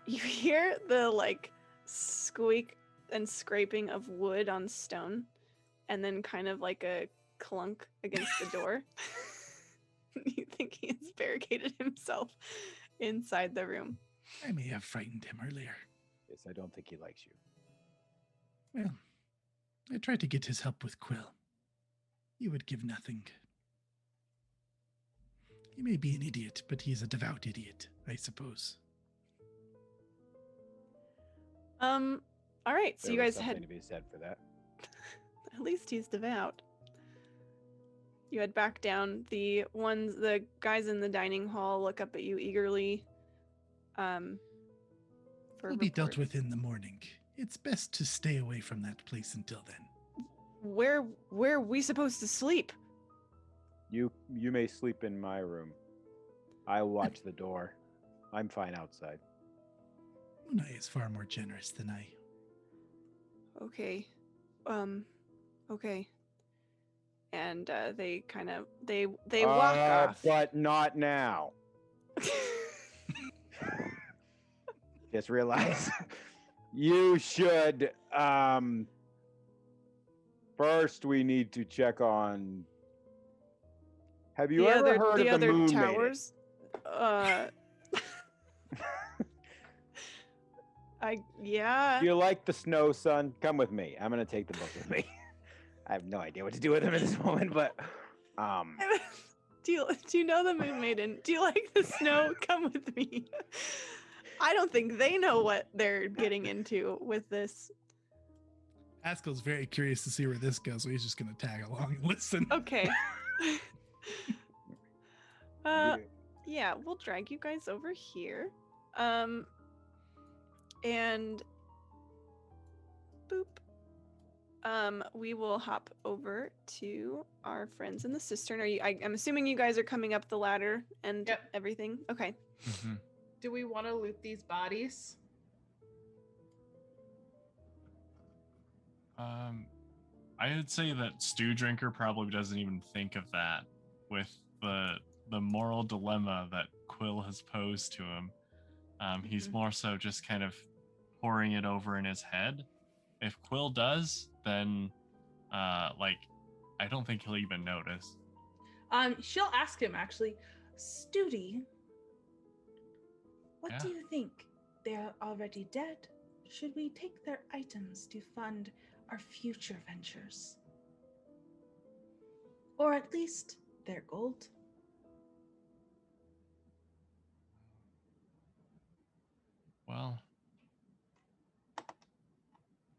You hear the, like, squeak and scraping of wood on stone, and then kind of like a clunk against the door. You think he has barricaded himself inside the room. I may have frightened him earlier. Yes, I don't think he likes you. Well, I tried to get his help with Quill. He would give nothing. He may be an idiot, but he's a devout idiot, I suppose. All right, so There you was guys something head. to be said for that. At least he's devout. You head back down. The guys in the dining hall look up at you eagerly. For Will be dealt reports. with in the morning. It's best to stay away from that place until then. Where are we supposed to sleep? You may sleep in my room. I'll watch the door. I'm fine outside. Unai is far more generous than I. Okay. Okay. And they kind of they walk off. But not now. Just realize you should first we need to check on. Have you ever heard of the other Moon towers? Yeah. Do you like the snow, son? Come with me. I'm gonna take the book with me. I have no idea what to do with him at this moment, but Do you know the Moon Maiden? Do you like the snow? Come with me. I don't think they know what they're getting into with this. Haskell's very curious to see where this goes, so he's just going to tag along and listen. Okay. you- Yeah, we'll drag you guys over here. And boop. We will hop over to our friends in the cistern. I'm assuming you guys are coming up the ladder and Yep. everything. Okay. Mhm. Do we want to loot these bodies? I would say that Stew Drinker probably doesn't even think of that with the moral dilemma that Quill has posed to him. He's Mhm. more so just kind of pouring it over in his head. If Quill does, then I don't think he'll even notice. She'll ask him actually. Studi, what Yeah. do you think? They are already dead. Should we take their items to fund our future ventures? Or at least their gold? Well,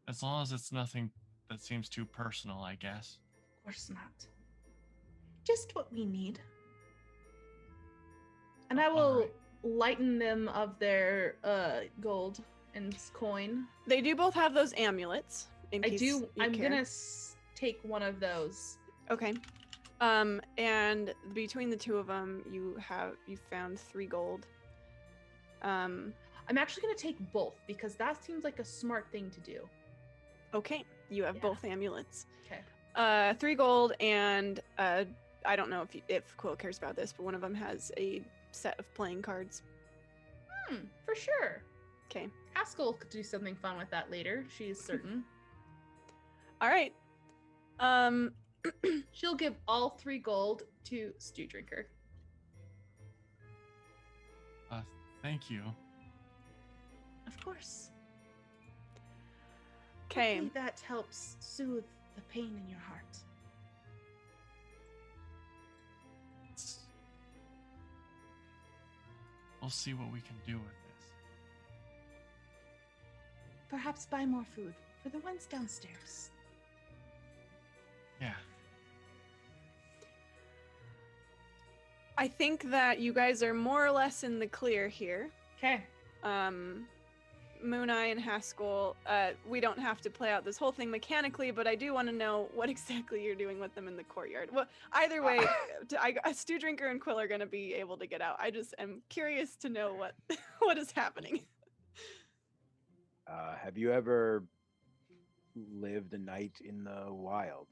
as long as it's nothing that seems too personal, I guess. Of course not. Just what we need. And I All will right. lighten them of their gold and coin. They do both have those amulets. In I case do. you I'm care. gonna take one of those. Okay. And between the two of them, you found 3 gold. I'm actually gonna take both because that seems like a smart thing to do. Okay, you have Yeah. both amulets. Okay. 3 gold, and I don't know if Quill cares about this, but one of them has a set of playing cards. For sure. Okay. Haskell could do something fun with that later. She is certain. All right. She'll give all 3 gold to Stew Drinker. Thank you. Of course. Okay. Hopefully that helps soothe the pain in your heart. We'll see what we can do with this. Perhaps buy more food for the ones downstairs. Yeah. I think that you guys are more or less in the clear here. Okay. Moon Eye and Haskell, we don't have to play out this whole thing mechanically, but I do want to know what exactly you're doing with them in the courtyard. Well, either way, Stew Drinker and Quill are going to be able to get out. I just am curious to know what what is happening. have you ever lived a night in the wild?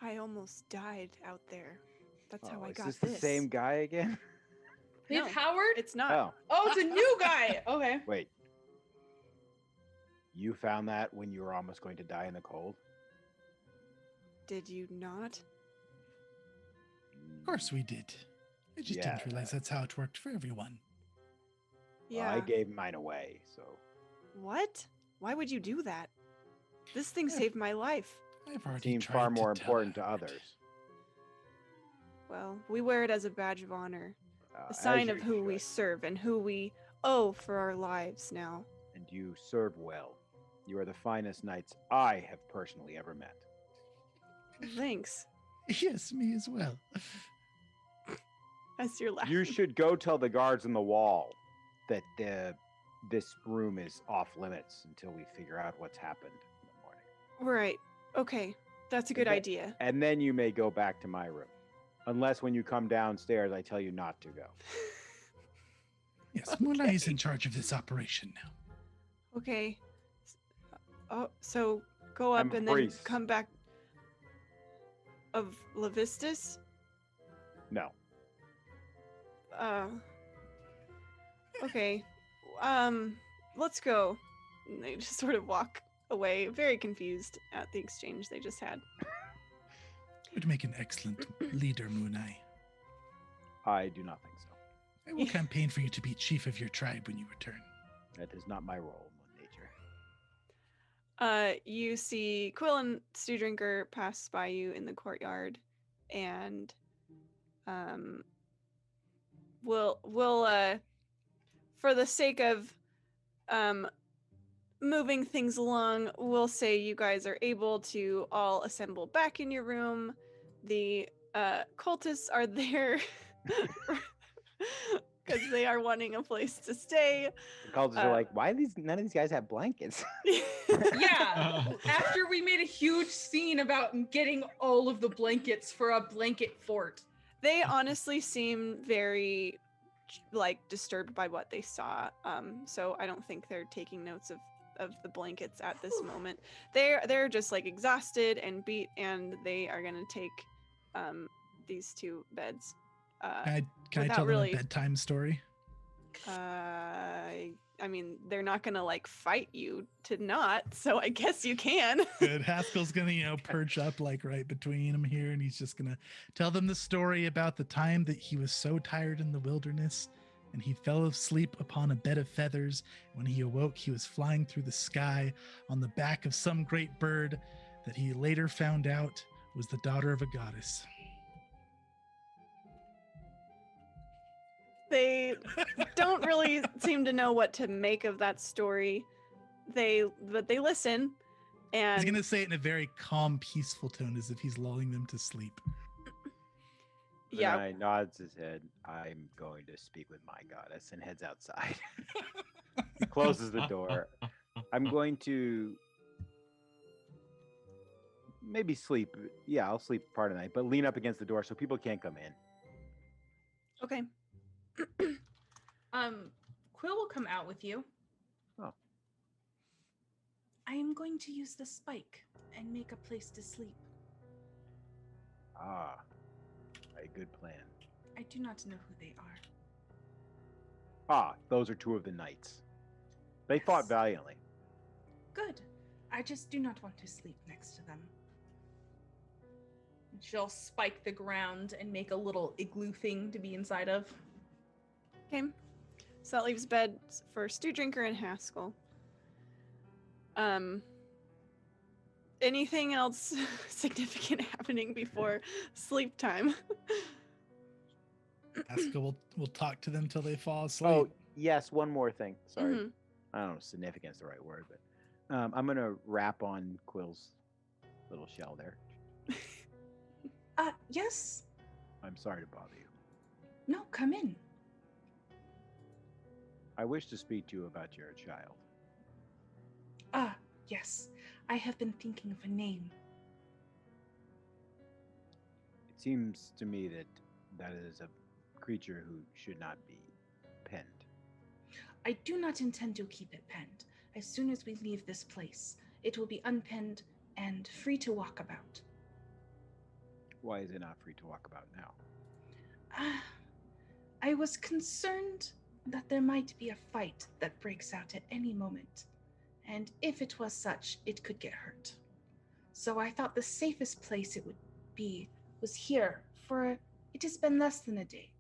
I almost died out there. That's how I is got this the same guy again? We have No, Howard? It's not. Oh, Oh, it's a new guy. Okay. wait. You found that when you were almost going to die in the cold? Did you not? Of course we did. I just Yeah. didn't realize that's how it worked for everyone. Well, Yeah. I gave mine away, so What? Why would you do that? This thing Yeah. saved my life. I've it already seems tried far to more tell important her to already. others. Well, we wear it as a badge of honor, a As sign of you who we should. serve and who we owe for our lives now. And you serve well. You are the finest knights I have personally ever met. Thanks. Yes, me as well. As you're laughing. You should go tell the guards on the wall that this room is off limits until we figure out what's happened in the morning. Right. Okay. That's a good that- idea. And then you may go back to my room. Unless when you come downstairs, I tell you not to go. Yes, Moonlight is in charge of this operation now. Okay. Oh, so go I'm up a and then priest. come back. Of Levistus? No. Okay. Let's go. And they just sort of walk away, very confused at the exchange they just had. You would make an excellent leader, Mooneye. I do not think so. I will campaign for you to be chief of your tribe when you return. That is not my role in nature. You see Quill and Stew Drinker pass by you in the courtyard, and we'll for the sake of moving things along, we'll say you guys are able to all assemble back in your room. The cultists are there because they are wanting a place to stay. The cultists are like, why none of these guys have blankets? Yeah. After we made a huge scene about getting all of the blankets for a blanket fort. They honestly seem very disturbed by what they saw. So I don't think they're taking notes of the blankets at this moment. They're just exhausted and beat, and they are gonna take these two beds. Can I without tell really- them a bedtime story? I mean, they're not gonna fight you to not, so I guess you can. Good. Haskell's gonna, perch up right between them here, and he's just gonna tell them the story about the time that he was so tired in the wilderness and he fell asleep upon a bed of feathers. When he awoke, he was flying through the sky on the back of some great bird that he later found out was the daughter of a goddess. They don't really seem to know what to make of that story. But they listen, and He's gonna say it in a very calm, peaceful tone, as if he's lulling them to sleep. yeah, Renai nods his head. I'm going to speak with my goddess, and heads outside. He closes the door. I'm going to maybe sleep. Yeah, I'll sleep part of the night, but lean up against the door so people can't come in. okay. Quill will come out with you. I am going to use the spike and make a place to sleep. Ah, a good plan. I do not know who they are. Ah, those are two of the knights. They fought Yes. valiantly. Good. I just do not want to sleep next to them. She'll spike the ground and make a little igloo thing to be inside of. Okay. So that leaves beds for Stew Drinker and Haskell. Anything else significant happening before sleep time? Haskell will talk to them till they fall asleep. Oh, yes, one more thing. Sorry. Mhm. I don't know if significance is the right word, but I'm going to rap on Quill's little shell there. Yes. I'm sorry to bother you. No, come in. I wish to speak to you about your child. Yes. I have been thinking of a name. It seems to me that that is a creature who should not be penned. I do not intend to keep it penned. As soon as we leave this place, it will be unpenned and free to walk about. Why is it not free to walk about now? I was concerned that there might be a fight that breaks out at any moment, and if it was such, it could get hurt. So I thought the safest place it would be was here for It has been less than a day,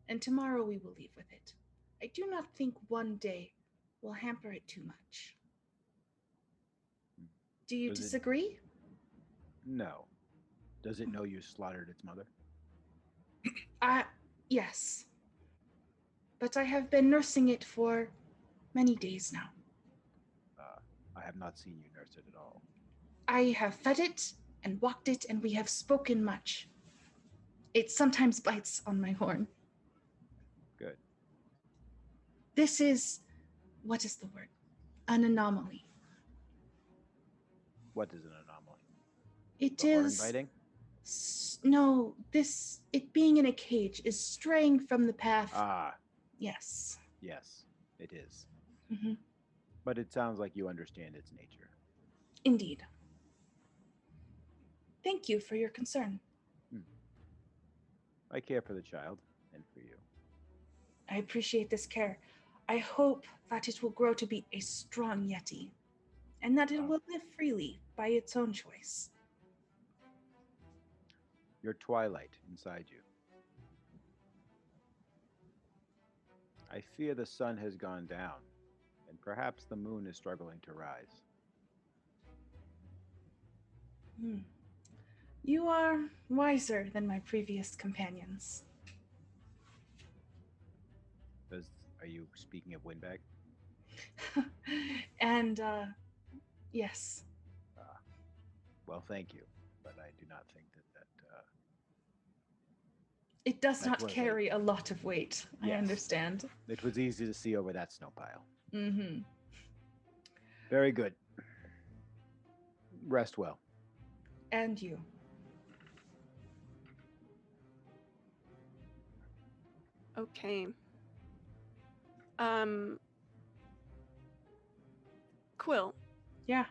and tomorrow we will leave with it. I do not think one day will hamper it too much. Do you Does it- disagree? No. Does it know you slaughtered its mother? Yes. But I have been nursing it for many days now. I have not seen you nurse it at all. I have fed it and walked it, and we have spoken much. It sometimes bites on my horn. Good. This is, what is the word? An anomaly. What is an anomaly? It The horn is. biting? No, it being in a cage is straying from the path. Ah, Yes. yes, it is. Hmm. But it sounds like you understand its nature. Indeed. Thank you for your concern. I care for the child and for you. I appreciate this care. I hope that it will grow to be a strong Yeti, and that it will live freely by its own choice. Your twilight inside you. I fear the sun has gone down, and perhaps the moon is struggling to rise. You are wiser than my previous companions. Are you speaking of Windbag? And, yes. Well, thank you, but I do not think that It does That not was carry a lot of weight. I Yes. understand. it was easy to see over that snow pile. Mm-hmm. Very good. Rest well. And you. Okay. Quill, Yeah.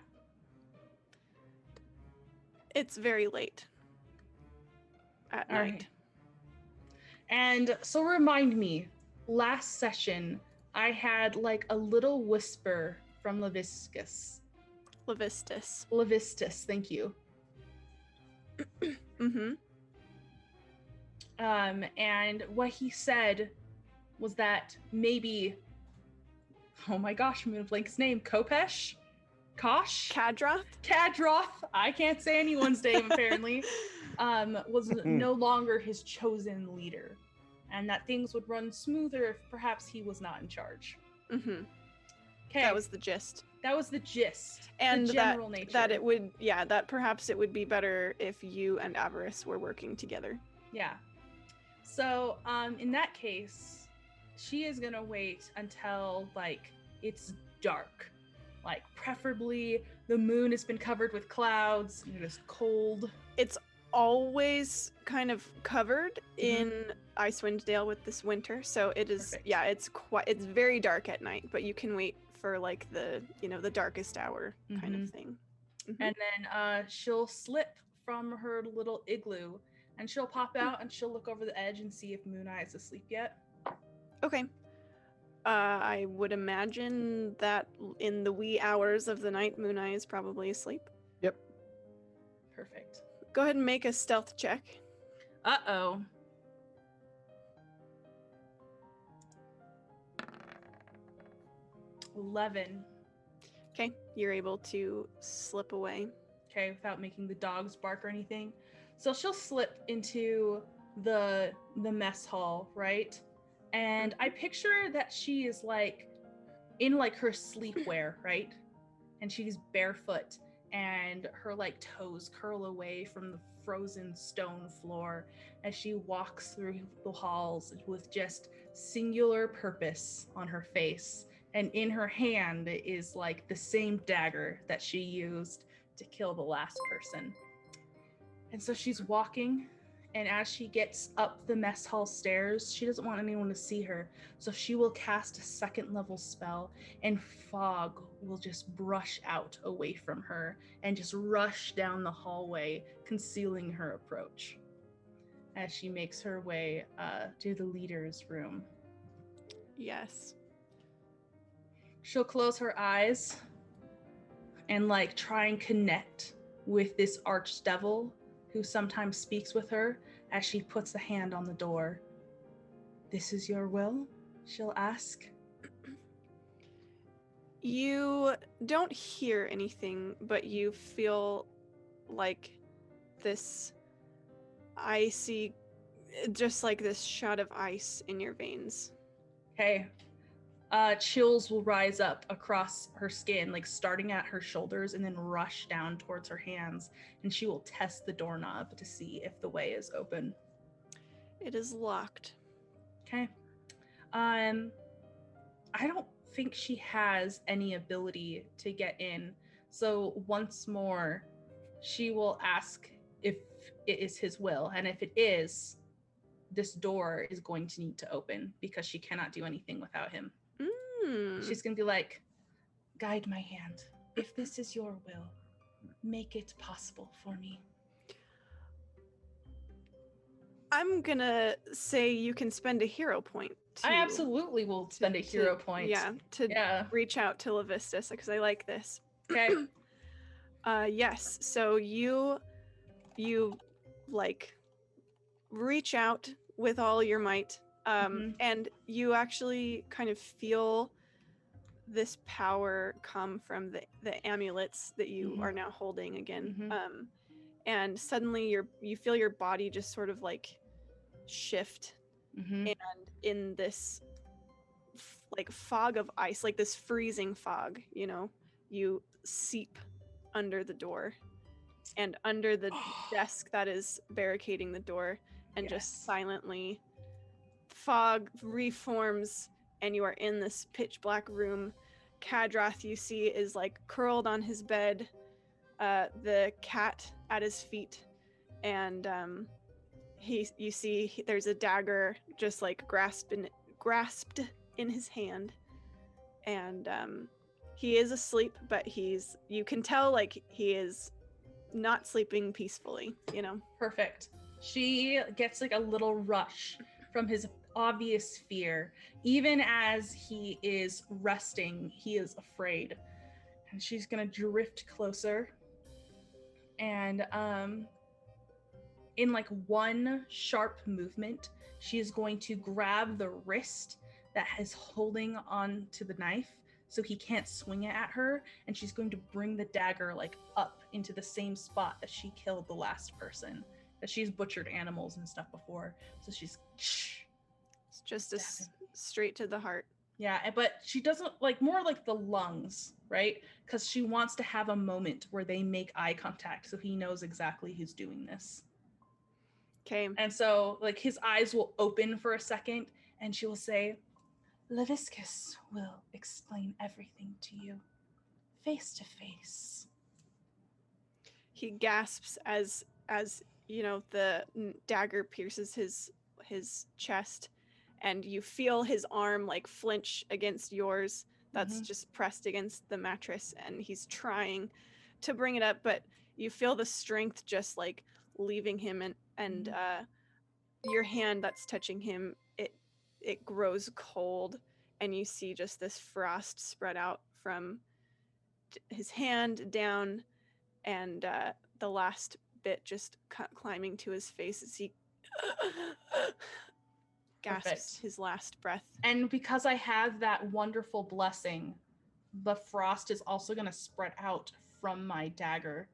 it's very late at All night. right. And so remind me, last session I had like a little whisper from Leviscus. Levistus. Thank you. Mm-hmm. And what he said was that maybe, oh my gosh, I'm gonna blank his name, Kopesh? Kosh? Kadroth? Kadroth, I can't say anyone's name apparently, was no longer his chosen leader, and that things would run smoother if perhaps he was not in charge. Mm-hmm. Okay, That was the gist. that was the gist, And the general nature. that it would, yeah, that perhaps it would be better if you and Avarice were working together. Yeah. So, in that case, she is gonna wait until like it's dark. Like preferably the moon has been covered with clouds and it is cold. It's always kind of covered in Icewind Dale with this winter, so it is. Perfect. Yeah, it's very dark at night, but you can wait for like the the darkest hour kind of thing. Mhm. And then she'll slip from her little igloo and she'll pop out and she'll look over the edge and see if Moon Eye is asleep yet. Okay. I would imagine that in the wee hours of the night, Moon Eye is probably asleep. Yep. Perfect. Go ahead and make a stealth check. Uh-oh. $11. Okay, you're able to slip away. Okay, without making the dogs bark or anything. So she'll slip into the mess hall, right? And I picture that she is like in like her sleepwear, right? And she's barefoot and her like toes curl away from the frozen stone floor as she walks through the halls with just singular purpose on her face. And in her hand is like the same dagger that she used to kill the last person. And so she's walking, and as she gets up the mess hall stairs, she doesn't want anyone to see her. So she will cast a second level spell, and fog will just brush out away from her and just rush down the hallway, concealing her approach as she makes her way to the leader's room. Yes. She'll close her eyes and like try and connect with this archdevil who sometimes speaks with her as she puts a hand on the door. "This is your will?" she'll ask. You don't hear anything, but you feel like this icy, just like this shot of ice in your veins. Okay. Chills will rise up across her skin, like starting at her shoulders and then rush down towards her hands, and she will test the doorknob to see if the way is open. It is locked. Okay. I don't think she has any ability to get in. So once more, she will ask if it is his will. And if it is, this door is going to need to open because she cannot do anything without him. She's going to be like, "Guide my hand. If this is your will, make it possible for me." I'm gonna say you can spend a hero point. I absolutely will spend a hero point. Yeah, to reach out to Levistus because I like this. Okay. Yes. So you like reach out with all your might, and you actually kind of feel this power come from the amulets that you are now holding again. And suddenly you feel your body just sort of like shift, and in this like fog of ice, like this freezing fog, you seep under the door and under the desk that is barricading the door, and just silently fog reforms, and you are in this pitch black room. Kadrath, you see, is like curled on his bed, the cat at his feet, and you see there's a dagger just like grasped in his hand, and he is asleep, but you can tell like he is not sleeping peacefully, Perfect. She gets like a little rush from his obvious fear. Even as he is resting, he is afraid. And she's gonna drift closer. And in like one sharp movement, she is going to grab the wrist that is holding on to the knife so he can't swing it at her, and she's going to bring the dagger like up into the same spot that she killed the last person. That she's butchered animals and stuff before, so she's it's just straight to the heart. Yeah, but she doesn't like, more like the lungs, right? Because she wants to have a moment where they make eye contact so he knows exactly who's doing this. Okay. And so like his eyes will open for a second, and she will say, "Leviscus will explain everything to you, face to face." He gasps as the dagger pierces his chest, and you feel his arm like flinch against yours that's just pressed against the mattress, and he's trying to bring it up, but you feel the strength just like leaving him, and your hand that's touching him, it grows cold, and you see just this frost spread out from his hand down, and the last bit just climbing to his face as he gasps his last breath. And because I have that wonderful blessing, the frost is also going to spread out from my dagger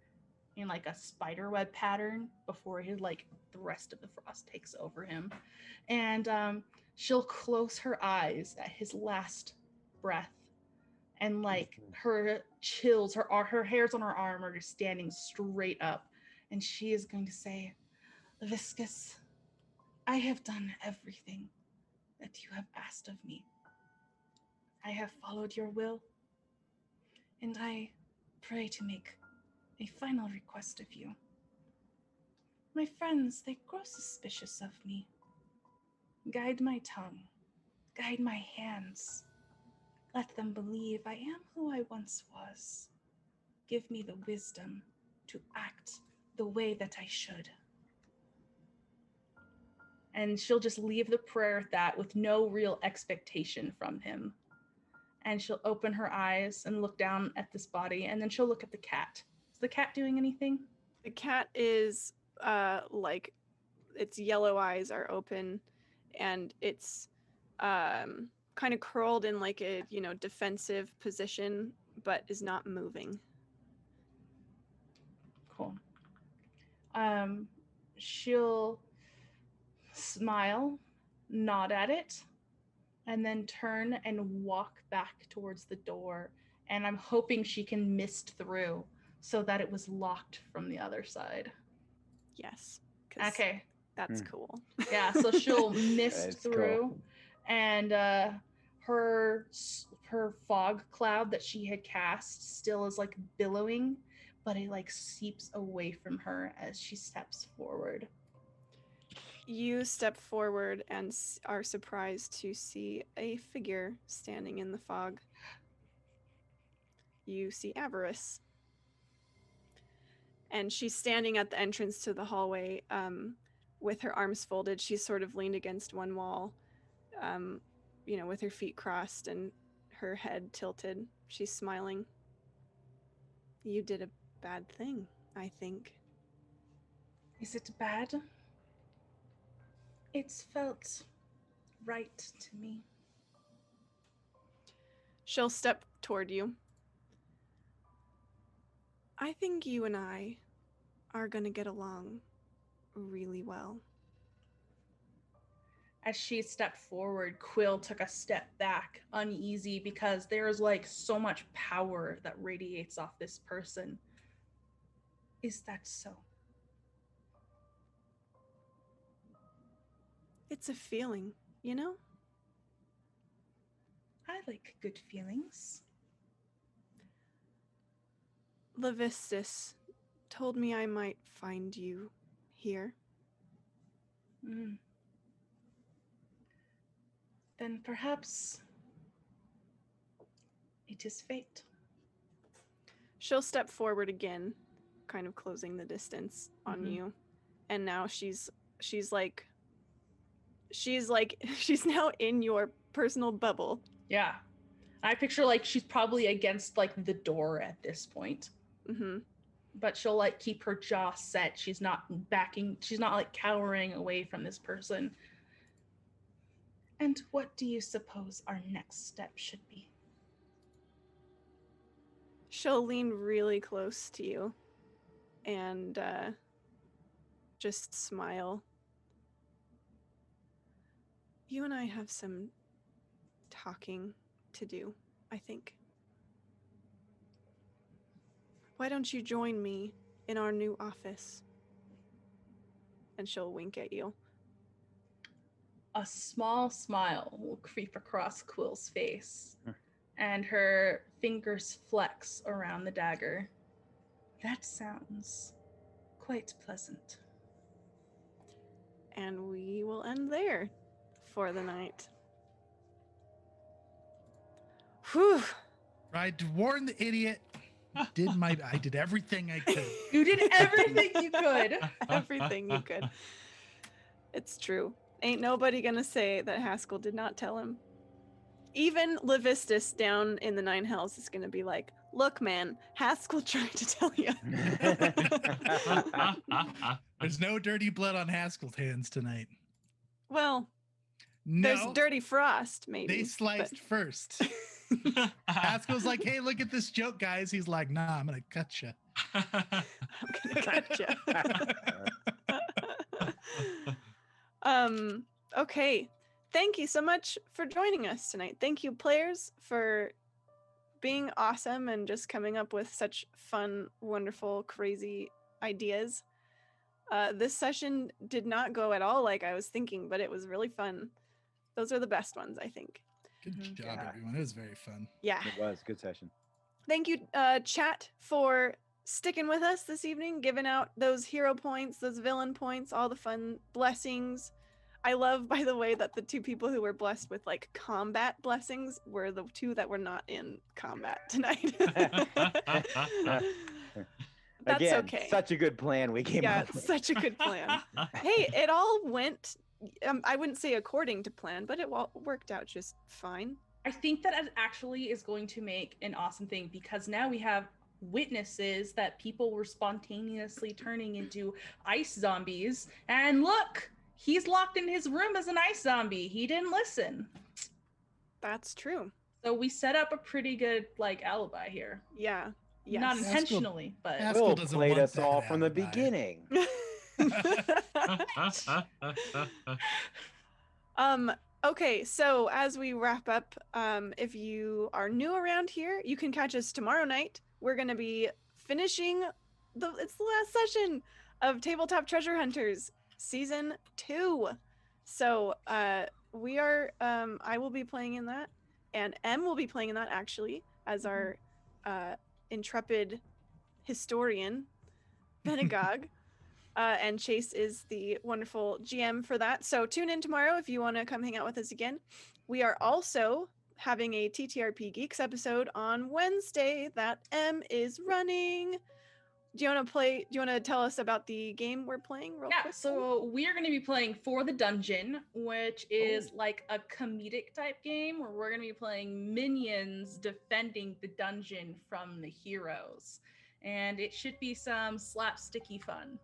in like a spiderweb pattern before the rest of the frost takes over him. And she'll close her eyes at his last breath, and like her chills, her hairs on her arm are just standing straight up, and she is going to say, "Leviscus, I have done everything that you have asked of me. I have followed your will, and I pray to make a final request of you. My friends, they grow suspicious of me. Guide my tongue, guide my hands. Let them believe I am who I once was. Give me the wisdom to act the way that I should." And she'll just leave the prayer at that with no real expectation from him. And she'll open her eyes and look down at this body, and then she'll look at the cat. Is the cat doing anything? The cat is its yellow eyes are open, and it's kind of curled in like a defensive position, but is not moving. Cool. She'll smile, nod at it, and then turn and walk back towards the door. And I'm hoping she can mist through so that it was locked from the other side. Yes. 'Cause Okay. that's cool. Yeah, so she'll mist That's through, cool. and her fog cloud that she had cast still is like billowing, but it like seeps away from her as she steps forward. You step forward and are surprised to see a figure standing in the fog. You see Avarice. And she's standing at the entrance to the hallway with her arms folded. She's sort of leaned against one wall, with her feet crossed and her head tilted. She's smiling. You did a bad thing, I think. Is it bad? It's felt right to me. She'll step toward you. I think you and I are going to get along really well. As she stepped forward, Quill took a step back, uneasy, because there's like so much power that radiates off this person. Is that so? It's a feeling, you know? I like good feelings. Levistus told me I might find you here. Then perhaps it is fate. She'll step forward again, kind of closing the distance on you. And now she's now in your personal bubble. Yeah. I picture like she's probably against like the door at this point. Mm-hmm. But she'll like keep her jaw set. She's not backing. She's not like cowering away from this person. And what do you suppose our next step should be? She'll lean really close to you and just smile. You and I have some talking to do, I think. Why don't you join me in our new office? And she'll wink at you. A small smile will creep across Quill's face, and her fingers flex around the dagger. That sounds quite pleasant. And we will end there for the night. Whew. I warned the idiot. I did everything I could. You did everything you could. Everything you could. It's true. Ain't nobody gonna say that Haskell did not tell him. Even Levistus down in the Nine Hells is gonna be like, look, man, Haskell tried to tell you. There's no dirty blood on Haskell's hands tonight. Well, No, there's Dirty Frost, maybe. they sliced first. Haskell's like, hey, look at this joke, guys. He's like, nah, I'm gonna cut you. I'm gonna cut you. Okay. Thank you so much for joining us tonight. Thank you, players, for being awesome and just coming up with such fun, wonderful, crazy ideas. This session did not go at all like I was thinking, but it was really fun. Those are the best ones, I think. Good job, everyone. It was very fun. Yeah. It was good session. Thank you, chat, for sticking with us this evening, giving out those hero points, those villain points, all the fun blessings. I love, by the way, that the two people who were blessed with like combat blessings were the two that were not in combat tonight. That's Again, okay. Such a good plan we came up with. Such a good plan. Hey, it all went, I wouldn't say according to plan, but it worked out just fine. I think that actually is going to make an awesome thing, because now we have witnesses that people were spontaneously turning into ice zombies. And look, he's locked in his room as an ice zombie. He didn't listen. That's true. So we set up a pretty good like alibi here. Yeah. Yes. Not Haskell- intentionally, but Haskell Will doesn't played want us that all from the alibi. beginning. Okay, so as we wrap up, if you are new around here, you can catch us tomorrow night. We're gonna be finishing it's the last session of Tabletop Treasure Hunters Season 2. So we are I will be playing in that, and M will be playing in that actually as our intrepid historian, Benagog. And Chase is the wonderful GM for that. So tune in tomorrow if you want to come hang out with us again. We are also having a TTRP Geeks episode on Wednesday that M is running. Do you want to tell us about the game we're playing real quick? So we are going to be playing For the Dungeon, which is like a comedic type game where we're going to be playing minions defending the dungeon from the heroes. And it should be some slapsticky fun.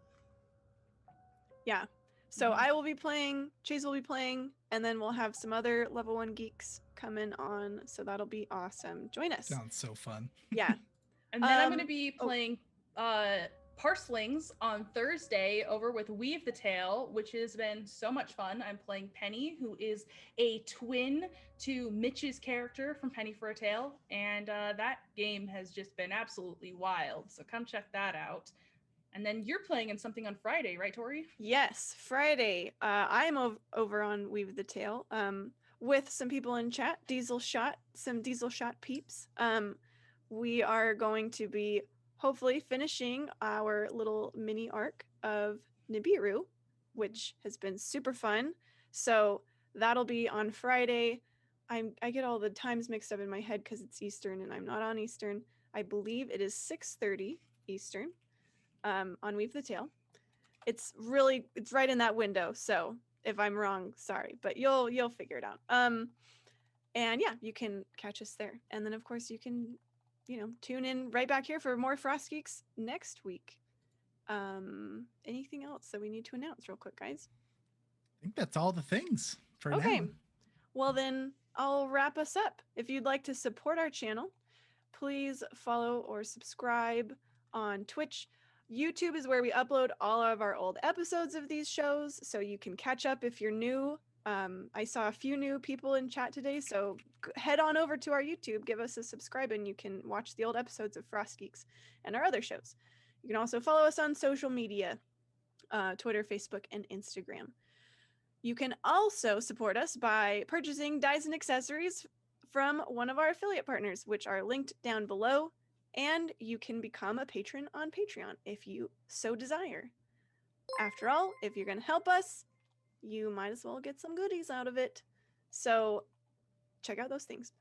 Yeah. So I will be playing, Chase will be playing, and then we'll have some other level 1 geeks coming on. So that'll be awesome. Join us. Sounds so fun. Yeah. And then I'm going to be playing Parslings on Thursday over with Weave the Tale, which has been so much fun. I'm playing Penny, who is a twin to Mitch's character from Penny for a Tale. And that game has just been absolutely wild. So come check that out. And then you're playing in something on Friday, right, Tori? Yes, Friday. I'm over on Weave the Tale with some people in chat, some Diesel Shot peeps. We are going to be hopefully finishing our little mini arc of Nibiru, which has been super fun. So that'll be on Friday. I get all the times mixed up in my head because it's Eastern and I'm not on Eastern. I believe it is 6:30 Eastern. On Weave the Tale. It's right in that window. So if I'm wrong, sorry, but you'll figure it out. And yeah, you can catch us there. And then of course you can, tune in right back here for more Frostgeeks next week. Anything else that we need to announce real quick, guys? I think that's all the things for Okay. now. Well then I'll wrap us up. If you'd like to support our channel, please follow or subscribe on Twitch. YouTube is where we upload all of our old episodes of these shows, so you can catch up if you're new. I saw a few new people in chat today, so head on over to our YouTube, give us a subscribe, and you can watch the old episodes of Frostgeeks and our other shows. You can also follow us on social media, Twitter, Facebook, and Instagram. You can also support us by purchasing dice and accessories from one of our affiliate partners, which are linked down below. And you can become a patron on Patreon if you so desire. After all, if you're going to help us, you might as well get some goodies out of it. So check out those things.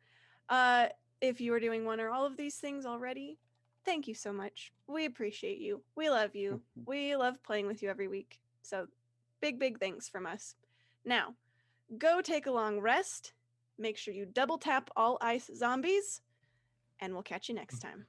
If you are doing one or all of these things already, thank you so much. We appreciate you. We love you. We love playing with you every week. So big thanks from us. Now, go take a long rest. Make sure you double tap all ice zombies. And we'll catch you next time.